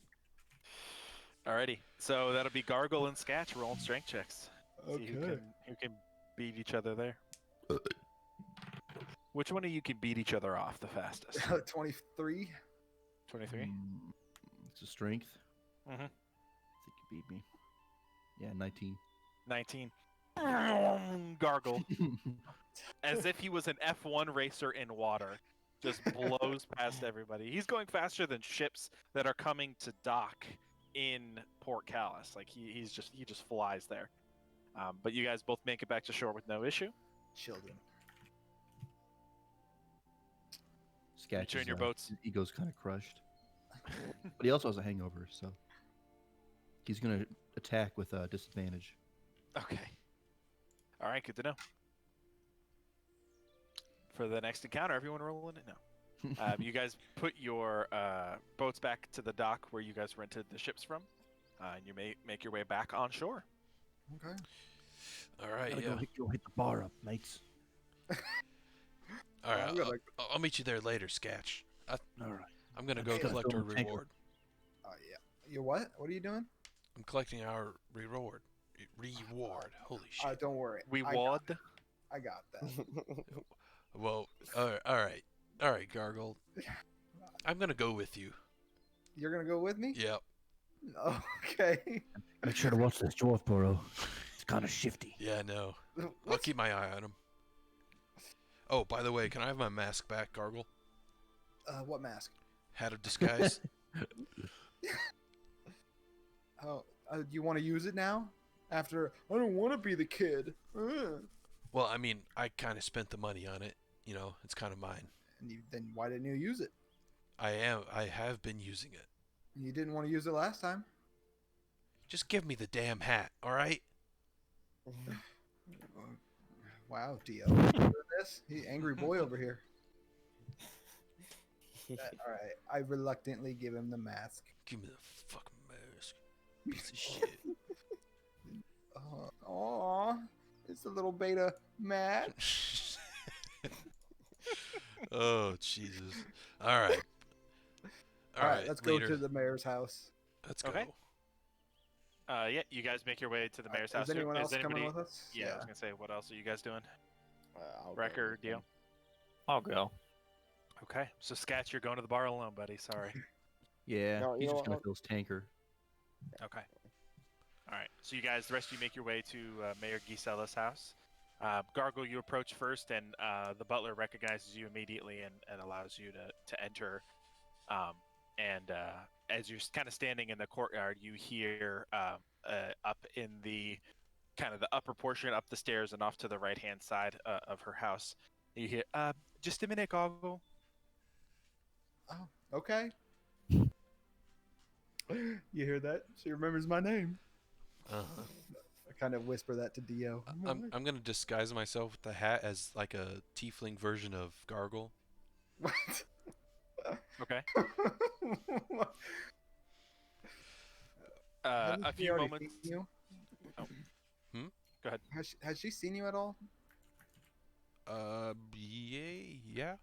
Alrighty. So that'll be Gargle and Sketch rolling strength checks. See Okay. who can beat each other there. Which one of you can beat each other off the fastest? 23. 23. It's a strength. Mhm. I think you beat me. Yeah, 19. 19. Gargle, as if he was an F1 racer in water, just blows past everybody. He's going faster than ships that are coming to dock in Port Callus. Like he just flies there. But you guys both make it back to shore with no issue. Children. Sketch turn is, your boats. His ego's kind of crushed, but he also has a hangover, so he's gonna attack with a disadvantage. Okay. All right, good to know. For the next encounter, everyone rolling it now. You guys put your boats back to the dock where you guys rented the ships from, and you may make your way back on shore. Okay. All right, Gotta yeah. go hit the bar up, mates. All right, I'm gonna- I'll meet you there later, Sketch. All right. I'm gonna I'm go just gonna collect fill our the tank up. reward. Yeah. You what? What are you doing? I'm collecting our reward. Reward. Holy shit. Don't worry. We I wad. I got that. Well, all right, Gargle. I'm gonna go with you. You're gonna go with me? Yep. Okay. Make sure to watch this dwarf burrow. It's kind of shifty. Yeah, no. I'll What's- keep my eye on him. Oh, by the way, can I have my mask back, Gargle? What mask? Hat of disguise. Oh, you want to use it now? After I don't want to be the kid. Well, I mean, I kind of spent the money on it. You know, it's kind of mine. Then why didn't you use it? I have been using it. You didn't want to use it last time. Just give me the damn hat, all right? Wow, Dio. This? He angry boy over here. All right. I reluctantly give him the mask. Give me the fucking mask. Piece of shit. Aw, it's a little beta Matt. Oh, Jesus. All right. All right, let's go leader. to the mayor's house. Let's go. Okay. Yeah, you guys make your way to the mayor's house. Is anyone else anybody... coming with us? Yeah, I was gonna say, what else are you guys doing? I'll go Wrecker, with Dio. them. I'll go. Okay, so Sketch, you're going to the bar alone, buddy. Sorry. Yeah, No, you he's know just gonna what? fill his tanker. Okay. All right. So you guys, the rest of you make your way to Mayor Gisella's house. Gargle, you approach first, and the butler recognizes you immediately and allows you to enter. As you're kind of standing in the courtyard, you hear up in the kind of the upper portion, up the stairs and off to the right-hand side of her house, you hear, just a minute, Gargle. Oh, okay. You hear that? She remembers my name. Uh-huh. I kind of whisper that to Dio. I'm gonna disguise myself with the hat as like a tiefling version of Gargle. What? Okay. Hasn't A she few already moments. seen you? Oh. Go ahead. Has she seen you at all? Yeah,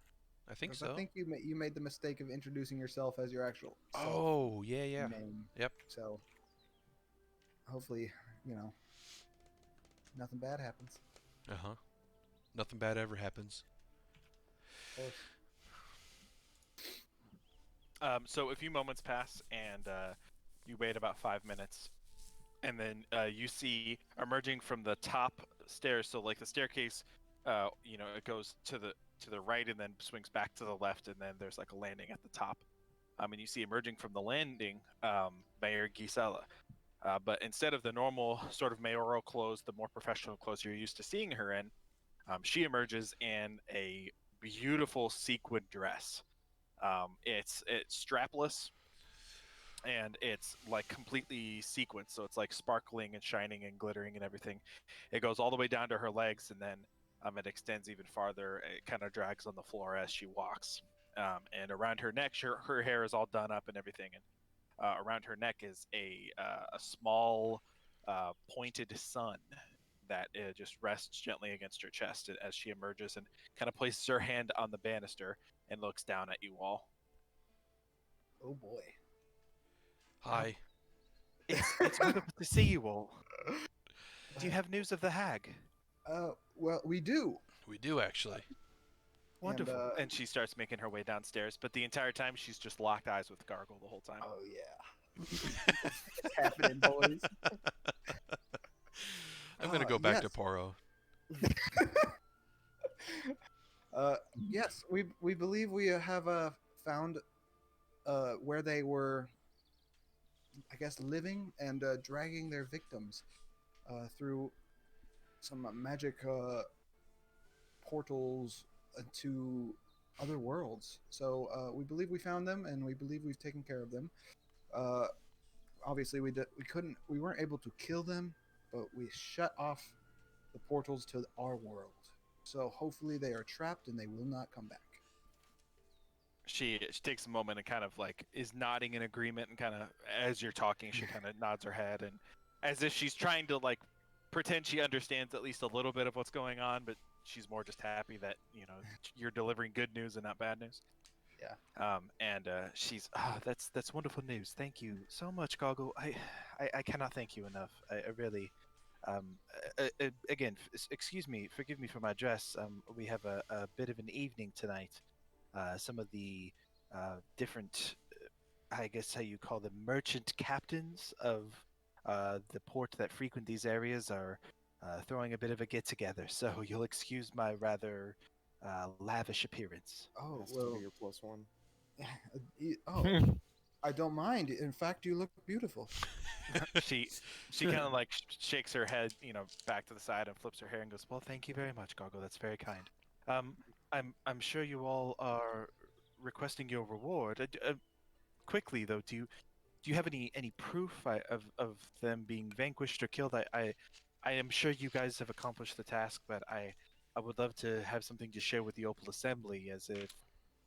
I think 'Cause so. I think you made the mistake of introducing yourself as your actual self Oh, yeah. name. Yep. So hopefully, nothing bad happens. Uh-huh. Nothing bad ever happens. Of course. So a few moments pass, and you wait about 5 minutes, and then you see emerging from the top stairs. So like the staircase, it goes to the right and then swings back to the left, and then there's like a landing at the top. And you see emerging from the landing, Mayor Gisela. But instead of the normal sort of mayoral clothes, the more professional clothes you're used to seeing her in, she emerges in a beautiful sequin dress. It's strapless, and it's like completely sequenced, so it's like sparkling and shining and glittering and everything. It goes all the way down to her legs, and then it extends even farther. It kind of drags on the floor as she walks. And around her neck, her hair is all done up and everything, and around her neck is a small pointed sun that just rests gently against her chest as she emerges and kind of places her hand on the banister and looks down at you all. Oh boy. Hi. It's wonderful to see you all. Do you have news of the hag? Well, we do. We do actually. Wonderful. And she starts making her way downstairs, but the entire time she's just locked eyes with Gargle the whole time. Oh yeah. What's happening, boys? I'm gonna go back to yes. Poro. Yes, we believe we have found where they were, I guess, living and dragging their victims through some magic portals to other worlds. So we believe we found them, and we believe we've taken care of them. Obviously, we weren't able to kill them, but we shut off the portals to our world. So hopefully they are trapped and they will not come back. She takes a moment and kind of like is nodding in agreement, and kind of as you're talking, she kind of nods her head, and as if she's trying to like pretend she understands at least a little bit of what's going on, but she's more just happy that you're delivering good news and not bad news. Yeah. And she's that's wonderful news. Thank you so much, Goggle. I cannot thank you enough. I really. Again, excuse me, forgive me for my dress. We have a bit of an evening tonight. Some of the different, I guess how you call them, merchant captains of the port that frequent these areas are throwing a bit of a get-together. So you'll excuse my rather lavish appearance. Oh Has to be your plus one. Oh, I don't mind. In fact, you look beautiful. She kind of like shakes her head, back to the side and flips her hair and goes, "Well, thank you very much, Goggle. That's very kind. I'm sure you all are requesting your reward. Quickly though, do you have any proof of them being vanquished or killed? I am sure you guys have accomplished the task, but I would love to have something to share with the Opal Assembly, as if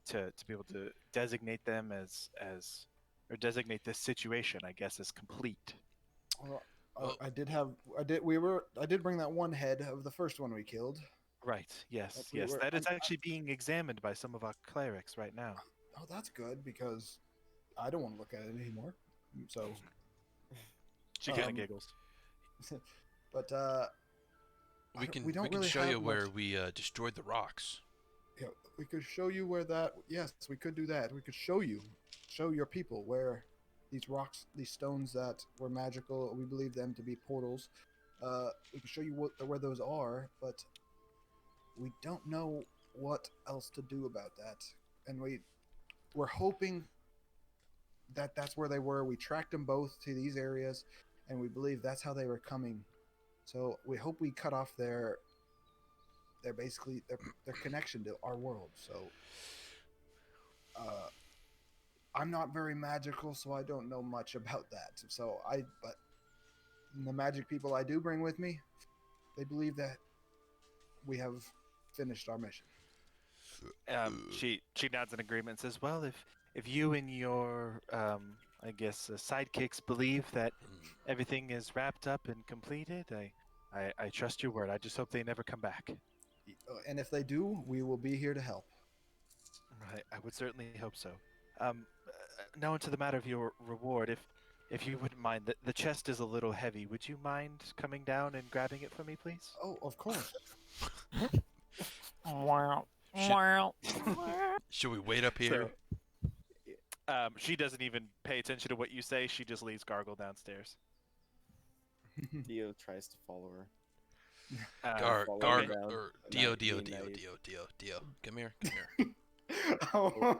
to be able to designate them or designate this situation, I guess, as complete." Well, I did bring that one head of the first one we killed. Right. Yes. We Yes. were- That is I'm- actually being examined by some of our clerics right now. Oh, that's good because I don't want to look at it anymore. So, She kind of Um, giggles. but We can we don't can really show you have where much- we destroyed the rocks. yeah, we could show you where that. Yes, we could do that. We could show your people where these rocks, these stones that were magical. We believe them to be portals. We can show you where those are, but we don't know what else to do about that. And we're hoping that that's where they were. We tracked them both to these areas, and we believe that's how they were coming. So we hope we cut off their basically their connection to our world. So I'm not very magical, so I don't know much about that. But the magic people I do bring with me, they believe that we have finished our mission. She nods in agreement and says, "Well, if you and your I guess sidekicks believe that everything is wrapped up and completed, I trust your word. I just hope they never come back." And if they do, we will be here to help. I would certainly hope so. Now into the matter of your reward, if you wouldn't mind, the chest is a little heavy. Would you mind coming down and grabbing it for me, please? Oh, of course. Wow. Should- Wow. Should we wait up here? She doesn't even pay attention to what you say. She just leaves Gargle downstairs. Dio tries to follow her. Gar, follow Gar, him down, or not Dio, being Dio, naive. Dio. Come here, come here. Oh,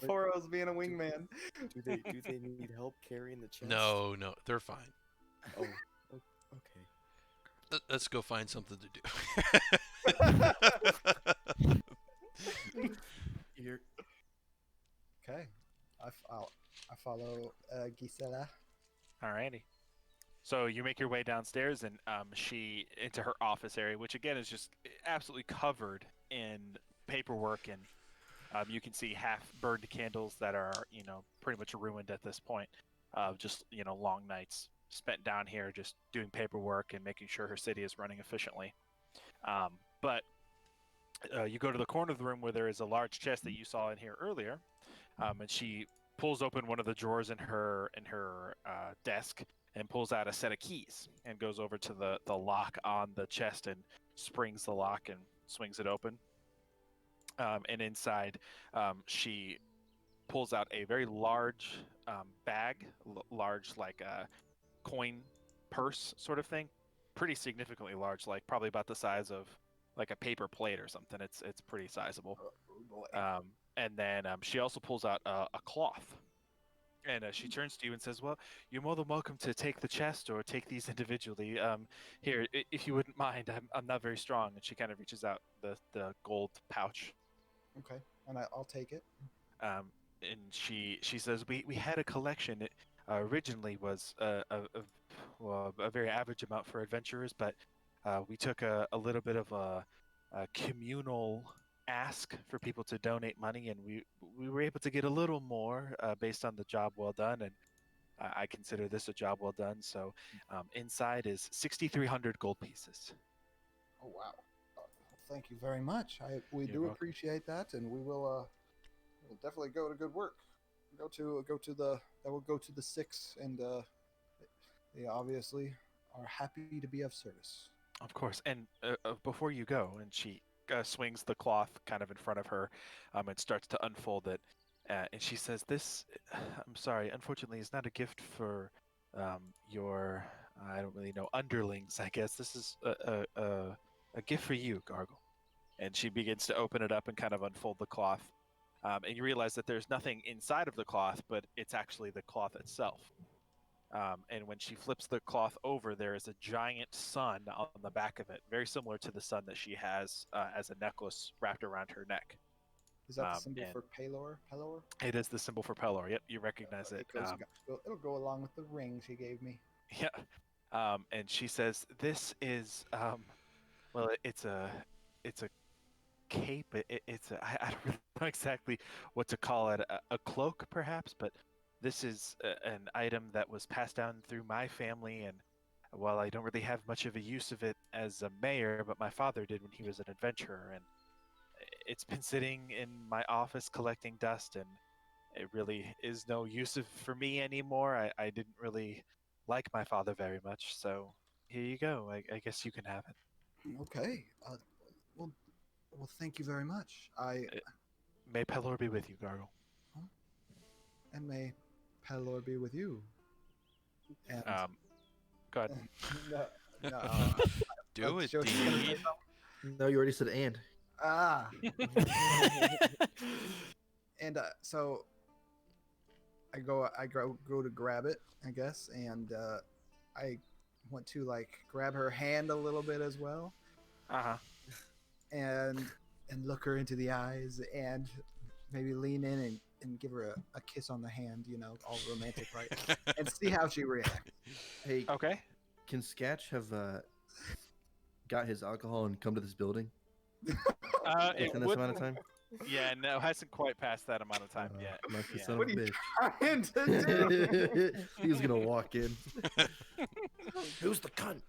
Poro's being a wingman. Do they need help carrying the chest? No, they're fine. Oh, okay. Let's go find something to do. You're Okay. I follow Gisela. Alrighty. So you make your way downstairs, and she into her office area, which again is just absolutely covered in paperwork, and you can see half-burned candles that are, pretty much ruined at this point. Just long nights spent down here, just doing paperwork and making sure her city is running efficiently. But you go to the corner of the room where there is a large chest that you saw in here earlier, and she pulls open one of the drawers in her desk and pulls out a set of keys and goes over to the lock on the chest and springs the lock and swings it open. And inside, she pulls out a very large bag, large like a coin purse sort of thing, pretty significantly large, like probably about the size of like a paper plate or something. It's pretty sizable. Oh boy. And then she also pulls out a cloth. And she turns to you and says, "Well, you're more than welcome to take the chest or take these individually. Here, if you wouldn't mind, I'm not very strong." And she kind of reaches out the gold pouch. Okay, and I'll take it. And she says, "We had a collection. It originally was a very average amount for adventurers, but we took a little bit of a communal ask for people to donate money, and we were able to get a little more based on the job well done, and I consider this a job well done. So inside is 6,300 gold pieces." Oh wow. Thank you very much. We You're do welcome. appreciate that, and we'll definitely go to good work. We'll go to the six, and they obviously are happy to be of service. Of course. And before you go, and she swings the cloth kind of in front of her and starts to unfold it. And she says, "This, I'm sorry, unfortunately, is not a gift for your, I don't really know, underlings, I guess. This is a gift for you, Gargle." And she begins to open it up and kind of unfold the cloth. And you realize that there's nothing inside of the cloth, but it's actually the cloth itself. And when she flips the cloth over, there is a giant sun on the back of it, very similar to the sun that she has as a necklace wrapped around her neck. Is that the symbol and for Pelor? Pelor? It is the symbol for Pelor. Yep, you recognize it. It'll go along with the ring she gave me. Yeah. And she says, "This is, well, it's a cape. I don't really know exactly what to call it. A cloak, perhaps, but this is an item that was passed down through my family, and while I don't really have much of a use of it as a mayor, but my father did when he was an adventurer, and it's been sitting in my office collecting dust, and it really is no use for me anymore. I didn't really like my father very much, so here you go. I guess you can have it. Okay. Well, thank you very much. May Pelor be with you, Gargle." And may Pelor be with you. And Go ahead. no, Do it, Joe's gonna say Dean. something? No, you already said and. Ah. And so I go to grab it, I guess, and I want to like grab her hand a little bit as well, and look her into the eyes, and maybe lean in and give her a kiss on the hand, all romantic, right? And see how she reacts. Hey, Okay. can Sketch have got his alcohol and come to this building It within this would, amount of time? yeah, no, hasn't quite passed that amount of time yet. Lucky Yeah. son of What a are you bitch. trying to do? He was gonna walk in. Who's the cunt?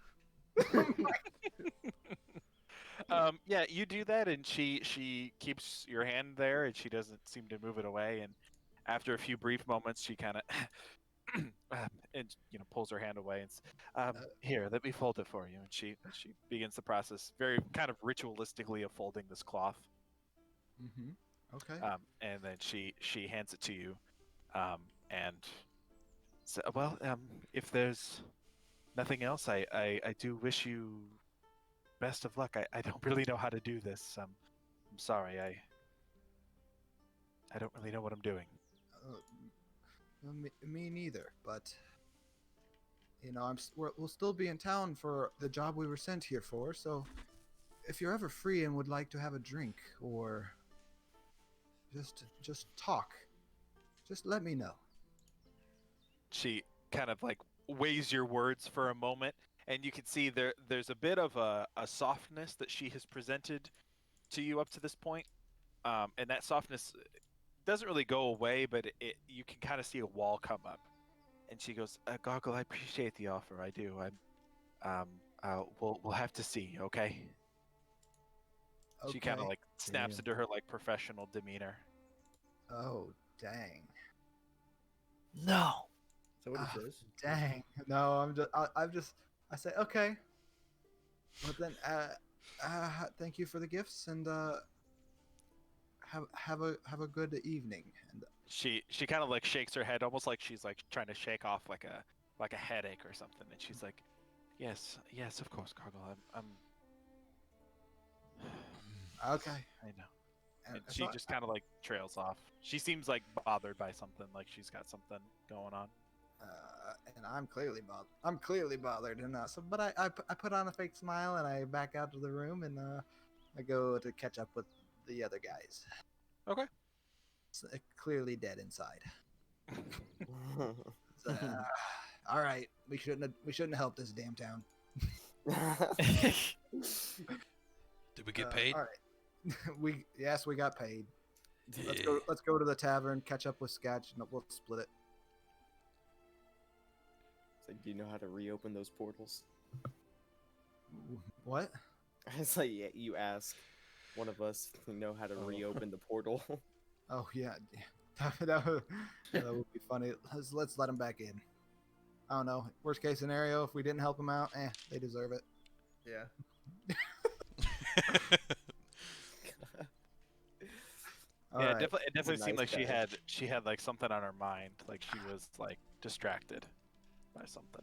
Yeah, you do that, and she keeps your hand there, and she doesn't seem to move it away. And after a few brief moments, she kind of and pulls her hand away and "Here, let me fold it for you." And she begins the process, very kind of ritualistically, of folding this cloth. Mm-hmm. Okay. And then she hands it to you, and so, well, if there's nothing else, I do wish you best of luck. I don't really know how to do this. I'm sorry. I don't really know what I'm doing. Me neither, but you know, we'll still be in town for the job we were sent here for. So, if you're ever free and would like to have a drink or just talk, just let me know. She kind of like weighs your words for a moment, and you can see there's a bit of a softness that she has presented to you up to this point, and that softness doesn't really go away, but you can kind of see a wall come up. And she goes, "Goggle, I appreciate the offer. I do. We'll have to see. Okay." She kind of Okay. like snaps Damn. into her like professional demeanor. Oh, dang. No. Is that what he Ah, says? Dang. No, I say, okay. But then, thank you for the gifts and, have a good evening. And She kind of like shakes her head, almost like she's like trying to shake off like a headache or something. And she's like, "Yes, of course, Goggle. I'm okay. I know." And And so she just kind of like trails off. She seems like bothered by something, like she's got something going on. and I'm clearly bothered. And so, but I put on a fake smile and I back out to the room and I go to catch up with the other guys. Okay. Clearly dead inside. So, all right, we shouldn't have helped this damn town. Did we get paid? All right, we got paid. Let's Yeah. go. Let's go to the tavern, catch up with Sketch, and we'll split it. It's like, do you know how to reopen those portals? What? It's like, yeah, you ask one of us if we know how to reopen the portal. Oh yeah, that would be funny. Let's let them back in. I don't know. Worst case scenario, if we didn't help them out, they deserve it. Yeah. All Yeah, right. it definitely a seemed nice like guy. she had like something on her mind, like she was like distracted by something.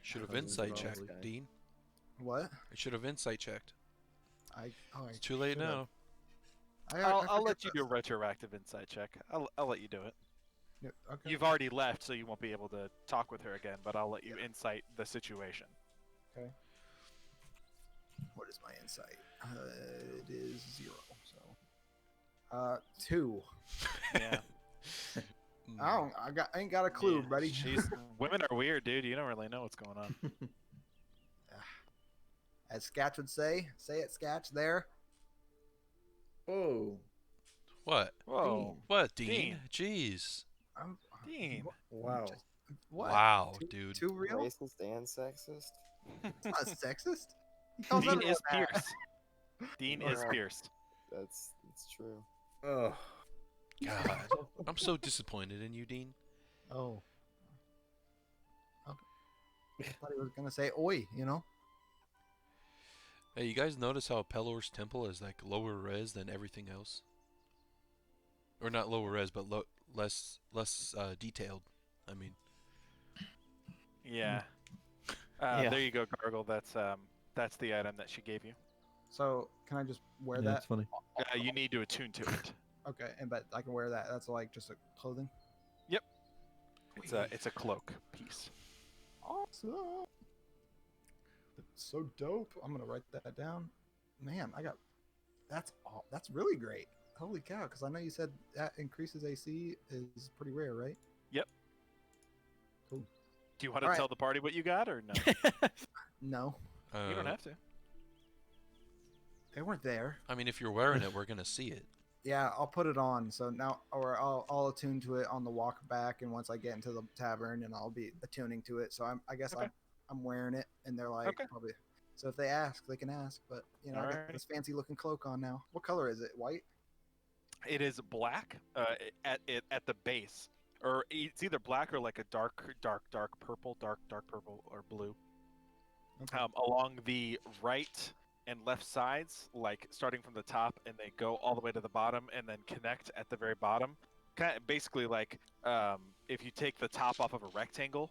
Should have Cousins insight and all checked, this guy. Dean. What? I should have insight checked. I It's too late should've. now. I'll forget let you do a this. retroactive insight check. I'll let you do it. Yeah, okay. You've already left, so you won't be able to talk with her again. But I'll let you insight the situation. What is my insight? It is 0. So, 2. Yeah. I ain't got a clue, Yeah, buddy. Women are weird, dude. You don't really know what's going on. As Sketch would say it, Sketch. There. Oh, What? Whoa, What, Dean? Jeez. I'm, Dean. wow. What? Wow, Too- dude. Too real? Racist and sexist. It's not sexist. He calls Dean everyone is that. pierced. Dean is Alright. pierced. That's true. Oh. God. I'm so disappointed in you, Dean. Oh. Okay. I thought he was gonna say "oi," you know. Hey, you guys notice how Pelor's temple is like lower res than everything else? Or not lower res, but less detailed. I mean, Yeah. Yeah. There you go, Gargle. That's the item that she gave you. So can I just wear Yeah, that? that's funny. You need to attune to it. Okay, but I can wear that. That's like just a clothing. It's a cloak piece. Awesome. That's so dope. I'm gonna write that down. Man, that's really great. Holy cow! Because I know you said that increases AC is pretty rare, right? Do you want to Alright. tell the party what you got, or no? No, You don't have to. they weren't there. I mean, if you're wearing it, we're gonna see it. Yeah, I'll put it on. So now, or I'll attune to it on the walk back, and once I get into the tavern, and I'll be attuning to it. So I guess Okay. I'm wearing it, and they're like Okay. probably. So if they ask, they can ask. But I got Alright. this fancy looking cloak on now. What color is it? White? It is black at the base, or it's either black or like a dark purple, dark purple or blue. Okay. Along the right and left sides, like starting from the top, and they go all the way to the bottom, and then connect at the very bottom. Kind of basically like if you take the top off of a rectangle,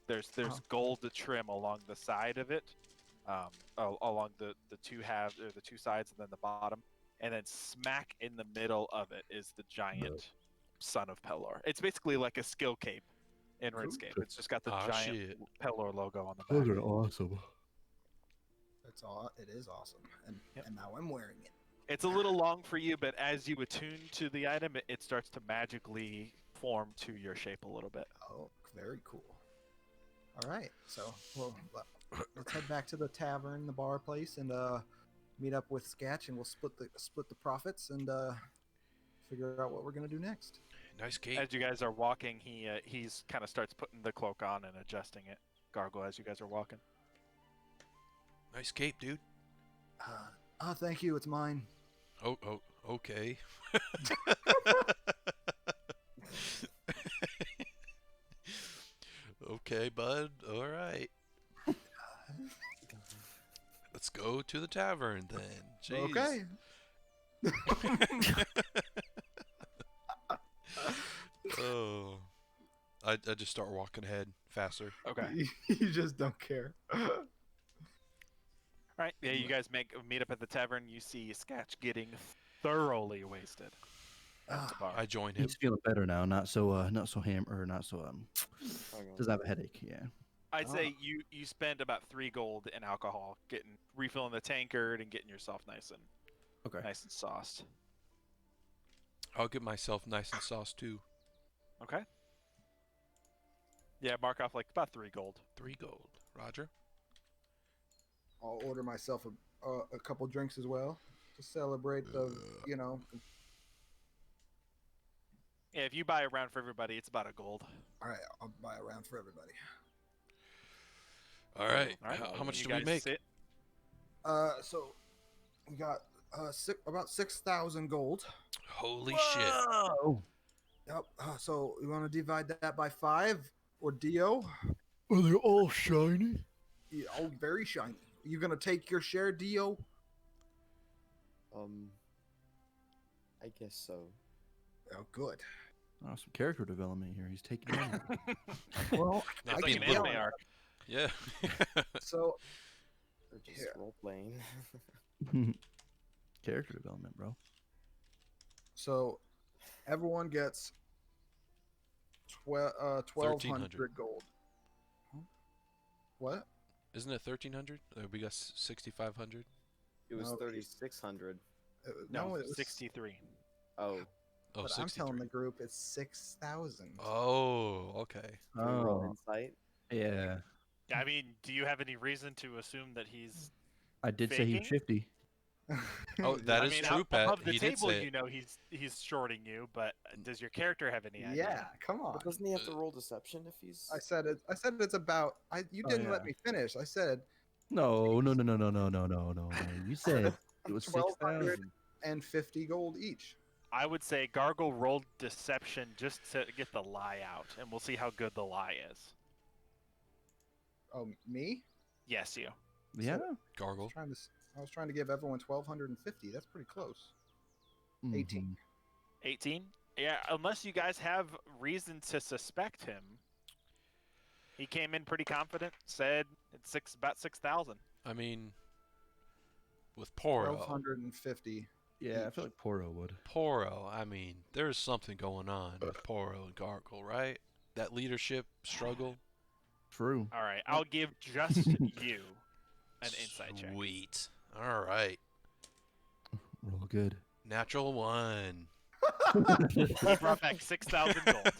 there's Uh-huh. gold to trim along the side of it, along the two halves or the two sides, and then the bottom, and then smack in the middle of it is the giant son of Pelor. It's basically like a skill cape, in Cool. RuneScape. It's just got the Aw, giant shit. Pelor logo on the Those back. are awesome. It is awesome, and Yep. and now I'm wearing it. It's a little long for you, but as you attune to the item, it starts to magically form to your shape a little bit. Oh, very cool. All right, so let's head back to the tavern, the bar place, and meet up with Sketch, and we'll split the profits and figure out what we're gonna do next. Nice cape. As you guys are walking, he's kind of starts putting the cloak on and adjusting it. Gargle, as you guys are walking. Nice cape, dude. Thank you. It's mine. Oh, okay. Okay, bud. All right. Let's go to the tavern then. Jeez. Okay. Oh. I just start walking ahead faster. Okay. You just don't care. All right. Yeah, you guys meet up at the tavern. You see Sketch getting thoroughly wasted at the bar. I join him. He's feeling better now. Not so doesn't have a headache. Yeah. I'd say you spend about 3 gold in alcohol, refilling the tankard and getting yourself nice and sauced. I'll get myself nice and sauced too. Okay. Yeah, mark off like about 3 gold. 3 gold. Roger. I'll order myself a couple drinks as well to celebrate the, Yeah, if you buy a round for everybody, it's about 1 gold. All right, I'll buy a round for everybody. All right. All right. How much you do we guys make? sit. So we got about 6,000 gold. Holy shit. Oh. Yep. So you want to divide that by 5 or Dio? Are they all shiny? Yeah, oh, very shiny. You gonna take your share, Dio? I guess so. Oh, good. Oh, some character development here. He's taking over. Well, Not I It's like being an can little. anime arc. Yeah. So Or just Yeah. role playing. Character development, bro. So everyone gets 1,200 gold. What? Isn't it 1,300? We got 6,500. It was No, 3,600. No, it was 63. Oh, Oh, But I'm telling 63. the group it's 6,000. Oh, okay. can we roll Oh, insight? yeah. I mean, do you have any reason to assume that he's? I did say he was Faking? 50. Oh, that I is mean, true, Pat. above the He did table, say it. you know he's shorting you, but does your character have any idea? Yeah, come on. But doesn't he have to roll deception if he's? I said it's about. You Oh, didn't let yeah. me finish. I said No. You said it was 1,200 6,000. and 50 gold each. I would say Gargle rolled deception just to get the lie out, and we'll see how good the lie is. Oh, me? Yes, you. Yeah. Gargle. I was trying to give everyone 1,250. That's pretty close. 18. Mhm. 18? Yeah, unless you guys have reason to suspect him. He came in pretty confident, said it's about 6,000. I mean, with Poro. 1,250. Yeah, I feel like Poro would. Poro, I mean, there's something going on with Poro and Gargle, right? That leadership struggle. True. All right, I'll give just you an insight check. Sweet. All right. Roll good. Natural 1. You brought back 6,000 gold.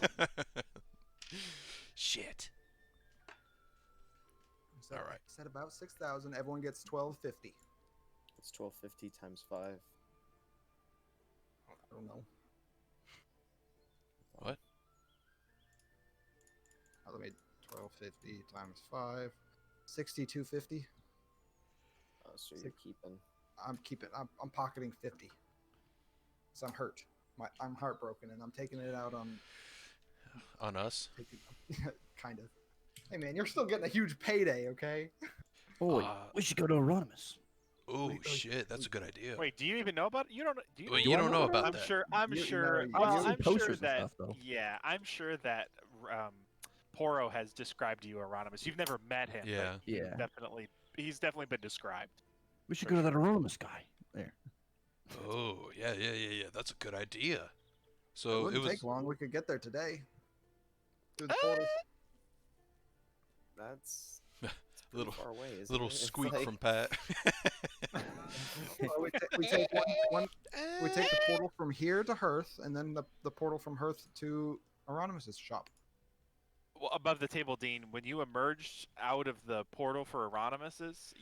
Shit. So All right. I said about 6,000. Everyone gets 1,250. It's 1250 times 5. I don't know. What? Let me 1,250 times 5. 6,250. So you're keeping. I'm pocketing 50. Cause I'm hurt. I'm heartbroken, and I'm taking it out on. On us? Kind of. Hey man, you're still getting a huge payday, okay? Oh, Uh, we should go to Anonymous. Oh, Wait, shit. That's a good idea. Wait, do you even know about it? You don't. Do you? Wait, know you about don't know it? about I'm that. sure. I'm You- sure. no, well, you- I'm posters sure and that. stuff, though. Yeah, I'm sure that Poro has described to you Euronymous. You've never met him. Yeah. But Yeah. He's definitely been described. We should For go to that Anonymous guy. There. Oh, yeah. That's a good idea. It So it wouldn't was. take long. We could get there today. Through the portal. That's pretty Little far away, isn't little it? It's squeak like- from Pat. Well, we take we take the portal from here to Hearth, and then the portal from Hearth to Euronymous' shop. Well, above the table, Dean, when you emerged out of the portal for Euronymous',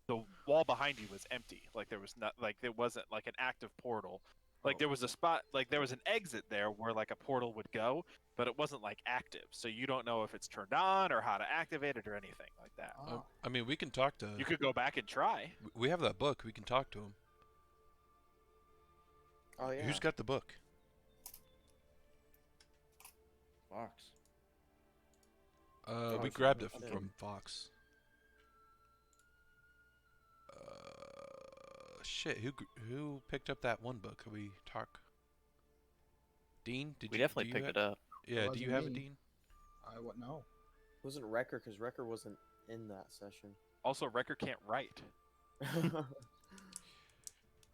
the wall behind you was empty. Like there was not, like there wasn't like an active portal. Like Oh. there was a spot, like there was an exit there where like a portal would go, but it wasn't like active. So you don't know if it's turned on or how to activate it or anything like that. Oh. I mean, we can talk to. You could go back and try. We have that book. We can talk to him. Oh yeah. Who's got the book? Fox. We Fox grabbed it was from Fox. Shit. Who picked up that one book? Could we talk? Dean, did We you? definitely do you picked ha- it up. Yeah. Do Wasn't you have it, me. Dean? I wouldn't know. Wasn't Wrecker, because Wrecker wasn't in that session. Also, Wrecker can't write.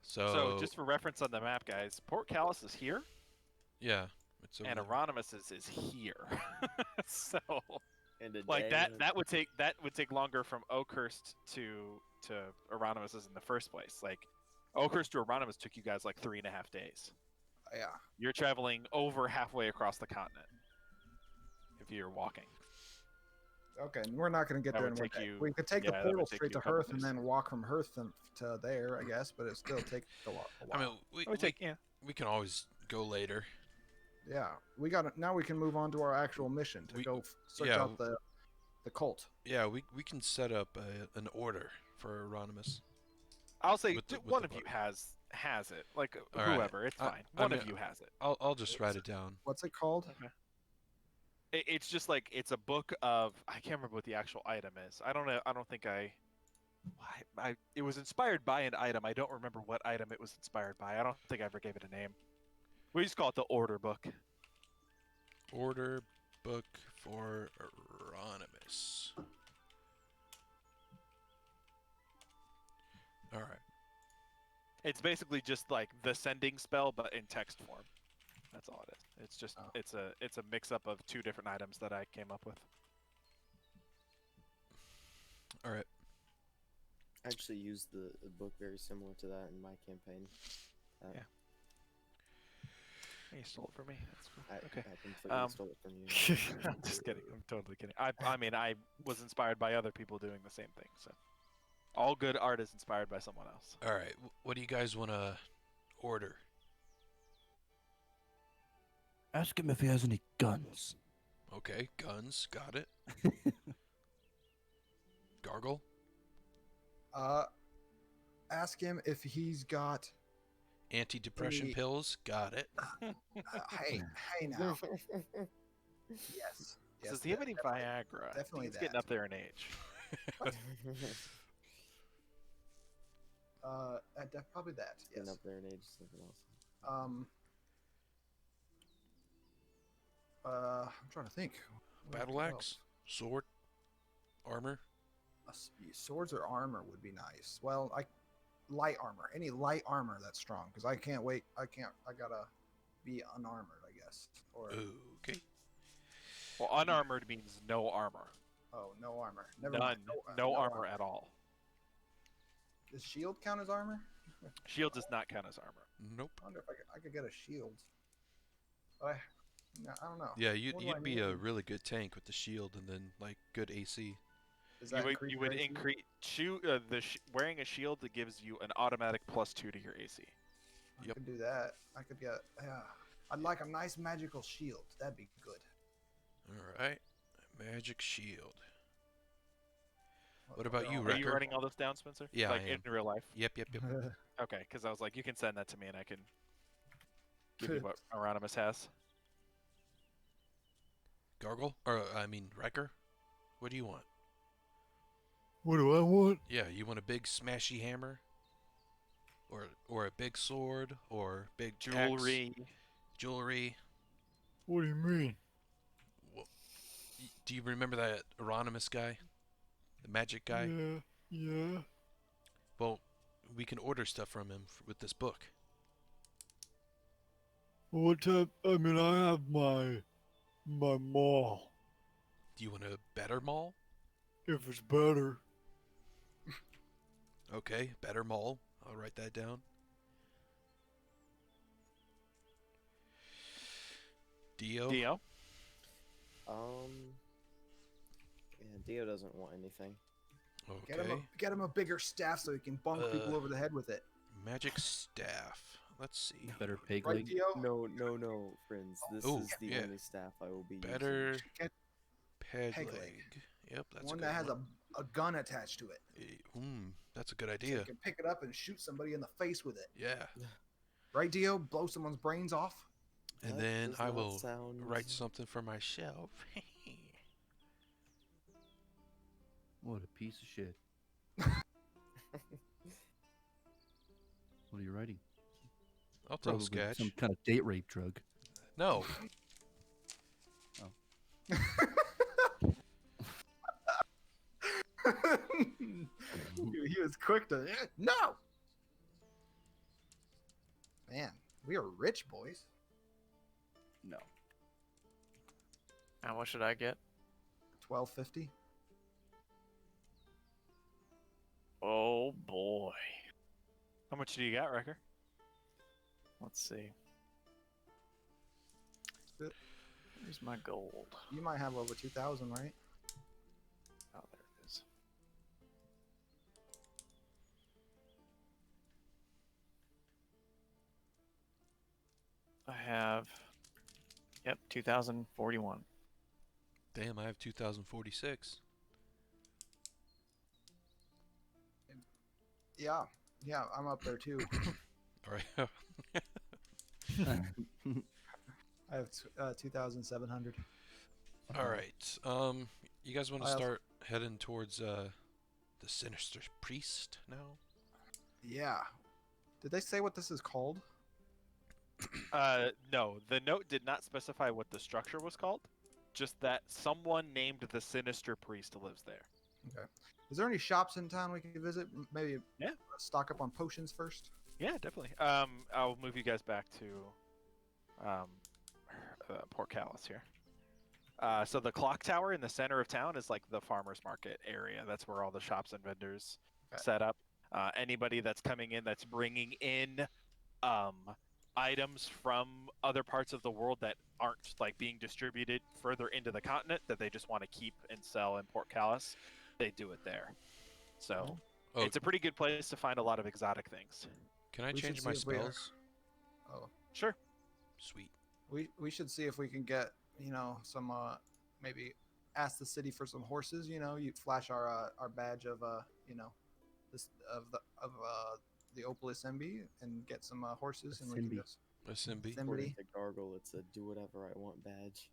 So. So just for reference on the map, guys, Port Callus is here, Yeah. It's over and there. Euronymous is here. So And a like day that would take longer from Oakhurst to Euronymous in the first place. Like Oakhurst to Euronymous took you guys like 3.5 days. Yeah. You're traveling over halfway across the continent if you're walking. Okay, and we're not going to get That there would in one take day. you- We could take yeah, the that would portal take straight you to a couple Hearth and days. then walk from Hearth to there, I guess, but it still take a while. I mean, we, It would take yeah. we can always go later. Yeah, we got now. We can move on to our actual mission to We- go search yeah, out the cult. Yeah, we can set up an order for Euronymous. I'll say With the- with one the of you book. has it. Like All right. whoever, it's I- fine. I One mean, of you has it. I'll just write it down. What's it called? It's just like it's a book of I can't remember what the actual item is. I don't know. I don't think it was inspired by an item. I don't remember what item it was inspired by. I don't think I ever gave it a name. We just call it the order book. Order book for Euronymous. All right. It's basically just like the sending spell, but in text form. That's all it is. It's just Oh. it's a mix up of 2 different items that I came up with. All right. I actually used the book very similar to that in my campaign. Yeah. You stole it from me. That's cool. I Okay. completely stole it from you. I'm just kidding. I'm totally kidding. I mean, I was inspired by other people doing the same thing. So, all good art is inspired by someone else. All right. What do you guys want to order? Ask him if he has any guns. Okay, guns. Got it. Gargle. Ask him if he's got. Antidepressant Any- pills. Got it. Hey now. Yes. Does he have any Viagra? definitely He's getting that. up there in age. Probably that. Getting Yes. up there in age, something else. I'm trying to think. Battle What axe. else? Sword. Armor. Swords or armor would be nice. Well, light armor. Any light armor that's strong, because I can't wait. I gotta be unarmored, I guess. Or Okay. Well, unarmored means no armor. oh, no armor. Never None. mind. No armor at all. Does shield count as armor? Shield does not count as armor. Nope. I wonder if I could get a shield. But I don't know. Yeah, What do I you'd be a need? really good tank with the shield and then like good AC. Does You that would, increase you would your AC? increase wearing a shield that gives you an automatic +2 to your AC. I Yep. could do that. I could get. Yeah. I'd like a nice magical shield. That'd be good. All right. Magic shield. What about you, Are Wrecker? you writing all this down, Spencer? Yeah, like I am. in real life. Yep. Okay, because I was like, you can send that to me and I can give you what Euronymous has. Gargle? Or, I mean, Wrecker? What do you want? What do I want? Yeah, you want a big smashy hammer? Or a big sword? Or big axe? Jewelry. Jewelry? What do you mean? Do you remember that Euronymous guy? The magic guy? Yeah. Well, we can order stuff from him with this book. What type? I mean, I have my mall. Do you want a better mall? If it's better. Okay, better mall. I'll write that down. Dio. Dio. Yeah, Dio doesn't want anything. Okay. Get him a bigger staff so he can bonk people over the head with it. Magic staff. Let's see. Better pig Right, leg. Dio? No, friends. This Ooh, is the yeah. only staff I will be Better Get peg peg leg. leg. Yep, that's one a good that has one. a gun attached to it. That's a good So idea. you can pick it up and shoot somebody in the face with it. Yeah. Right, Dio? Blow someone's brains off. And That then does I not will sound- write something for myself. What a piece of shit. What are you writing? I'll tell Probably Sketch. some kind of date rape drug. No. He was quick to no. Man, we are rich, boys. No. Now, what should I get? 1250. Oh boy. How much do you got, Wrecker? Let's see. Good. Where's my gold? You might have over 2,000, right? Oh, there it is. I have, yep, 2041. Damn, I have 2046. Yeah, I'm up there too. All right. I have 2,700. All right. You guys want I to also- start heading towards the Sinister Priest now? Yeah. Did they say what this is called? No, the note did not specify what the structure was called. Just that someone named the Sinister Priest lives there. Is there any shops in town we could visit? Maybe Yeah. stock up on potions first. Yeah, definitely. I'll move you guys back to Port Callus here. So the clock tower in the center of town is like the farmers market area. That's where all the shops and vendors Okay. set up. Anybody that's coming in that's bringing in items from other parts of the world that aren't like being distributed further into the continent that they just want to keep and sell in Port Callus, they do it there. So Oh, it's a pretty good place to find a lot of exotic things. can I we should change my see if we are- spells? Oh, Sure. Sweet. we should see if we can get some maybe ask the city for some horses. You flash our badge of this of the Opolis MB and get some horses and we can Simbi. just A Simbi. Simbi. According to Gargle, it's a do whatever I want badge.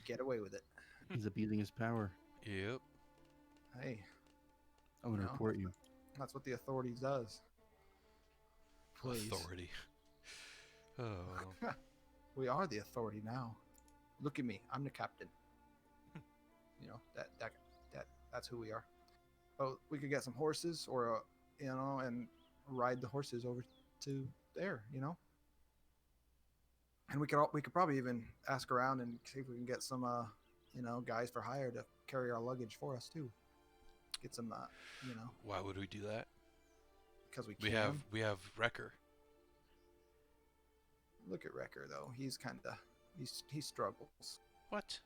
get away with it. He's abusing his power. Yep. Hey, I'm gonna No. report you. that's what the authorities does. Please. Authority. Oh. We are the authority now. Look at me. I'm the captain. That's who we are. Oh, we could get some horses or and ride the horses over to there, And we could probably even ask around and see if we can get some guys for hire to carry our luggage for us too. Get some Why would we do that? because we We can. have Wrecker. Look at Wrecker though. He's kind of he struggles. What?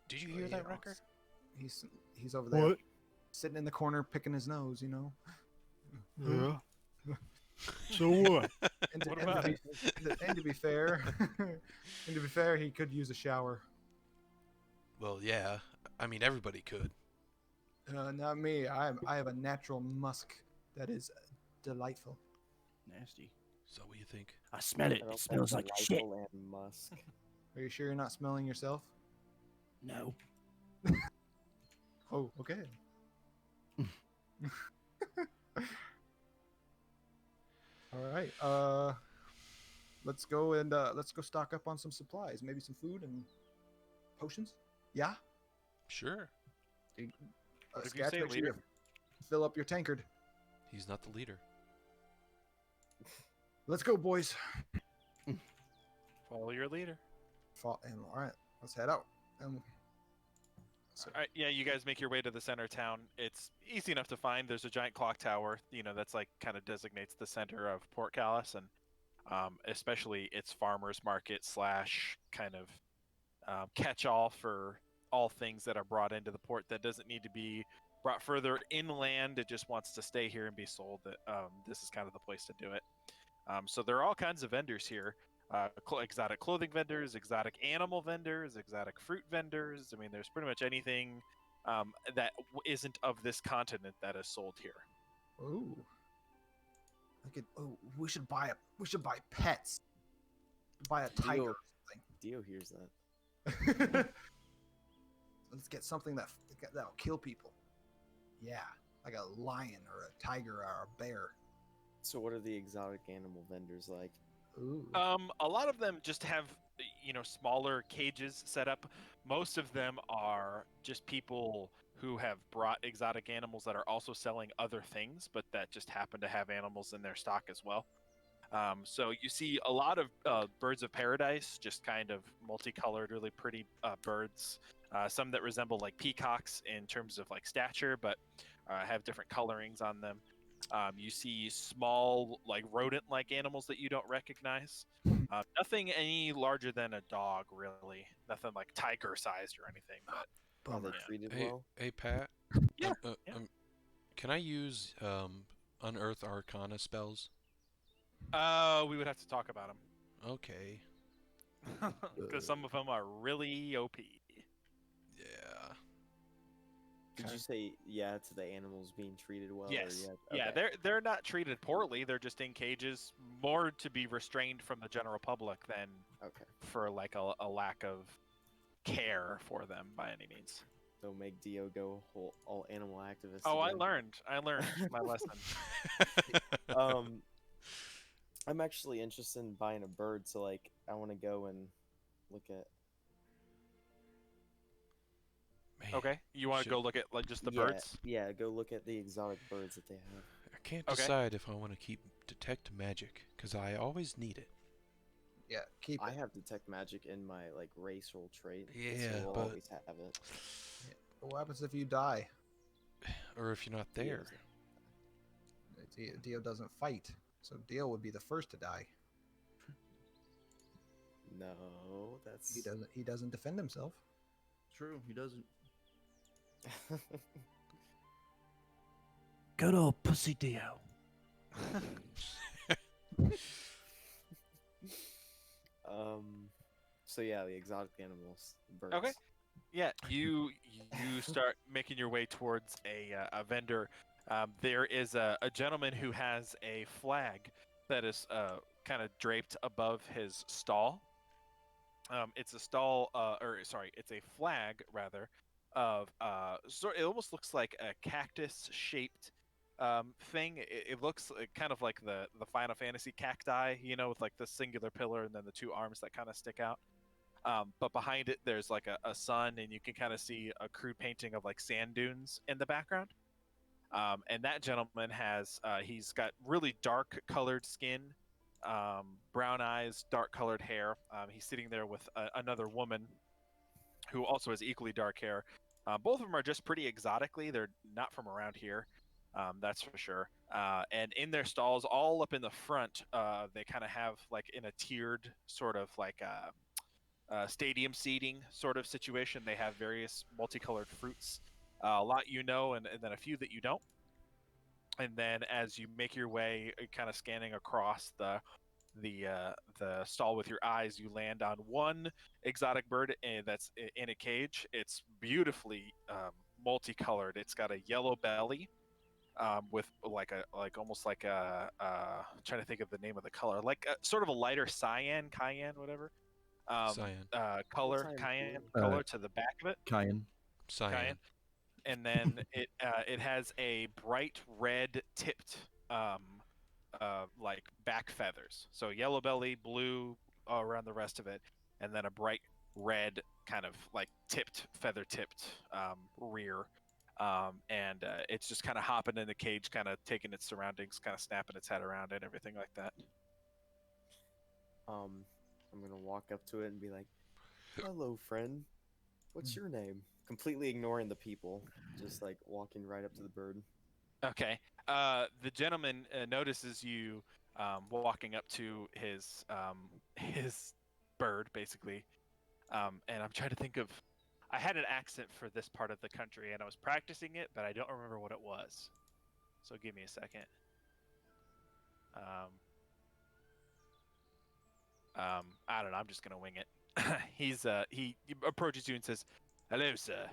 Did you But, hear that, Wrecker? He's over there What? sitting in the corner picking his nose, Yeah. So what? And to, What and about to be, and to be fair, he could use a shower. Well, yeah. I mean, everybody could. Not me. I have a natural musk that is delightful. Nasty. So what do you think? I smell it. I don't It smells think like shit. Delightful and Musk. Are you sure you're not smelling yourself? No. Oh, okay. All right. Let's go stock up on some supplies, maybe some food and potions. Yeah. Sure. What if you Scat, say make sure leader? you fill up your tankard. He's not the leader. Let's go, boys. Follow your leader. All right, let's head out. All right, yeah, you guys make your way to the center of town. It's easy enough to find. There's a giant clock tower, that's like kind of designates the center of Port Callis, and especially its farmers market slash kind of catch-all for all things that are brought into the port that doesn't need to be brought further inland. It just wants to stay here and be sold. This is kind of the place to do it. So there are all kinds of vendors here. Exotic clothing vendors, exotic animal vendors, exotic fruit vendors. I mean, there's pretty much anything that isn't of this continent that is sold here. Ooh. We should buy pets. Buy a tiger or Dio hears that. something. Let's get something that'll kill people. Yeah, like a lion or a tiger or a bear. So what are the exotic animal vendors like? Ooh. A lot of them just have, smaller cages set up. Most of them are just people who have brought exotic animals that are also selling other things, but that just happen to have animals in their stock as well. So you see a lot of birds of paradise, just kind of multicolored, really pretty birds. Some that resemble like peacocks in terms of like stature, but have different colorings on them. You see small, like rodent-like animals that you don't recognize. Nothing any larger than a dog, really. Nothing like tiger-sized or anything. But Are they treated Hey, well? hey, Pat. Yeah, Yeah. Can I use Unearth Arcana spells? we would have to talk about them Okay. because some of them are really OP. Yeah. Did you say yeah to the animals being treated well? Yes. Or Yeah, okay. they're not treated poorly. They're just in cages, more to be restrained from the general public than Okay. for like a lack of care for them by any means. Don't make Dio go all animal activist. Oh, again. I learned my lesson. I'm actually interested in buying a bird, so like I want to go and look at. Man, Okay, you want to should- go look at like just the Yeah, birds? Yeah, go look at the exotic birds that they have. I can't Okay. decide if I want to keep detect magic because I always need it. Yeah, keep I it. have detect magic in my like racial trait. Yeah, so we'll but- always have it. What happens if you die? Or if you're not there. Dio doesn't fight, so Dio would be the first to die. No, that's He doesn't defend himself. True, he doesn't. Good old Pussy Dio. So yeah, the exotic animals, birds. Okay. Yeah, you start making your way towards a vendor. There is a gentleman who has a flag that is kind of draped above his stall. It's a stall, it's a flag rather of it almost looks like a cactus-shaped thing. It looks kind of like the Final Fantasy cacti, with like the singular pillar and then the two arms that kind of stick out. But behind it, there's like a sun, and you can kind of see a crude painting of like sand dunes in the background. And that gentleman he's got really dark colored skin, brown eyes, dark colored hair. He's sitting there with another woman who also has equally dark hair. Both of them are just pretty exotically. They're not from around here. That's for sure. And in their stalls, all up in the front, they kind of have like in a tiered sort of like stadium seating sort of situation. They have various multicolored fruits, a lot and then a few that you don't. And then as you make your way, kind of scanning across the stall with your eyes, you land on one exotic bird that's in a cage. It's beautifully multicolored. It's got a yellow belly. With almost like a trying to think of the name of the color, like sort of a lighter cyan, whatever. Cyan. Color, Cyan cyan blue. color to the back of it. Cayenne. Cyan. And then it has a bright red tipped like back feathers. So yellow belly, blue around the rest of it, and then a bright red kind of like feather tipped rear. And it's just kind of hopping in the cage, kind of taking its surroundings, kind of snapping its head around and everything like that. I'm gonna walk up to it and be like, "Hello, friend. What's your name?" completely ignoring the people, just like walking right up to the bird. Okay. The gentleman notices you walking up to his bird, basically. And I'm trying to think of. I had an accent for this part of the country, and I was practicing it, but I don't remember what it was. So give me a second. I don't know. I'm just gonna wing it. He approaches you and says, "Hello, sir.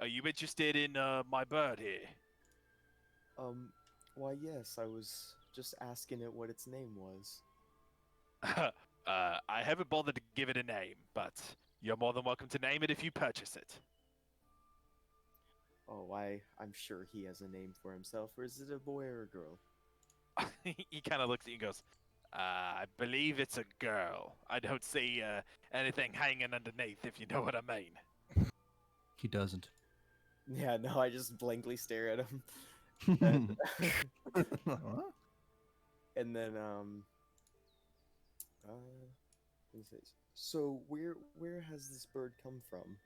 Are you interested in my bird here?" Why yes, I was just asking it what its name was. I haven't bothered to give it a name, but you're more than welcome to name it if you purchase it. Oh, I'm sure he has a name for himself, or is it a boy or a girl? He kind of looks at you and goes, I believe it's a girl. I don't see anything hanging underneath, if you know what I mean. He doesn't. Yeah, no, I just blankly stare at him. And then let me see. So where has this bird come from?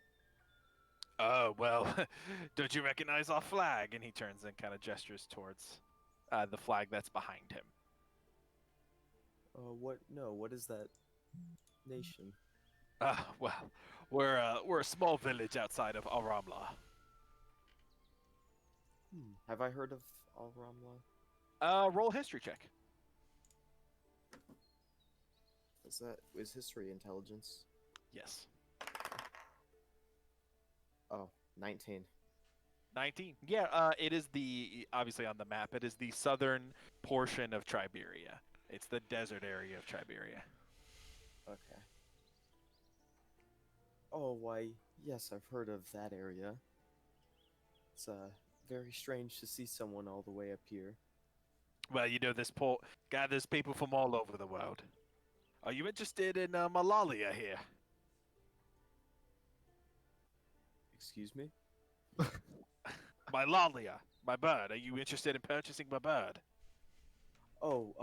Oh, well, don't you recognize our flag? And he turns and kind of gestures towards the flag that's behind him. What is that nation? Well, we're a small village outside of Al-Ramla. Have I heard of Al-Ramla? Roll history check. Is history intelligence? Yes. Oh, 19. 19. Yeah, it is obviously on the map, it is the southern portion of Triberia. It's the desert area of Triberia. Okay. Oh, why, yes, I've heard of that area. It's very strange to see someone all the way up here. Well, you know, this port gathers people from all over the world. Are you interested in Malalia here? Excuse me? My Lalia, my bird. Are you interested in purchasing my bird? Oh,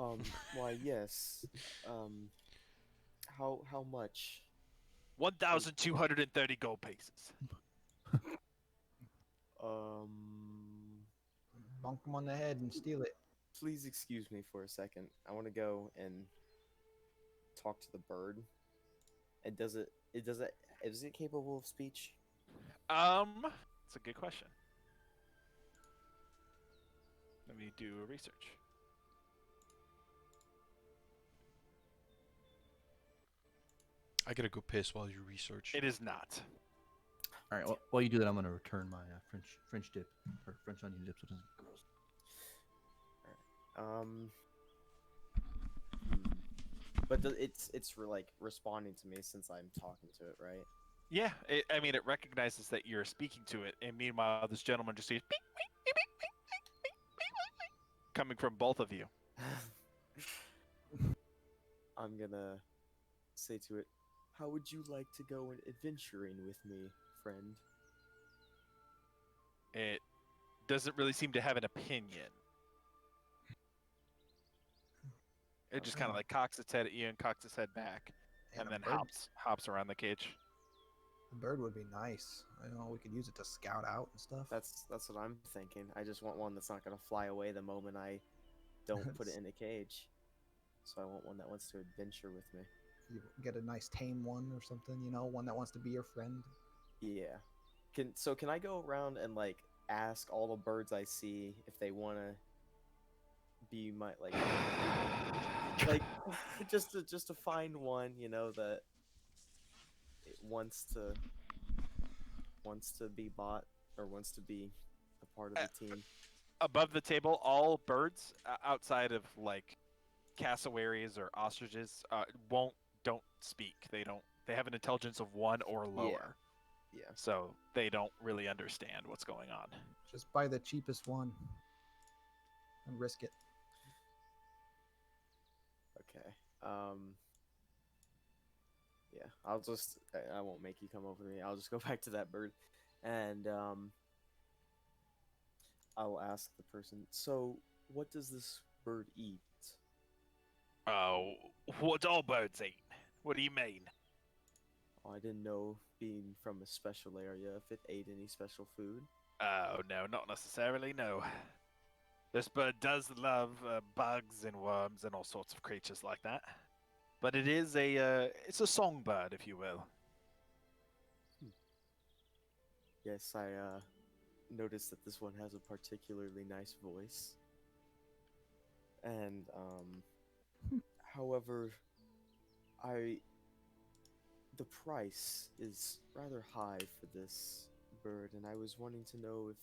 why, yes. How much? 1,230 gold pieces. Bonk him on the head and steal it. Please excuse me for a second. I want to go and talk to the bird. And is it capable of speech? It's a good question. Let me do a research. I gotta go piss while you research. It is not. All right. Well, while you do that, I'm gonna return my French dip or French onion dip, so it doesn't get gross. But it's like responding to me since I'm talking to it, right? Yeah, I mean, it recognizes that you're speaking to it, and meanwhile, this gentleman just sees beep, beep, beep, beep, beep, beep, beep, beep, beep, coming from both of you. I'm gonna say to it, how would you like to go adventuring with me, friend? It doesn't really seem to have an opinion. It just kind of like cocks its head at you and cocks its head back, and then hops around the cage. The bird would be nice. I know we could use it to scout out and stuff. That's what I'm thinking. I just want one that's not gonna fly away the moment I don't put it in a cage. So I want one that wants to adventure with me. You get a nice tame one or something, you know, one that wants to be your friend. Yeah. Can I go around and like ask all the birds I see if they wanna be my like just to find one, you know, that it wants to be bought or wants to be a part of the team. Above the table, all birds outside of like cassowaries or ostriches don't speak. They have an intelligence of 1 or lower. Yeah. So they don't really understand what's going on. Just buy the cheapest one and risk it. Okay. Yeah, I won't make you come over to me. I'll just go back to that bird and I'll ask the person, so what does this bird eat? Oh, what all birds eat? What do you mean? Oh, I didn't know being from a special area if it ate any special food. Oh no, not necessarily. No. This bird does love bugs and worms and all sorts of creatures like that. But it is it's a songbird, if you will. Yes, I noticed that this one has a particularly nice voice. And however, the price is rather high for this bird, and I was wanting to know if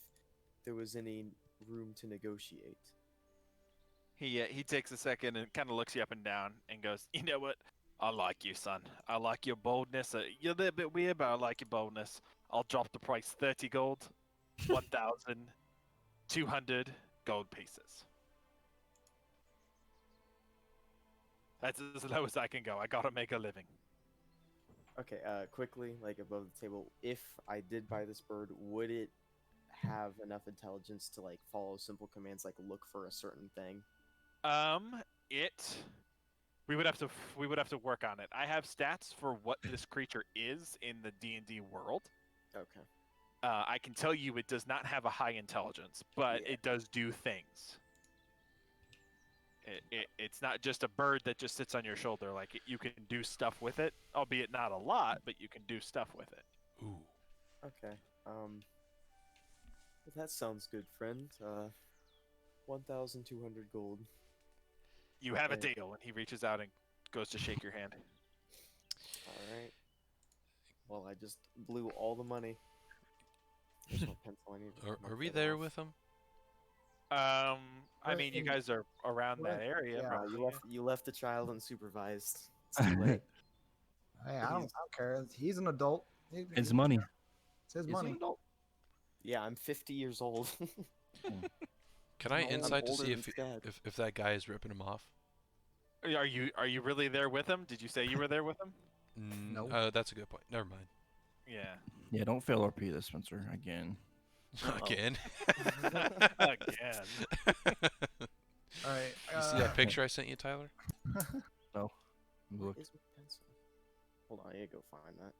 there was any room to negotiate. He takes a second and kind of looks you up and down and goes, "You know what? I like you, son. I like your boldness. You're a little bit weird, but I like your boldness. I'll drop the price 30 gold, 1,200 gold pieces. That's as low as I can go. I gotta make a living." Okay, quickly, like above the table, if I did buy this bird, would it have enough intelligence to like follow simple commands like look for a certain thing? We would have to work on it. I have stats for what this creature is in the D&D world. Okay. I can tell you it does not have a high intelligence, but Yeah. it does do things. It's not just a bird that just sits on your shoulder. Like, you can do stuff with it, albeit not a lot, but you can do stuff with it. Ooh. Okay. Well, that sounds good, friend. 1,200 gold. You have a Okay. deal, and he reaches out and goes to shake your hand. Alright. Well, I just blew all the money. There's no pencil. I need to Are mark we that there off. with him? I mean, you guys are around that area. Yeah, probably. You left the child unsupervised. It's too late. Hey, I don't care. He's an adult. It's money. It's his Is he money. an adult? Yeah, I'm 50 years old. Can I I'm insight to older see than Scad. if that guy is ripping him off? Are you really there with him? Did you say you were there with him? Nope. That's a good point. Never mind. Yeah. Yeah, don't fail or repeat this, Spencer, again. Again. Again. All right. You see that picture I sent you, Tyler? No. Where Look. is my pencil? Hold on, I gotta go find that.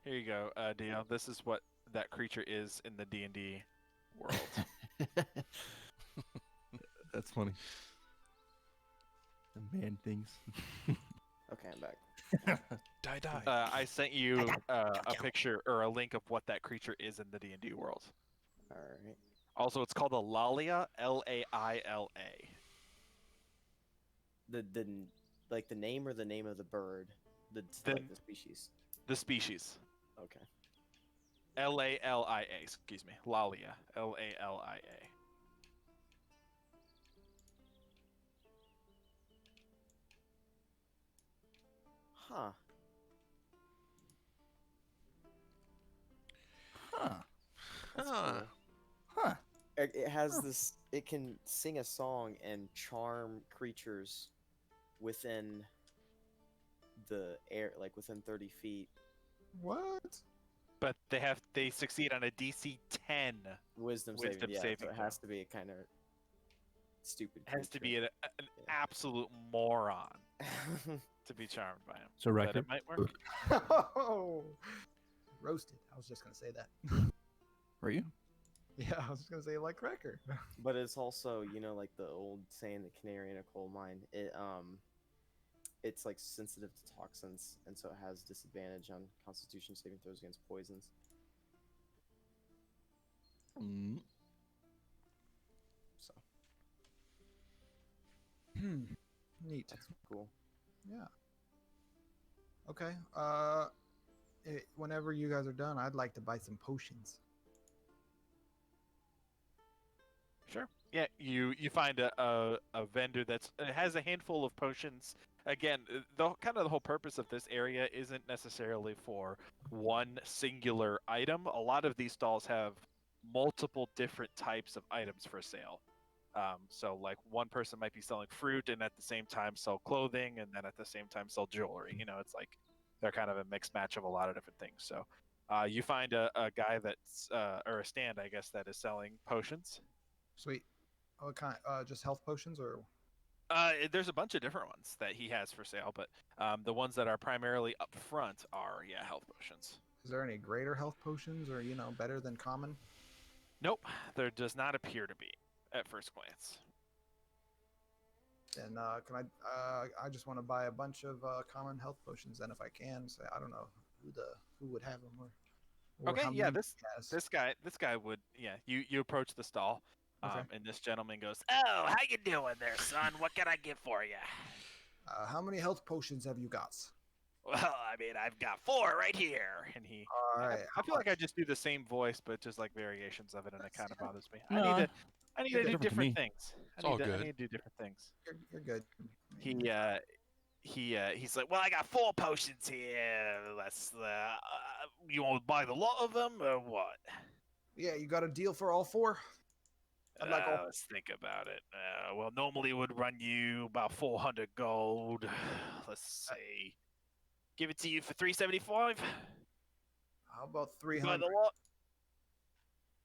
Here you go, Dion. This is what that creature is in the D&D world. That's funny. The man things. Okay, I'm back. Die. I sent you a picture or a link of what that creature is in the D&D world. Alright. Also, it's called a Laila, Laila. Like the name or the name of the bird? Like the species. The species. Okay. Lalia, excuse me. Lalia, Lalia. Huh. Huh. That's Huh. cool. Huh. It has this. It can sing a song and charm creatures within the air, like within 30 feet. What? But they succeed on a DC 10. Wisdom Wisdom saving. Yeah, saving so it has to be a kind of stupid. It has to be creature. an absolute moron to be charmed by him. So But record. it might work. Oh, roasted. I was just gonna say that. Were you? Yeah, I was just gonna say like cracker. But it's also, like the old saying, the canary in a coal mine. It's like sensitive to toxins, and so it has disadvantage on Constitution saving throws against poisons. Mm. So Neat. that's cool. Yeah. Okay. Whenever you guys are done, I'd like to buy some potions. Sure. Yeah, you find a vendor that's has a handful of potions. Again, the whole purpose of this area isn't necessarily for one singular item. A lot of these stalls have multiple different types of items for sale. So like one person might be selling fruit and at the same time sell clothing and then at the same time sell jewelry. It's like they're kind of a mixed match of a lot of different things. So you find a guy that's or a stand, I guess, that is selling potions. Sweet. What kind? Just health potions or? There's a bunch of different ones that he has for sale, but the ones that are primarily up front are health potions. Is there any greater health potions, or better than common? Nope, there does not appear to be at first glance. And can I just want to buy a bunch of common health potions. Then, if I can, say I don't know who would have them, or Okay, how yeah, many he has. this guy would, yeah. You approach the stall, Okay. and this gentleman goes, "Oh, how you doing there, son? What can I get for you?" How many health potions have you got? Well, I mean, I've got 4 right here, and he. All right. I feel like I just do the same voice, but just like variations of it, and it kind of bothers me. No, I need to do different to different me. things. It's all I good. need to do different things. You're good. He's like, well, I got 4 potions here. Let's. You want to buy the lot of them or what? Yeah, you got a deal for all 4? I'd like all. Let's think about it. Well, normally it would run you about 400 gold. Let's see. Give it to you for 375. How about Buy 300? the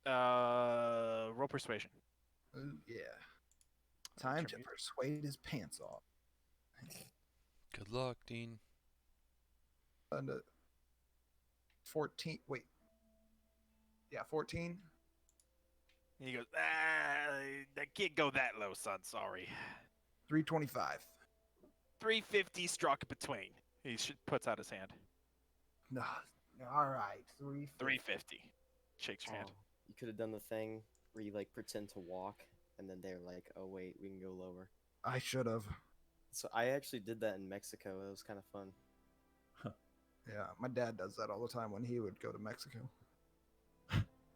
lot. Roll persuasion. Ooh, yeah. Time to persuade his pants off. Good luck, Dean. And 14. Wait. Yeah, 14. And he goes, I can't go that low, son. Sorry. 325. 350 struck between. He puts out his hand. No. All right. 350. 350. Shakes your hand. Oh, you could have done the thing where you like pretend to walk, and then they're like, "Oh wait, we can go lower." I should have. So I actually did that in Mexico. It was kind of fun. Yeah, my dad does that all the time when he would go to Mexico.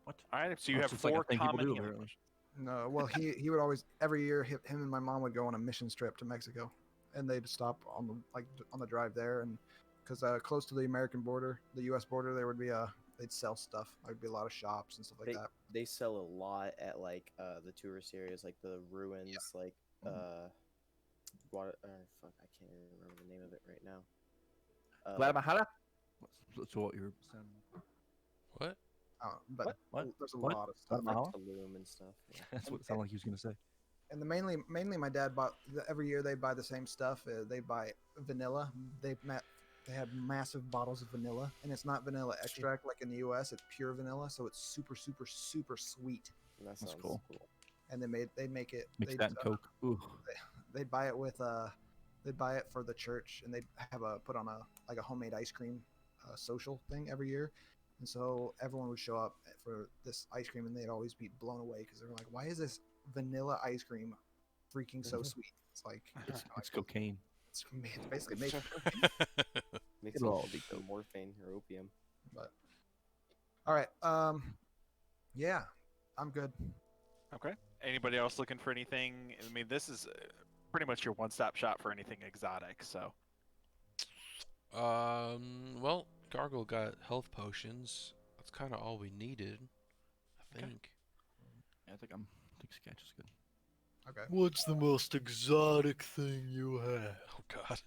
What? All right, so you Oh, have it's just like a 4 thing people common do, healing apparently. potions. No, well, he would always every year him and my mom would go on a mission trip to Mexico, and they'd stop on the drive there, and because close to the American border, the U.S. border, there would be they'd sell stuff. There'd be a lot of shops and stuff like that. They sell a lot at like the tourist areas, like the ruins, like what? Fuck, I can't even remember the name of it right now. Guadalajara? That's what you're saying. What? But What? there's a What? lot of stuff. Like Guadalajara? Tulum and stuff. Yeah. That's what it sounded like he was going to say. And mainly my dad bought every year they buy the same stuff. They buy vanilla. They have massive bottles of vanilla, and it's not vanilla extract like in the U.S. It's pure vanilla, so it's super super super sweet. And that That's sounds cool. And they make it. Mix that in Coke. Ooh. They buy it with they buy it for the church, and they have put on a homemade ice cream social thing every year. And so everyone would show up for this ice cream, and they'd always be blown away because they're like, "Why is this vanilla ice cream freaking so sweet?" It's like It's cocaine. It's basically made. Makes It'll it all be dope. morphine or opium. But all right, yeah, I'm good. Okay. Anybody else looking for anything? I mean, this is pretty much your one-stop shop for anything exotic. So. Well, Gargle got health potions. That's kind of all we needed, I Okay. think. Yeah, I think Sketch is good. Okay. What's the most exotic thing you have? Oh God.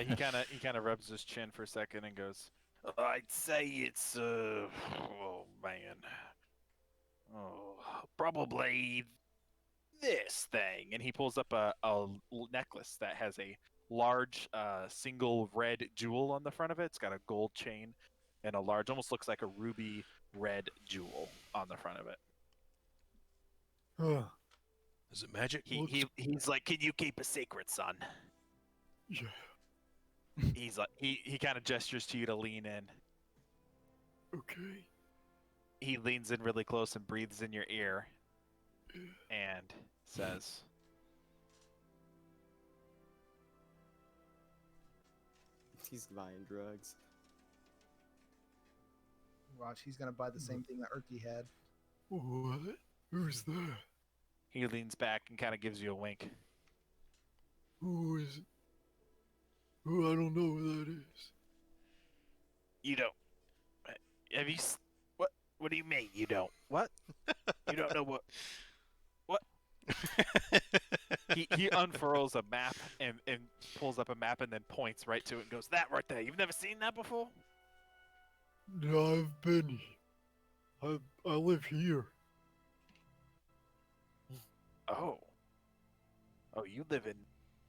He kind of rubs his chin for a second and goes, "I'd say it's oh man, probably this thing." And he pulls up a necklace that has a large single red jewel on the front of it. It's got a gold chain and a large, almost looks like a ruby red jewel on the front of it. Huh. Is it magic? He's like, "Can you keep a secret, son?" Yeah. He's like, he kind of gestures to you to lean in. Okay. He leans in really close and breathes in your ear and says, He's buying drugs. Watch, he's gonna buy the same thing that Erky had. What? Who's that? he leans back and kind of gives you a wink. Who is it? Who? I don't know who that is. You don't. Have you? What? What do you mean you don't? What? You don't know what? What? He unfurls a map and pulls up a map and then points right to it and goes, "That right there. You've never seen that before?" No, I've been. I live here. Oh. Oh, you live in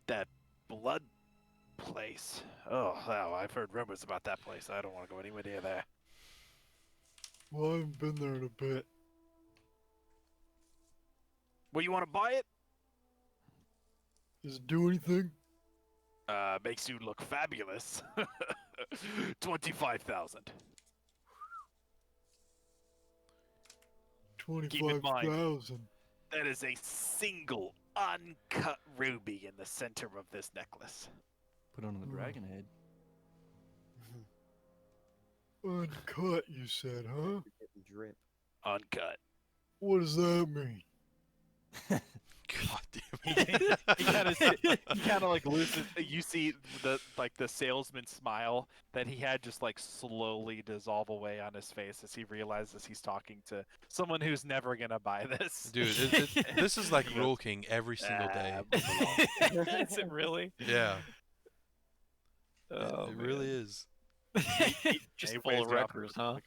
that blood place. Oh, wow, I've heard rumors about that place. I don't want to go anywhere near there. Well, I haven't been there in a bit. Well, you want to buy it? Does it do anything? Makes you look fabulous. 25,000. Keep in mind, 25,000. that is a single uncut ruby in the center of this necklace. Put on the dragon head. Uncut, you said, huh? You're getting drip. Uncut. What does that mean? God damn He kind of like loses. You see the salesman smile that he had just like slowly dissolve away on his face as he realizes he's talking to someone who's never gonna buy this. Dude, this is like Rule King every single day. Is it really? Yeah, Oh, it really is. Just He full waves of you off wreckers, to the huh?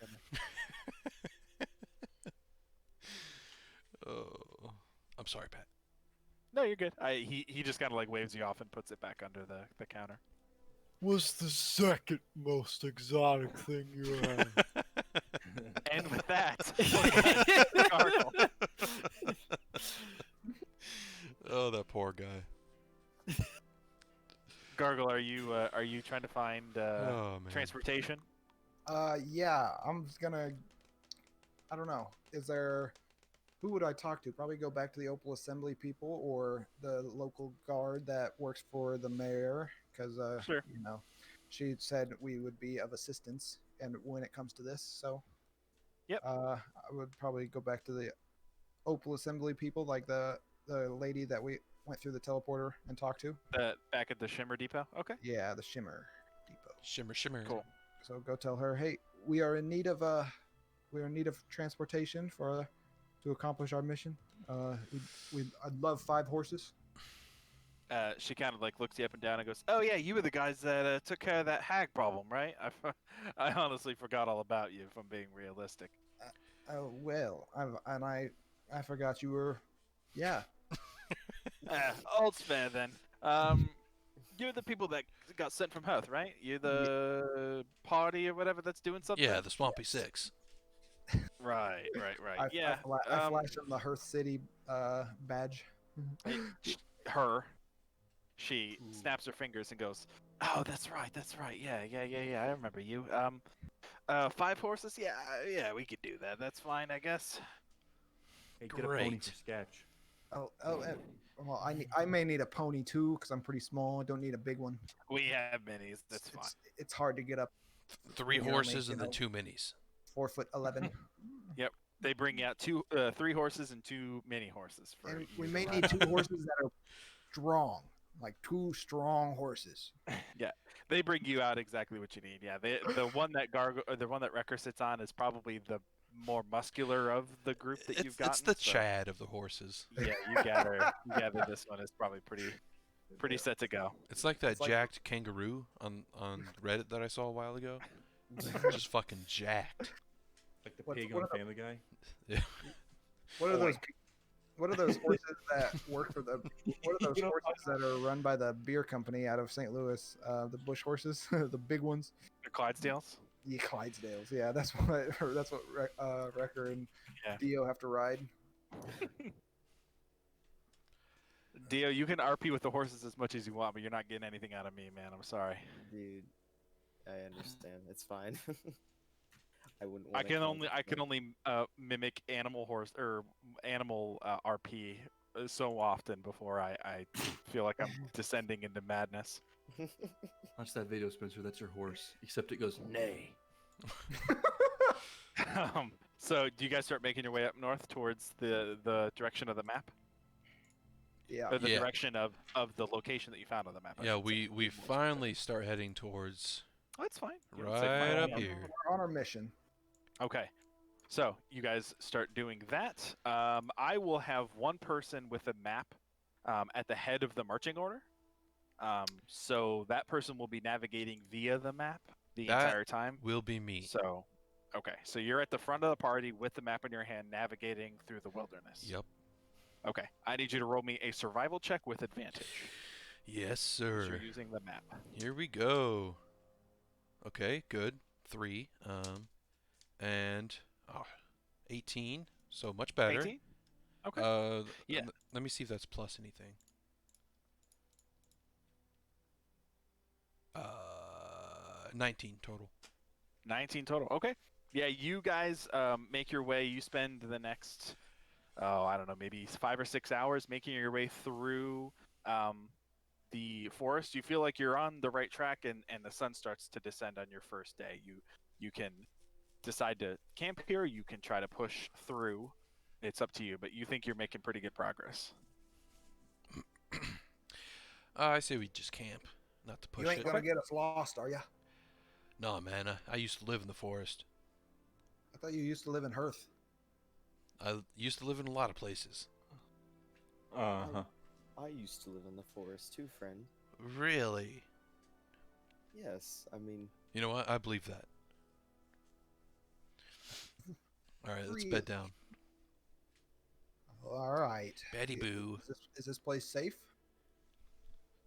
Oh, I'm sorry, Pat. No, you're good. He just kind of like waves you off and puts it back under the counter. What's the second most exotic thing you have? And with that, Gargle. Oh, that poor guy. Gargle, are you trying to find Oh man. transportation? Yeah, I'm just gonna. I don't know. Is there? Who would I talk to? Probably go back to the Opal Assembly people or the local guard that works for the mayor, because Sure. you know, she said we would be of assistance, and when it comes to this, so. Yep. I would probably go back to the Opal Assembly people, like the lady that we went through the teleporter and talked to. Back at the Shimmer Depot. Okay. Yeah, the Shimmer Depot. Shimmer. Cool. So go tell her, hey, we are in need of transportation to accomplish our mission. I'd love 5 horses. She kind of like looks you up and down and goes, "Oh yeah, you were the guys that took care of that hag problem, right? I honestly forgot all about you, if I'm being realistic." Oh well, I forgot you were, yeah. Old spare then. You're the people that got sent from Hearth, right? You're the party or whatever that's doing something. Yeah, the Swampy Six. Right. I Yeah. flashed them the Hearth City badge. Her. She snaps her fingers and goes, "Oh, that's right. Yeah. I remember you. 5 horses? Yeah, we could do that. That's fine, I guess." Hey, get a pony Great. for sketch. Well, I may need a pony too because I'm pretty small. I don't need a big one. We have minis. That's fine. It's hard to get up 3 You know, horses you and then know. 2 minis. 4'11". They bring out 3 horses and 2 mini horses. For And you we to may ride. need 2 horses that are strong, like 2 strong horses. They bring you out exactly what you need. Yeah, the one that Wrecker sits on is probably the more muscular of the group that you've got. It's the Chad of the horses. Yeah, you gather this one is probably pretty set to go. It's like that It's like- jacked kangaroo on Reddit that I saw a while ago. Just fucking jacked. Like the What- pig what on are the- Family Guy. What are those? What are those horses that work for the? What are those horses that are run by the beer company out of St. Louis? The Bush horses, the big ones. The Clydesdales. The Clydesdales. Yeah, that's what Wrecker and Yeah. Dio have to ride. Dio, you can RP with the horses as much as you want, but you're not getting anything out of me, man. I'm sorry. Dude, I understand. It's fine. I wouldn't. I wanna can only mimic animal horse or animal RP so often before I feel like I'm descending into madness. Watch that video, Spencer. That's your horse. Except it goes neigh. So do you guys start making your way up north towards the direction of the map? Yeah. Or the Yeah. direction of the location that you found on the map? I Yeah, should say. we finally start heading towards Oh, that's fine. You don't say right fine. up Yeah. here. We're on our mission. Okay. So you guys start doing that. I will have one person with a map at the head of the marching order. So that person will be navigating via the map the That entire time. Will be me. So, okay. So you're at the front of the party with the map in your hand, navigating through the wilderness. Yep. Okay. I need you to roll me a survival check with advantage. Yes, 'cause sir. You're using the map. Here we go. Okay, good. 3. And 18. So much better. 18? Okay. Yeah. Let me see if that's plus anything. 19 total. 19 total. Okay. Yeah, you guys make your way. You spend the next, I don't know, maybe 5 or 6 hours making your way through the forest. You feel like you're on the right track, and the sun starts to descend on your first day. You can decide to camp here. You can try to push through. It's up to you, but you think you're making pretty good progress. I say we just camp, not to push You ain't it. gonna get us lost, are ya? No, man. I used to live in the forest. I thought you used to live in Hearth. I used to live in a lot of places. I used to live in the forest too, friend. Really? Yes, I mean, You know what? I believe that. All right, let's bed down. All right. Betty Boo. Is this place safe?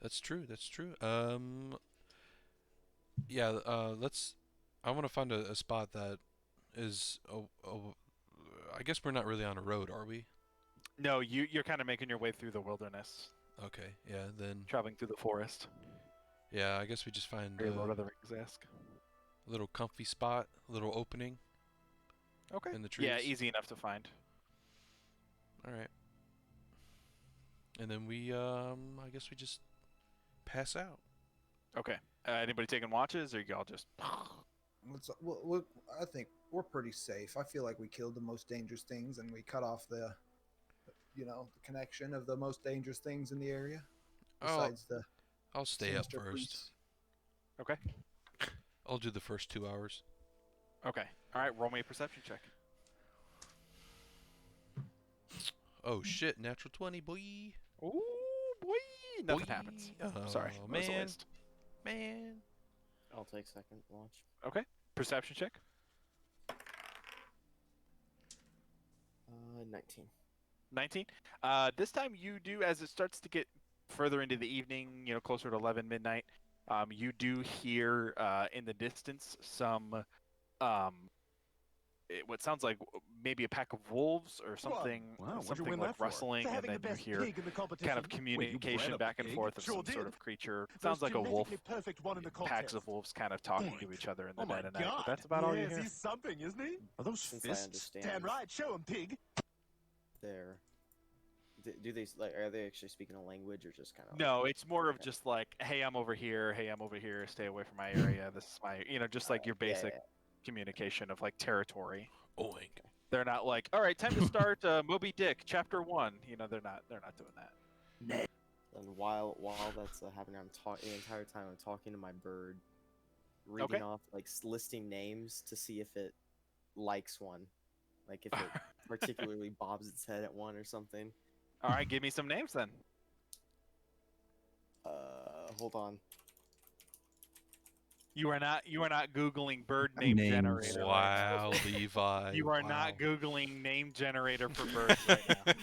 That's true. That's true. Yeah. Let's. I want to find a spot that is. I guess we're not really on a road, are we? No, you're kind of making your way through the wilderness, Okay. Yeah. Then. traveling through the forest. Yeah. I guess we just find Very Lord a of the Rings esque. little comfy spot, a little opening Okay. in the trees. Yeah, easy enough to find. All right. And then we. I guess we just pass out. Okay. Anybody taking watches, or y'all just? I think we're pretty safe. I feel like we killed the most dangerous things, and we cut off the connection of the most dangerous things in the area. Besides the I'll stay up sinister first. priests. Okay. I'll do the first 2 hours. Okay. All right. Roll me a perception check. Oh shit! Natural 20, boy. Ooh, boy! Nothing Boy. happens. Oh, Sorry, that was a man. waste. Man. I'll take second watch. Okay. Perception check. 19. 19. This time you do, as it starts to get further into the evening, closer to 11 midnight, you do hear in the distance some, what sounds like maybe a pack of wolves or something, something like rustling, and then you hear kind of communication back and forth of some sort of creature. Sounds like a wolf. Packs of wolves kind of talking to each other in the dead of night. But that's about all you hear. He's something, isn't he? Are those Since I fists? understand. Damn right, show him, pig. There. Do they are they actually speaking a language or just kind of? No, it's more of just like, hey, I'm over here. Hey, I'm over here. Stay away from my area. This is my, just like your basic communication of like territory. Oink. They're not like, all right, time to start Moby Dick Chapter 1. They're not doing that. And while that's happening, I'm talking the entire time. I'm talking to my bird, reading off listing names to see if it likes one, like if it particularly bobs its head at one or something. All right, give me some names then. Hold on. You are not Googling bird name Names. generator. Wow, Levi. You are not Googling name generator for birds right now.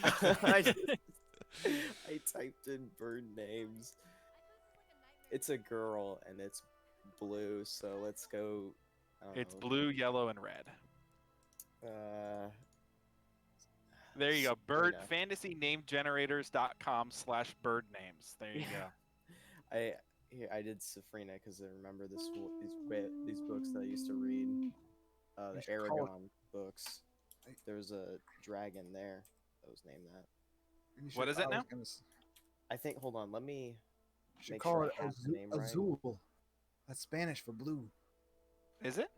I typed in bird names. It's a girl and it's blue, so let's go. It's blue, yellow, and red. There you go. Fantasynamegenerators.com/bird names. There you go. I did Safrina because I remember these books that I used to read. The Aragon books. There was a dragon there that was named that. What is it now? I think. Hold on. Let me. You should make call sure it I have the name right. Azul. That's Spanish for blue. Is it?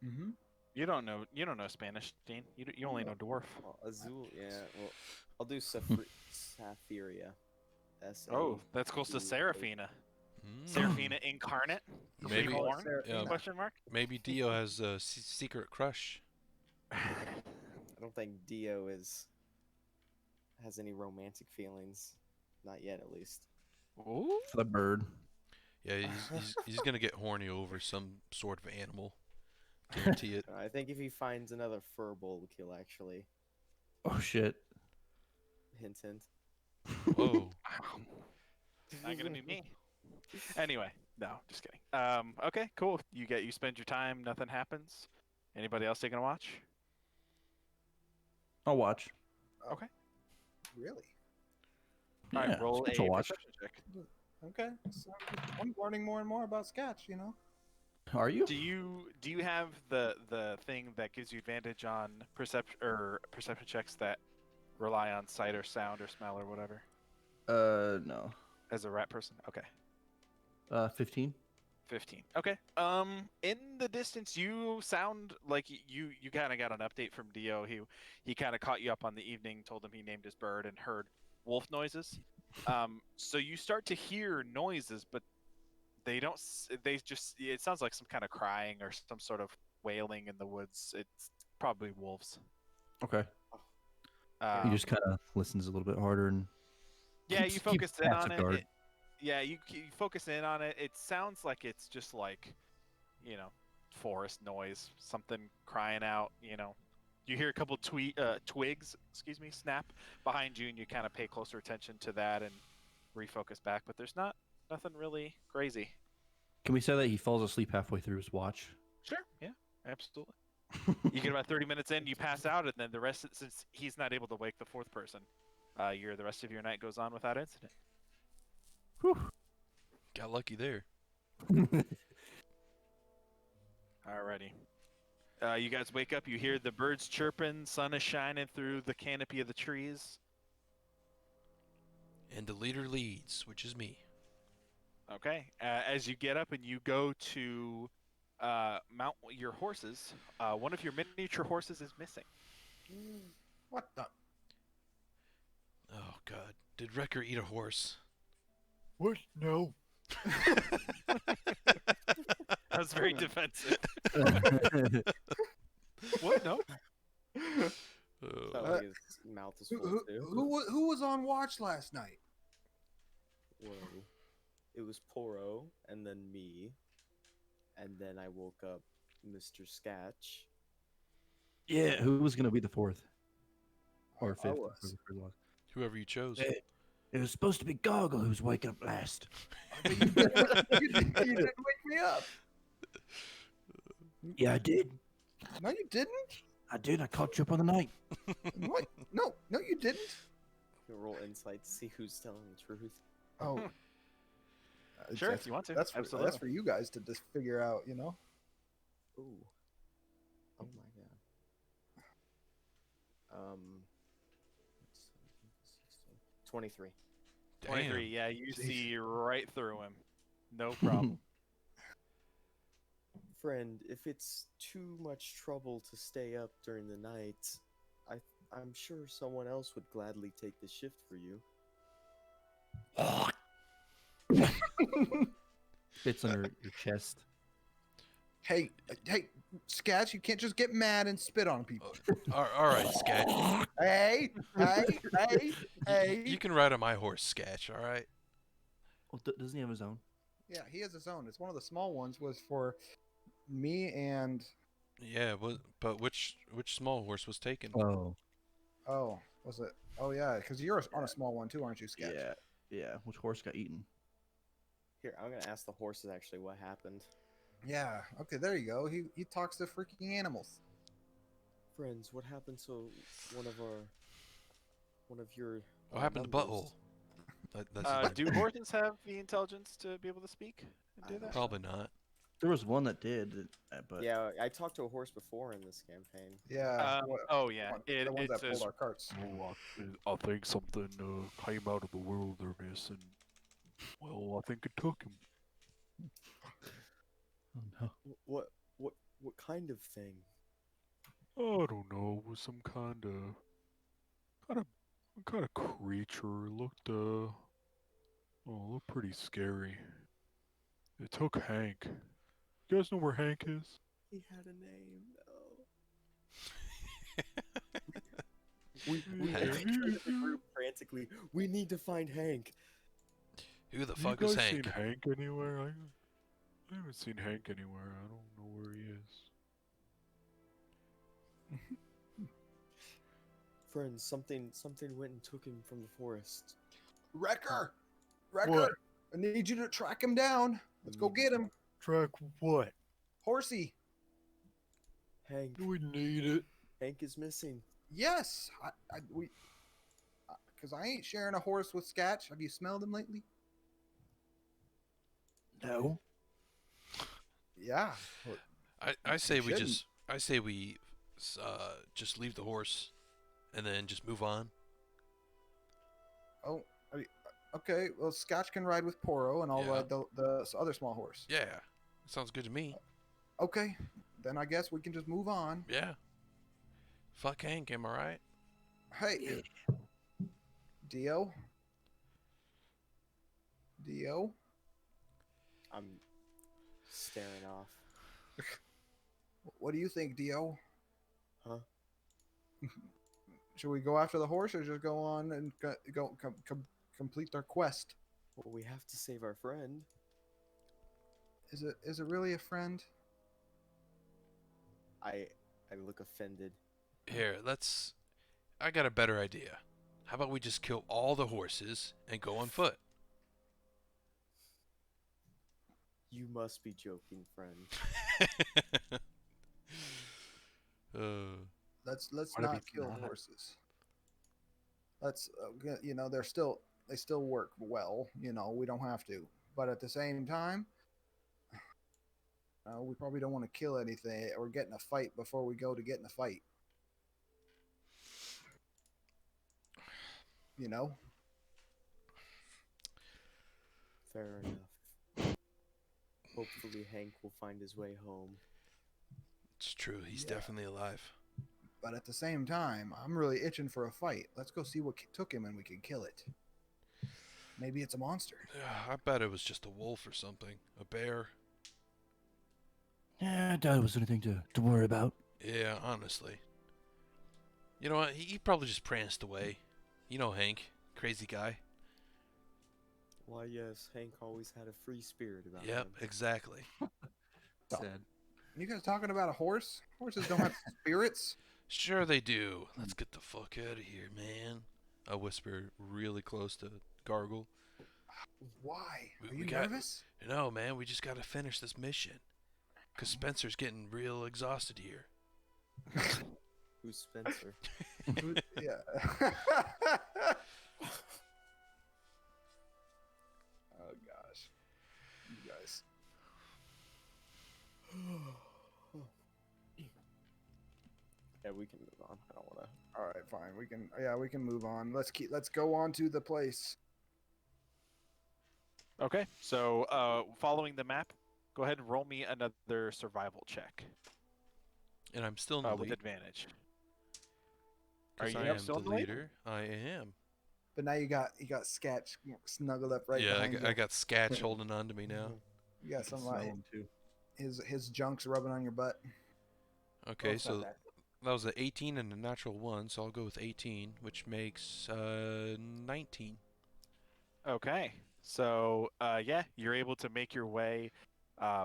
Mm-hmm. You don't know Spanish, Dean. You only know dwarf. Well, Azul. Yeah. Well, I'll do Saphiria. Oh, that's close to Seraphina. Seraphina incarnate? Maybe. Reborn? Yeah, Question mark? maybe Dio has a secret crush. I don't think Dio has any romantic feelings. Not yet, at least. Ooh. For the bird. Yeah, he's gonna get horny over some sort of animal. Guarantee it. I think if he finds another furbolg, he'll actually Oh shit. Hint, hint. Whoa. Not gonna be me. Anyway, no, just kidding. Okay, cool. You spend your time, nothing happens. Anybody else taking a watch? I'll watch. Okay. Really? All right, Yeah, roll Sketch a will watch. perception check. Okay. So I'm learning more and more about Sketch, you know? Are you? Do you have the thing that gives you advantage on perception checks that rely on sight or sound or smell or whatever No. as a rat person? Okay. 15. 15. Okay. In the distance, you sound like you kind of got an update from Dio. He kind of caught you up on the evening, told him he named his bird, and heard wolf noises. So you start to hear noises, but they don't. They just. It sounds like some kind of crying or some sort of wailing in the woods. It's probably wolves. Okay. He Um, just kind of listens a little bit harder and. Yeah, keeps- you keeps focus in on passive it. guard. Yeah, you focus in on it. It sounds like it's just like, forest noise, something crying out. You hear a couple twigs, snap behind you, and you kind of pay closer attention to that and refocus back. But there's nothing really crazy. Can we say that he falls asleep halfway through his watch? Sure. Yeah, absolutely. You get about 30 minutes in, you pass out, and then the rest, since he's not able to wake the fourth person, the rest of your night goes on without incident. Got lucky there. Alrighty. You guys wake up, you hear the birds chirping, sun is shining through the canopy of the trees. And the leader leads, which is me. Okay. As you get up and you go to mount your horses, one of your miniature horses is missing. What the? Oh god. Did Wrecker eat a horse? What? No. That was very defensive. What? No? Felt like his mouth is full too. Who was on watch last night? Whoa. It was Poro, and then me, and then I woke up Mr. Sketch. Yeah, who was gonna be the fourth or I fifth? was. Whoever you chose. It was supposed to be Goggle who was waking up last. You didn't wake me up. Yeah, I did. No, you didn't. I did. I caught you up on the night. What? No, you didn't. You roll insight to see who's telling the truth. Oh. Sure, That's- if you want to. That's Absolutely. for you guys to just figure out, you know. Ooh. Oh my god. 23. 23. Yeah, you see right through him. No problem. Friend, if it's too much trouble to stay up during the night, I'm sure someone else would gladly take the shift for you. Fits under your chest. Hey, Sketch, you can't just get mad and spit on people. Alright, Sketch. Hey. You can ride on my horse, Sketch, alright? Well, doesn't he have his own? Yeah, he has his own. It's one of the small ones. Was for me and Yeah, but which small horse was taken? Oh, was it? Oh yeah, because you're on a small one too, aren't you, Sketch? yeah. Which horse got eaten? Here, I'm gonna ask the horses actually what happened. Yeah. Okay, there you go. He talks to freaking animals. Friends, what happened to one of your What happened to members? Butthole? That's his Do name. horses have the intelligence to be able to speak and do that? Probably not. There was one that did, but Yeah, I talked to a horse before in this campaign. Yeah. Oh yeah, the ones that it's pulled our carts. Oh, I think something came out of the wilderness, and well, I think it took him. oh no. What kind of thing? I don't know. It was some kind of creature. It looked pretty scary. It took Hank. You guys know where Hank is? He had a name. Yeah. We the group frantically. We need to find Hank. Who the You fuck guys is Hank? seen Hank anywhere? I haven't seen Hank anywhere. I don't know where he is. Friend, something went and took him from the forest. Wrecker! Wrecker! What? I need you to track him down. Let's go get him. Track what? Horsey. Hank. Do we need it? Hank is missing. Yes. Because I ain't sharing a horse with Scatch. Have you smelled him lately? No. Yeah. I say we shouldn't. just leave the horse, and then just move on. Oh, okay. Well, Scotch can ride with Poro, and I'll Yeah. ride the other small horse. Yeah, sounds good to me. Okay. Then I guess we can just move on. Yeah. Fuck Hank, am I right? Hey. Dio? Dio? I'm staring off. What do you think, Dio? Huh? Should we go after the horse or just go on and complete our quest? Well, we have to save our friend. Is it really a friend? I look offended. Here, I got a better idea. How about we just kill all the horses and go on foot? You must be joking, friend. Let's What if not it's kill not? horses. Let's they still work well. We don't have to. But at the same time, we probably don't want to kill anything or get in a fight before we go to get in a fight. Fair enough. Hopefully Hank will find his way home. It's true, he's Yeah. definitely alive. But at the same time, I'm really itching for a fight. Let's go see what took him and we can kill it. Maybe it's a monster. I bet it was just a wolf or something. A bear. Yeah, I doubt it was anything to worry about. Yeah, honestly. You know what? He probably just pranced away. You know Hank. Crazy guy. Why, yes, Hank always had a free spirit about Yep, him. exactly. Sad. You guys talking about a horse? Horses don't have spirits. Sure they do. Let's get the fuck out of here, man. I whisper really close to Gargle. Why? Are We you got- nervous? No, man, we just gotta finish this mission. Because Spencer's getting real exhausted here. Who's Spencer? Yeah. Oh gosh. You guys. Yeah, we can move on. I don't want to. All right, fine. We can move on. Let's go on to the place. Okay, so following the map, go ahead and roll me another survival check And I'm still in the with lead. advantage. 'Cause you I up am still the in the lead? leader. I am. But now you got Sketch snuggled up right yeah, behind you. I got Scatch holding on to me now. You got some Smell 'em too. his junk's rubbing on your butt. Okay, it's not so bad. that was an 18 and a natural 1, so I'll go with 18, which makes 19. Okay, so yeah, you're able to make your way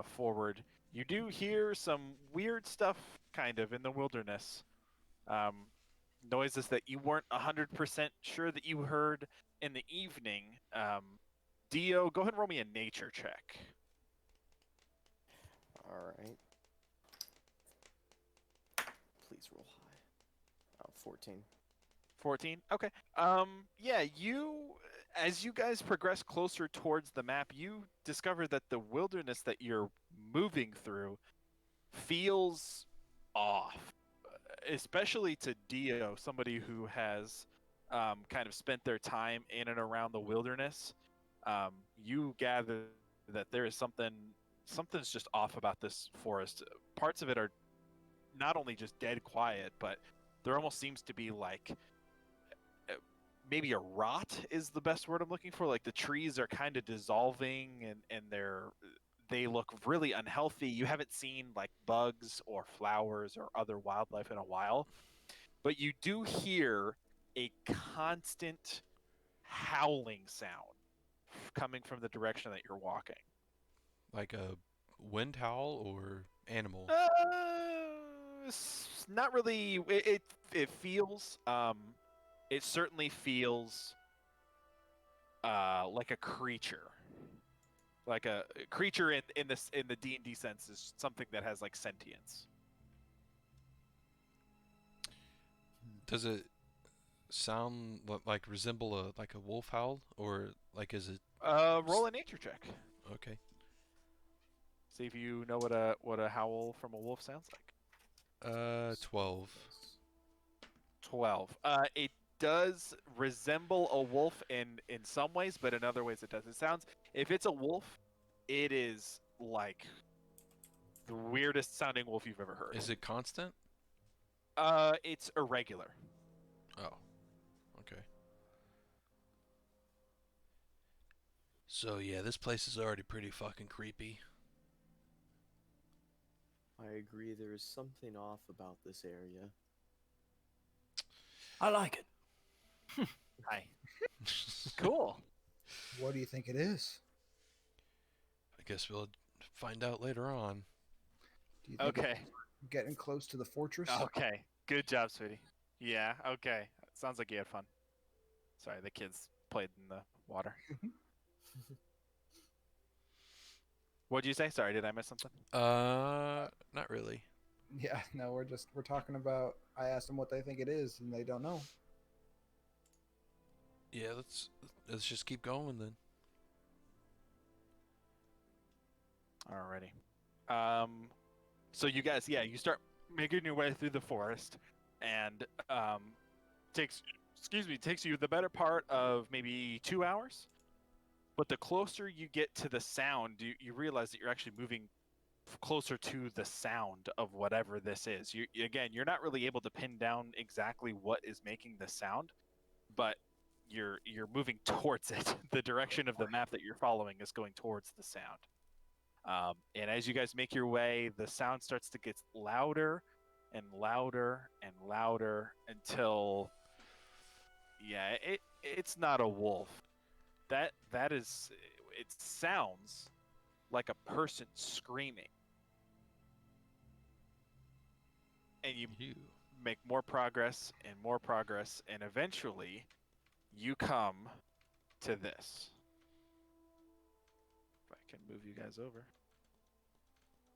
forward. You do hear some weird stuff, kind of, in the wilderness. Noises that you weren't 100% sure that you heard in the evening. Dio, go ahead and roll me a nature check. All right. Please roll high. Oh, 14. 14. Okay. Yeah, as you guys progress closer towards the map, you discover that the wilderness that you're moving through feels off, especially to Dio, somebody who has kind of spent their time in and around the wilderness. You gather that there is something's just off about this forest. Parts of it are not only just dead quiet, but there almost seems to be like maybe a rot is the best word I'm looking for. Like the trees are kind of dissolving and they look really unhealthy. You haven't seen like bugs or flowers or other wildlife in a while, but you do hear a constant howling sound coming from the direction that you're walking. Like a wind howl or animal? not really. It feels. It certainly feels. Like a creature. Like a creature in the D&D sense is something that has like sentience. Does it sound like resemble a wolf howl, or like is it? Roll a nature check. Okay. See if you know what a howl from a wolf sounds like. 12. 12. It does resemble a wolf in some ways, but in other ways it doesn't. It sounds, if it's a wolf, it is like the weirdest sounding wolf you've ever heard. Is it constant? It's irregular. Oh. Okay. So yeah, this place is already pretty fucking creepy. I agree. There is something off about this area. I like it. Hi. Cool. What do you think it is? I guess we'll find out later on. Do you think Okay. we're getting close to the fortress? Okay. Good job, sweetie. Yeah. Okay. Sounds like you had fun. Sorry, the kids played in the water. What'd you say? Sorry, did I miss something? Not really. Yeah, no, we're talking about. I asked them what they think it is, and they don't know. Yeah, let's just keep going then. Alrighty. So you guys, yeah, you start making your way through the forest, and takes you the better part of maybe 2 hours. But the closer you get to the sound, you realize that you're actually moving closer to the sound of whatever this is. You're not really able to pin down exactly what is making the sound, but you're moving towards it. The direction of the map that you're following is going towards the sound. And as you guys make your way, the sound starts to get louder and louder and louder until, yeah, it's not a wolf. That is, it sounds like a person screaming. And you make more progress, and eventually you come to this. If I can move you guys over.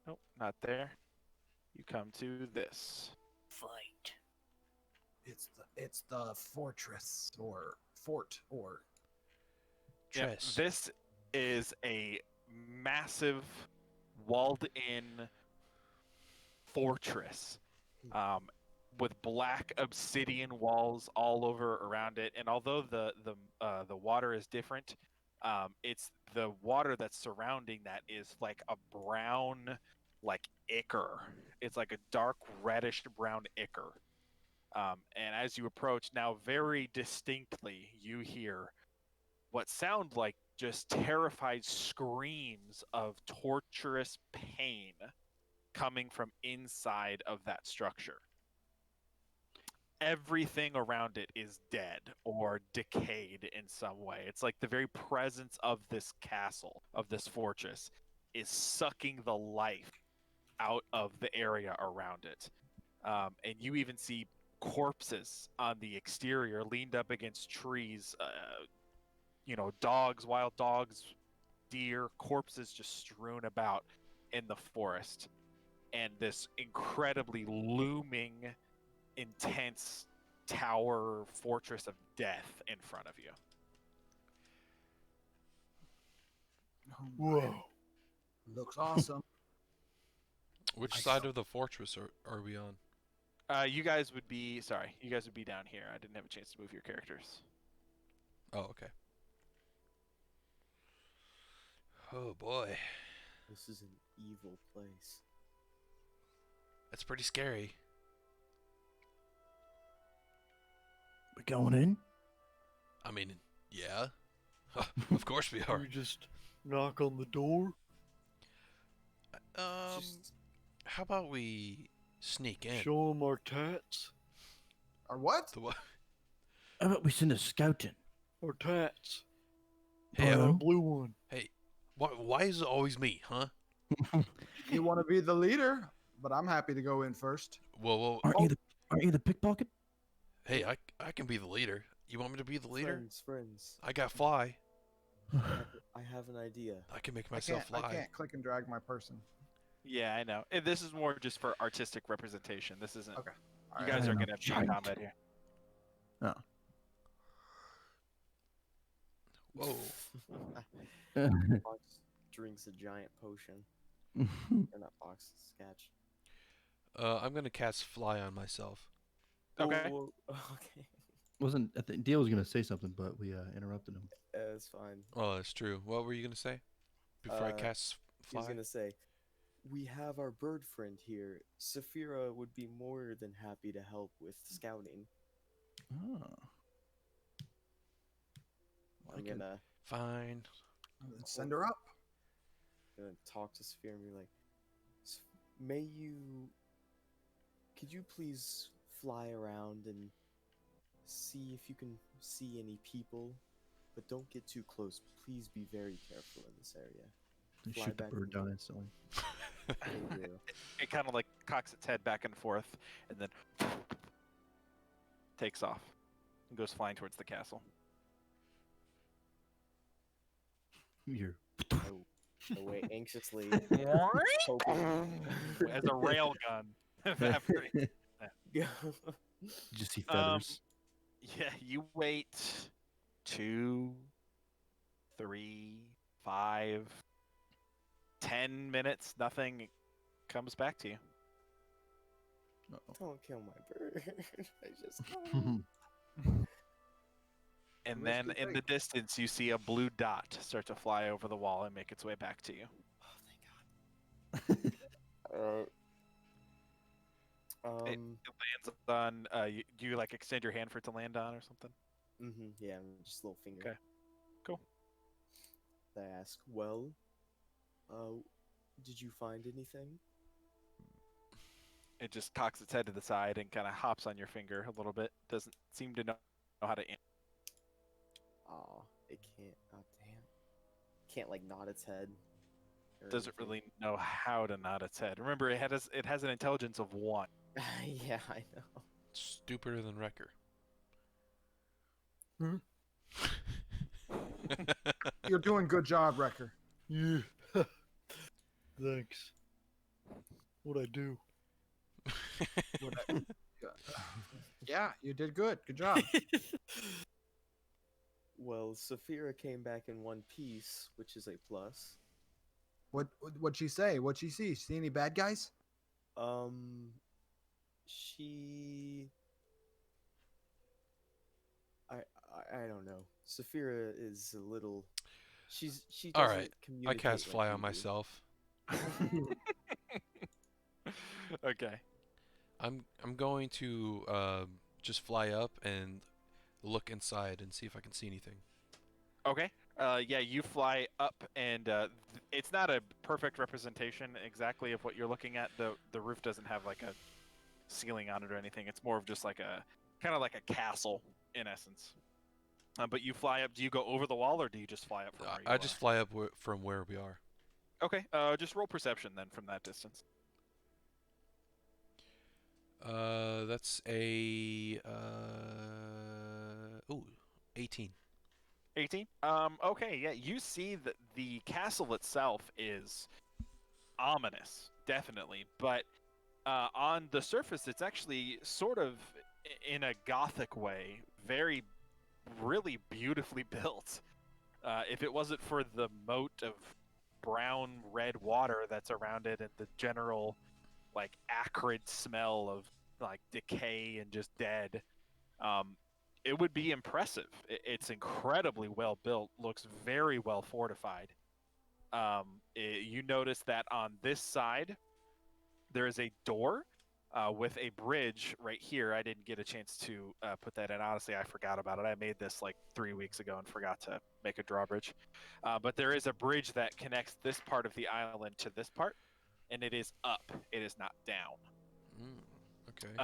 Nope, not there. You come to this. Fight. It's the fortress or fort or. Yeah, this is a massive walled-in fortress with black obsidian walls all over around it. And although the water is different, it's the water that's surrounding that is like a brown, like ichor. It's like a dark reddish brown ichor. And as you approach, now very distinctly, you hear what sound like just terrified screams of torturous pain coming from inside of that structure. Everything around it is dead or decayed in some way. It's like the very presence of this castle, of this fortress, is sucking the life out of the area around it. And you even see corpses on the exterior leaned up against trees, dogs, wild dogs, deer, corpses just strewn about in the forest. And this incredibly looming, intense tower fortress of death in front of you. Whoa. Looks awesome. Which side of the fortress are we on? You guys would be down here. I didn't have a chance to move your characters. Oh, okay. Oh boy. This is an evil place. That's pretty scary. We going in? I mean, yeah. Of course we are. We just knock on the door. How about we sneak in? Show them our tats. Our what? The what? How about we send a scout in? Our tats. Hey, A blue one. Hey, why is it always me, huh? You want to be the leader? but I'm happy to go in first. Whoa. Aren't you the pickpocket? Hey, I can be the leader. You want me to be the leader? Friends. I got fly. I have an idea. I can make I myself can't, fly. I can't click and drag my person. Yeah, I know. And this is more just for artistic representation. This isn't. Okay. You Alright, guys I are am a gonna be in giant. combat here. Whoa. Fox drinks a giant potion. Or not Fox, Sketch. I'm gonna cast fly on myself. Okay. Okay. I think Dio was gonna say something, but we interrupted him. It's fine. Oh, that's true. What were you gonna say? Before I cast He was fly? gonna say, we have our bird friend here. Saphira would be more than happy to help with scouting. Oh. I'm gonna Fine. Send her up. talk to Saphira and be like, may you, could you please fly around and see if you can see any people, but don't get too close. Please be very careful in this area. You Fly shoot the back bird and- down instantly. Thank you. It kind of like cocks its head back and forth, and then takes off and goes flying towards the castle. You're I wait anxiously, hoping. As a rail gun. evaporates. Did you see feathers? Yeah, you wait 2, 3, 5, 10 minutes. Nothing comes back to you. Don't kill my bird. I just And Risk then it in the big. distance, you see a blue dot start to fly over the wall and make its way back to you. Oh, thank God. Alright. It lands on. Do you like extend your hand for it to land on or something? Yeah, just a little finger. Okay. Cool. I ask, well, did you find anything? It just cocks its head to the side and kind of hops on your finger a little bit. Doesn't seem to know how to. Aw, it can't. Oh, damn. Can't, like, nod its head. or Doesn't anything. really know how to nod its head. Remember, it has an intelligence of 1. Yeah, I know. Stupider than Wrecker. You're doing good job, Wrecker. Yeah. Thanks. What'd I do? Yeah, you did good. Good job. Well, Saphira came back in one piece, which is a plus. What'd she say? What'd she see? See any bad guys? She. I don't know. Saphira is a little. She All doesn't right. I communicate cast like fly you on do. myself. Okay. I'm going to just fly up and look inside and see if I can see anything. Okay. Yeah, you fly up, and it's not a perfect representation exactly of what you're looking at. The roof doesn't have like a ceiling on it or anything. It's more of just like a kind of like a castle in essence. But you fly up. Do you go over the wall, or do you just fly up from where you I just fly up from where we are. Okay. Just roll perception then from that distance. That's a 18. 18. Okay. Yeah. You see that the castle itself is ominous, definitely, but on the surface, it's actually sort of in a gothic way, really beautifully built. If it wasn't for the moat of brown red water that's around it and the general like acrid smell of like decay and just dead, it would be impressive. It's incredibly well built, looks very well fortified. You notice that on this side there is a door with a bridge right here. I didn't get a chance to put that in. Honestly, I forgot about it. I made this like 3 weeks ago and forgot to make a drawbridge. But there is a bridge that connects this part of the island to this part, and it is up. It is not down. Okay.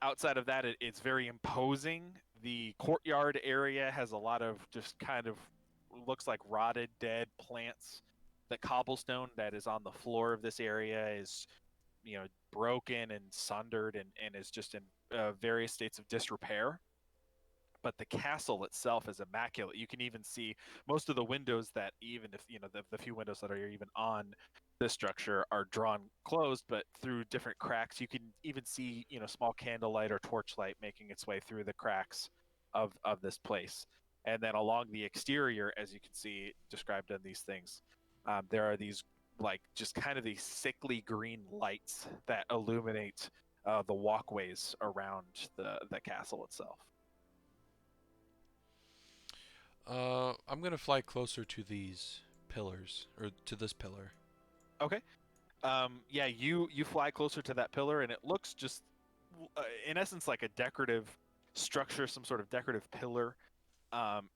Outside of that, it's very imposing. The courtyard area has a lot of just kind of looks like rotted, dead plants the cobblestone that is on the floor of this area is, broken and sundered and is just in various states of disrepair. But the castle itself is immaculate. You can even see most of the windows that, even if the few windows that are even on this structure are drawn closed, but through different cracks you can even see small candlelight or torchlight making its way through the cracks of this place. And then along the exterior, as you can see described in these things, there are these just kind of these sickly green lights that illuminate the walkways around the castle itself. I'm gonna fly closer to these pillars, or to this pillar. Okay. Yeah, you fly closer to that pillar, and it looks just, in essence, like a decorative structure, some sort of decorative pillar.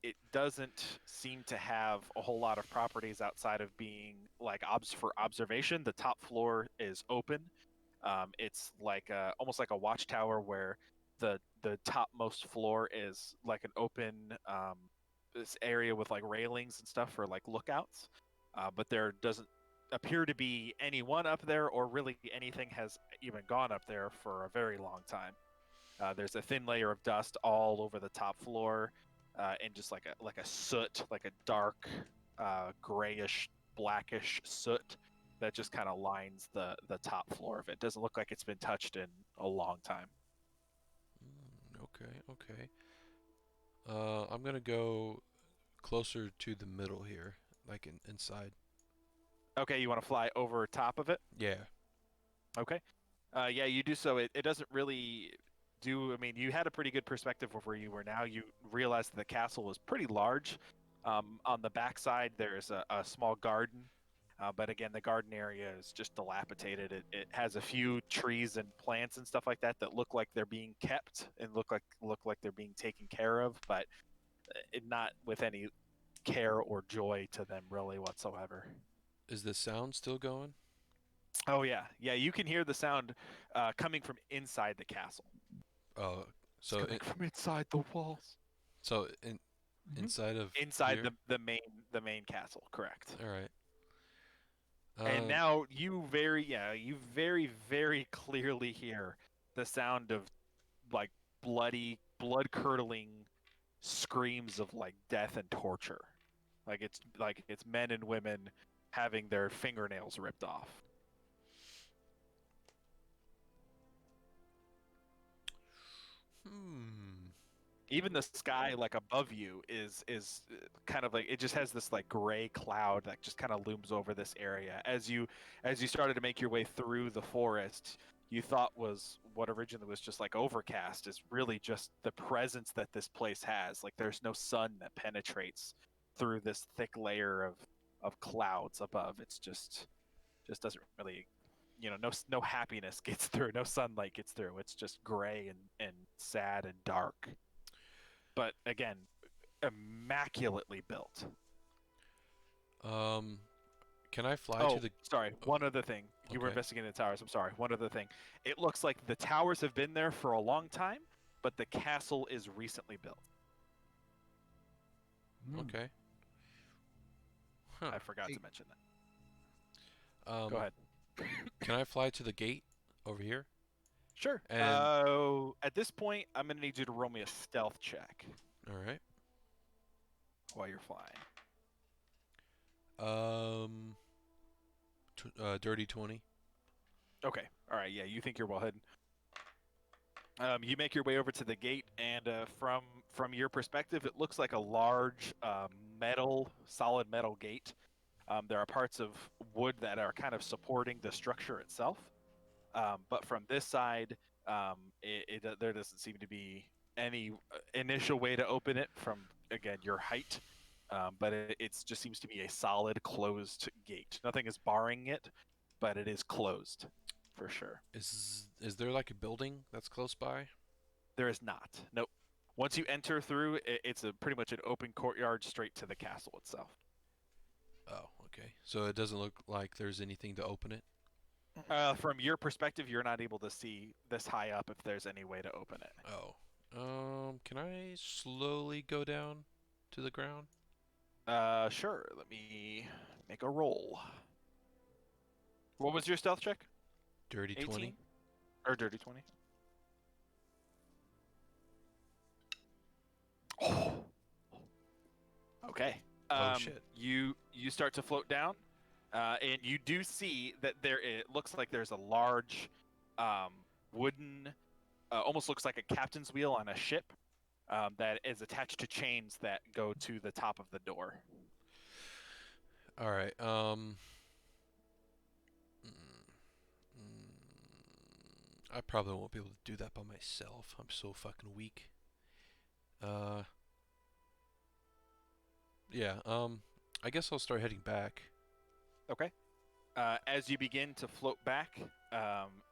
It doesn't seem to have a whole lot of properties outside of being for observation. The top floor is open. It's almost like a watchtower where the topmost floor is like an open this area with railings and stuff for lookouts. But there doesn't appear to be anyone up there, or really anything has even gone up there for a very long time. There's a thin layer of dust all over the top floor, and just like a soot, like a dark, grayish, blackish soot that just kind of lines the top floor of it. Doesn't look like it's been touched in a long time. Okay. I'm gonna go closer to the middle here, inside. Okay, you want to fly over top of it? Yeah. Okay. Yeah, you do so. It doesn't really do. I mean, you had a pretty good perspective of where you were now. You realized that the castle was pretty large. On the backside, there's a small garden. But again, the garden area is just dilapidated. It has a few trees and plants and stuff like that look like they're being kept and look like they're being taken care of, but not with any care or joy to them really whatsoever. Is the sound still going? Oh yeah, you can hear the sound coming from inside the castle. Oh, so from inside the walls. So inside of inside here? the main castle, correct? All right. And now you very very clearly hear the sound of bloody, blood-curdling screams of death and torture. It's men and women having their fingernails ripped off. Even the sky above you is kind of it just has this gray cloud that just kind of looms over this area. As you started to make your way through the forest, you thought was what originally was just overcast is really just the presence that this place has. There's no sun that penetrates through this thick layer of clouds above. It's just doesn't really, no happiness gets through, no sunlight gets through. It's just gray and sad and dark. But again, immaculately built. Can I fly to the... Sorry, one other thing. You were investigating the towers. I'm sorry. One other thing. It looks like the towers have been there for a long time, but the castle is recently built. Okay. Huh. I forgot to mention that. Go ahead. Can I fly to the gate over here? Sure. And at this point, I'm going to need you to roll me a stealth check. All right. While you're flying. Dirty 20. Okay. All right. Yeah, you think you're well hidden. You make your way over to the gate, and from your perspective, it looks like a large solid metal gate. There are parts of wood that are kind of supporting the structure itself. But from this side, there doesn't seem to be any initial way to open it from, again, your height. But it just seems to be a solid closed gate. Nothing is barring it, but it is closed for sure. Is there a building that's close by? There is not. Nope. Once you enter through, it's pretty much an open courtyard straight to the castle itself. Oh, okay. So it doesn't look like there's anything to open it? From your perspective, you're not able to see this high up if there's any way to open it. Oh. Can I slowly go down to the ground? Sure. Let me Make a roll. What was your stealth check? Dirty 18? 20. Or dirty 20? Oh. Okay. Oh, shit. You start to float down, and you do see that it looks like there's a large wooden, almost looks like a captain's wheel on a ship that is attached to chains that go to the top of the door. All right. I probably won't be able to do that by myself. I'm so fucking weak. Yeah. I guess I'll start heading back. Okay. As you begin to float back,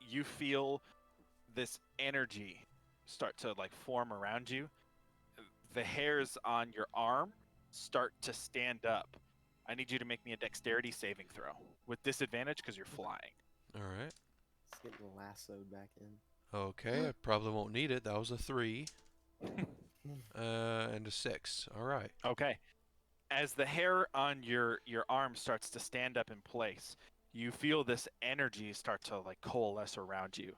you feel this energy start to like form around you. The hairs on your arm start to stand up. I need you to make me a dexterity saving throw with disadvantage because you're flying. All right. It's getting lassoed back in. Okay, I probably won't need it. That was a 3. And a 6. All right. Okay. As the hair on your arm starts to stand up in place, you feel this energy start to like coalesce around you.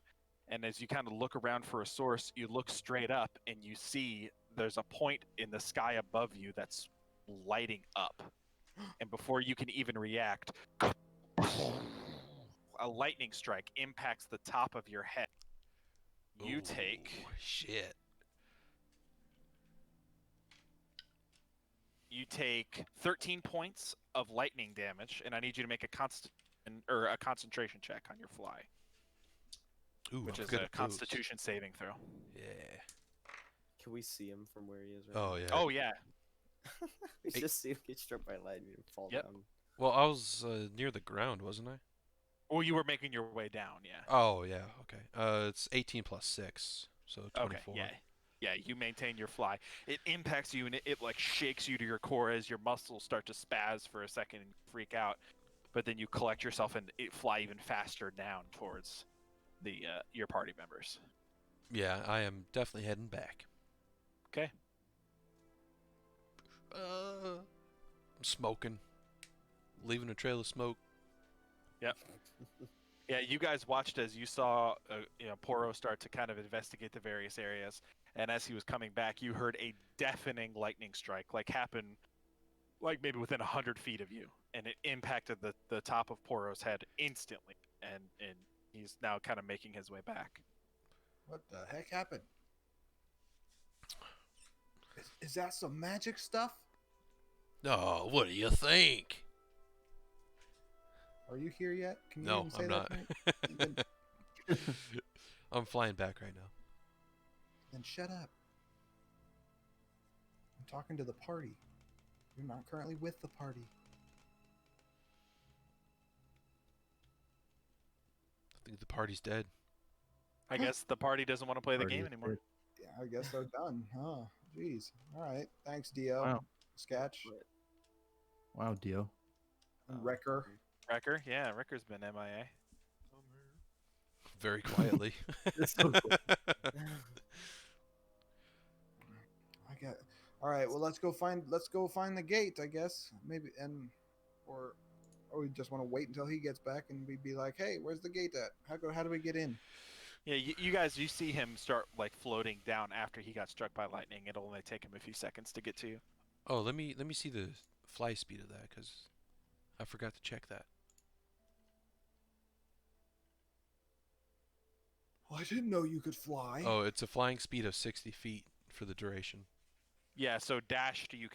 And as you kind of look around for a source, you look straight up and you see there's a point in the sky above you that's lighting up. And before you can even react, a lightning strike impacts the top of your head. You take shit. You take 13 points of lightning damage, and I need you to make a concentration check on your fly. Ooh, which I'm is good a at those. Constitution saving throw. Yeah. Can we see him from where he is right Oh now? yeah. Oh yeah. We just see him get struck by lightning and fall Yep. down. Well, I was near the ground, wasn't I? Well, you were making your way down, yeah. Oh yeah. Okay. It's 18 plus 6, so 24. Okay, yeah. Yeah, you maintain your fly. It impacts you and it like shakes you to your core as your muscles start to spaz for a second and freak out. But then you collect yourself and fly even faster down towards the your party members. Yeah, I am definitely heading back. Okay. I'm smoking, leaving a trail of smoke. Yep. Yeah, you guys watched as you saw, Poro start to kind of investigate the various areas, and as he was coming back, you heard a deafening lightning strike, like happen, like maybe within 100 feet of you, and it impacted the top of Poro's head instantly, and he's now kind of making his way back. What the heck happened? Is that some magic stuff? Oh, what do you think? Are you here yet? Can you No, even say I'm that not. right? I'm flying back right now. Then shut up. I'm talking to the party. You're not currently with the party. I think the party's dead. I guess the party doesn't want to play the Party game is anymore. dead. Yeah, I guess they're done. Huh. Jeez. All right. Thanks, Dio. Wow. Sketch. Wow, Dio. Wrecker. Wrecker? Yeah, Wrecker's been MIA. Very quietly. That's so cool. I got. All right. Well, let's go find the gate. I guess maybe or we just want to wait until he gets back and we'd be like, hey, where's the gate at? How do we get in? Yeah, you guys, you see him start like floating down after he got struck by lightning. It'll only take him a few seconds to get to you. Oh, let me see the fly speed of that, because I forgot to check that. Well, I didn't know you could fly. Oh, it's a flying speed of 60 feet for the duration. Yeah, so dashed you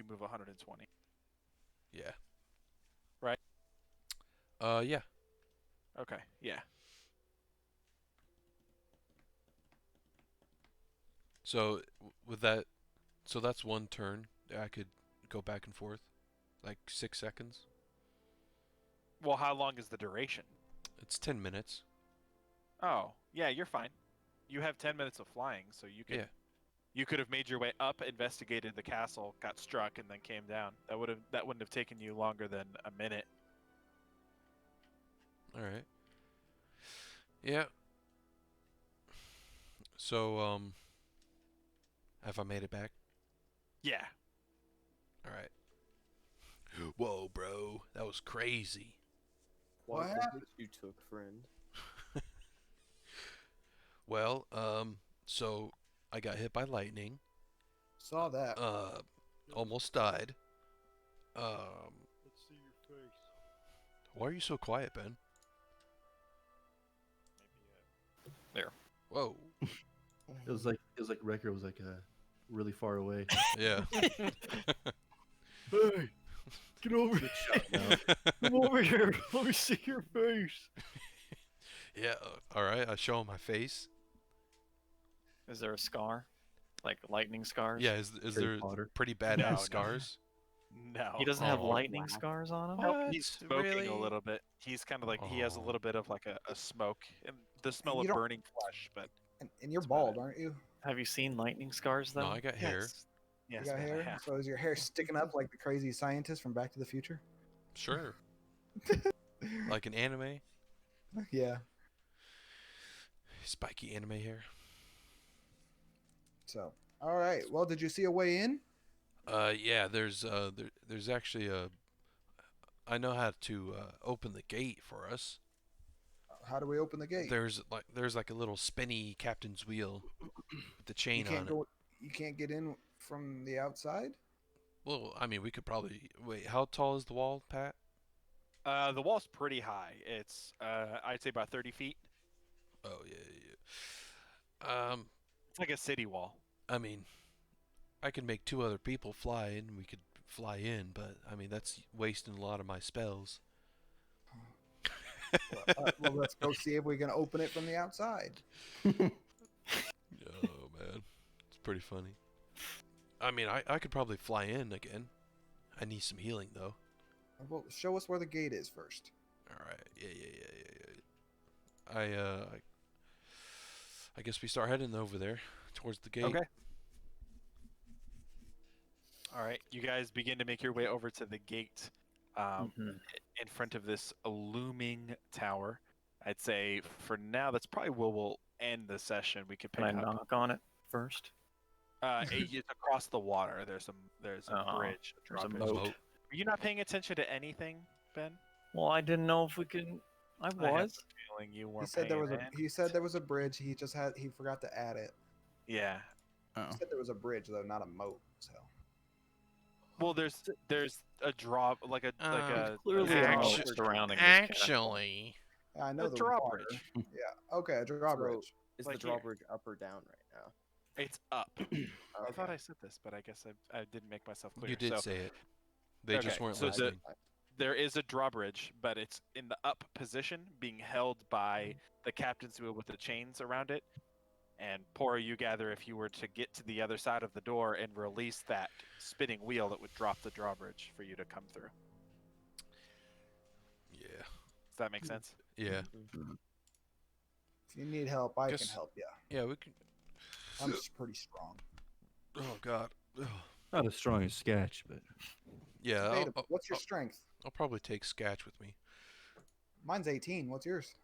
move 120. Yeah. Right? Yeah. Okay, yeah. So with that, so that's one turn. I could go back and forth, like 6 seconds. Well, how long is the duration? It's 10 minutes. Oh, yeah, you're fine. You have 10 minutes of flying, so you could Yeah. you could have made your way up, investigated the castle, got struck, and then came down. That wouldn't have taken you longer than a minute. All right. Yeah. So have I made it back? Yeah. All right. Whoa, bro, that was crazy. What What the happened? hit you took, friend? Well, so I got hit by lightning. Saw that. Almost died. Let's see your face. Why are you so quiet, Ben? There. Whoa. It was like Wrecker was like really far away. Yeah. Hey, get over here. Come over here. Let me see your face. Yeah. All right. I show him my face. Is there a scar? Like lightning scars? Yeah. Is Harry there Potter. pretty badass No, no. scars? No. He doesn't have Oh, lightning wow. scars on him? What? He's smoking Really? a little bit. He's kind of like he has a Oh. little bit of like a smoke and the smell You of don't- burning flesh, but And you're That's about bald, it. aren't you? Have you seen lightning scars though? No, I got hair. yes, yes, You got man, I hair? have. So is your hair sticking up like the crazy scientist from Back to the Future? Sure. Like an anime. Yeah. Spiky anime hair. So, all right. Well, did you see a way in? Yeah. There's actually a. I know how to open the gate for us. How do we open the gate? There's like a little spinny captain's wheel with the You chain can't on it. go. You can't get in from the outside. Well, I mean, we could probably wait. How tall is the wall, Pat? The wall's pretty high. It's I'd say about 30 feet. Oh yeah, yeah. It's like a city wall. I mean, I could make 2 other people fly in. We could fly in, but I mean that's wasting a lot of my spells. Well, let's go see if we can open it from the outside. Oh man, it's pretty funny. I mean, I could probably fly in again. I need some healing though. Well, show us where the gate is first. All right. Yeah. I guess we start heading over there towards the gate. Okay. All right, you guys begin to make your way over to the gate in front of this looming tower. I'd say for now that's probably where we'll end the session. We could pick Can I up. knock on it first? It's across the water. There's a Oh, bridge. there's a drawbridge. moat. Were you not paying attention to anything, Ben? Well, I didn't know if we could. I I had was. a feeling you He weren't said there paying was a. He said there was a bridge. He forgot to add it. Yeah. Oh. He said there was a bridge though, not a moat. So. Well, there's a drop like a Clearly a moat actu- surrounding this castle. Actually, Yeah, I know a the drawbridge. water. Yeah. Okay, a drawbridge. Is Like the here. drawbridge up or down right now? It's up. I thought Okay. I said this, but I guess I didn't make myself clear. you did So say it. They just Okay, weren't so the- listening. there is a drawbridge, but it's in the up position, being held by the captain's wheel with the chains around it. And Pora, you gather if you were to get to the other side of the door and release that spinning wheel, it would drop the drawbridge for you to come through. Yeah. Does that make sense? Yeah. If you need help, I can Guess- help you. Yeah. We can. I'm pretty strong. Oh God. Ugh. Not as strong as Sketch, but Yeah. Debatable. What's your strength? I'll probably take Sketch with me. Mine's 18. What's yours?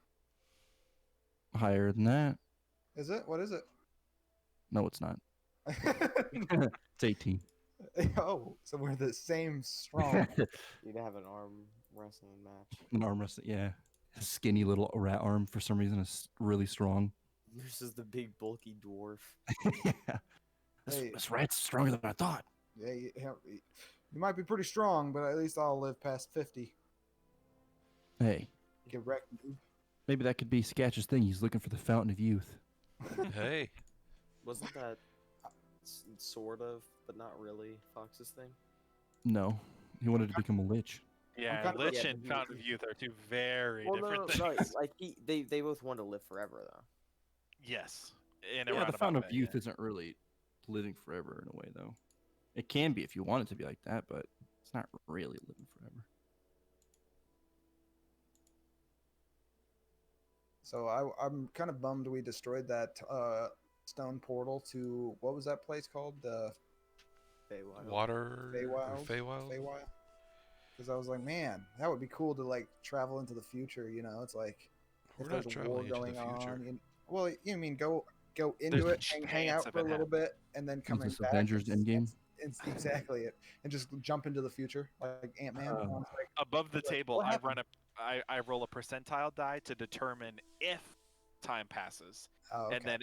higher than that. Is it? What is it? No, it's not. It's 18. Oh, so we're the same strong. You'd have an arm wrestling match. An arm wrestler, yeah. A skinny little rat arm for some reason is really strong. Versus the big bulky dwarf. Yeah. This, Hey. this rat's stronger than I thought. Yeah, you might be pretty strong, but at least I'll live past 50. Hey, Get wrecked, noob. maybe that could be Sketch's thing. He's looking for the fountain of youth. Hey. Wasn't that sort of, but not really, Fox's thing? No, he wanted to become a lich. Yeah, kind of- Lich Yeah, and but Fountain of Youth are two very Well, different no, things. like they both want to live forever though. Yes. In a Yeah, the roundabout fountain of way, youth yeah. isn't really living forever in a way, though. It can be if you want it to be like that, but it's not really living forever. So I'm kind of bummed we destroyed that stone portal to, what was that place called? The Feywild. Water. Feywild? Feywild. Feywild? Because I was like, man, that would be cool to like travel into the future. You know, it's like We're if not there's a war traveling into going the future. on. Well, you mean go into There's a it, hang chance out of for a it little bit, and then Is coming this back. Avengers and Endgame? exactly it, and just jump into the future like Ant-Man. Above the Like, table, what I roll a percentile die to determine if time passes, Oh, okay. and then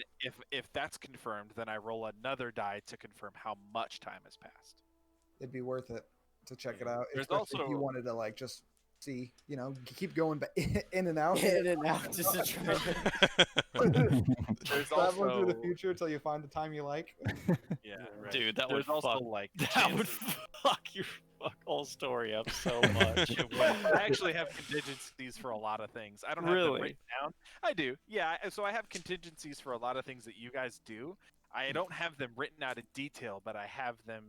if that's confirmed, then I roll another die to confirm how much time has passed. It'd be worth it to check it out. There's Especially if you also- wanted to like just see, keep going back in and out. In and out, just to try. There's Traveling through the also- future until you find the time you like. Yeah, right. Dude, that There's would also fuck. like That would chances- fuck your whole story up so much. It would. I actually have contingencies for a lot of things. I don't have them Really? written down. I do. Yeah. So I have contingencies for a lot of things that you guys do. I don't have them written out in detail, but I have them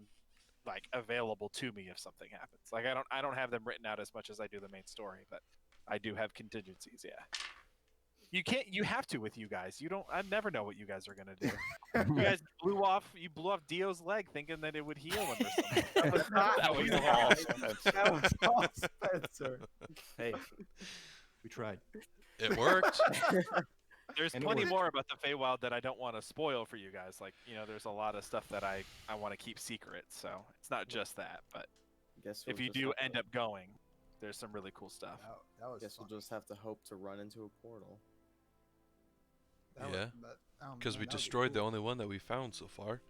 like available to me if something happens. Like I don't have them written out as much as I do the main story, but I do have contingencies. Yeah. You have to with you guys. I never know what you guys are gonna do. You guys blew off Dio's leg thinking that it would heal him or something. That was not That was you all guys. Spencer. That was all Spencer. Hey, we tried. It worked. There's And it plenty worked. more about the Feywild that I don't want to spoil for you guys. Like, there's a lot of stuff that I want to keep secret. So it's not just that, but Guess if we'll you just do have to- end up going, there's some really cool stuff. That was Guess fun. we'll just have to hope to run into a portal. That was- Yeah. but- oh, Because man, we that would be destroyed the cool. only one that we found so far.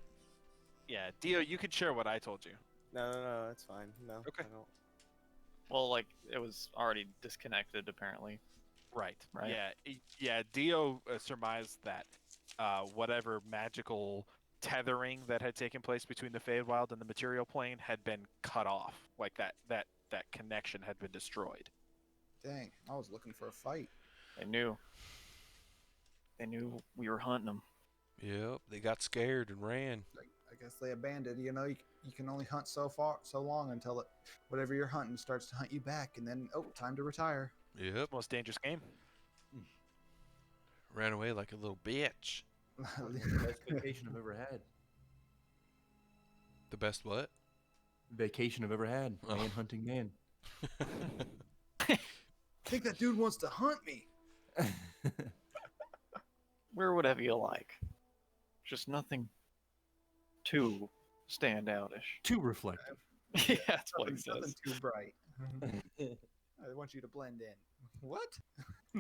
Yeah, Dio, you can share what I told you. No, that's fine. No. Okay. I don't. Well, like it was already disconnected apparently. Right. Right. Yeah. Dio surmised that whatever magical tethering that had taken place between the Feywild and the material plane had been cut off. Like that connection had been destroyed. Dang, I was looking for a fight. They knew. They knew we were hunting them. Yep, they got scared and ran. I guess they abandoned. You can only hunt so long until whatever you're hunting starts to hunt you back, and then time to retire. Yep, Most dangerous game. ran away like a little bitch. Best vacation I've ever had. The best what? Vacation I've ever had. Oh. Man hunting man. I think that dude wants to hunt me. We're whatever you like. Just nothing too standoutish. Too reflective. Yeah, that's what he Nothing says. too bright. I want you to blend in. What?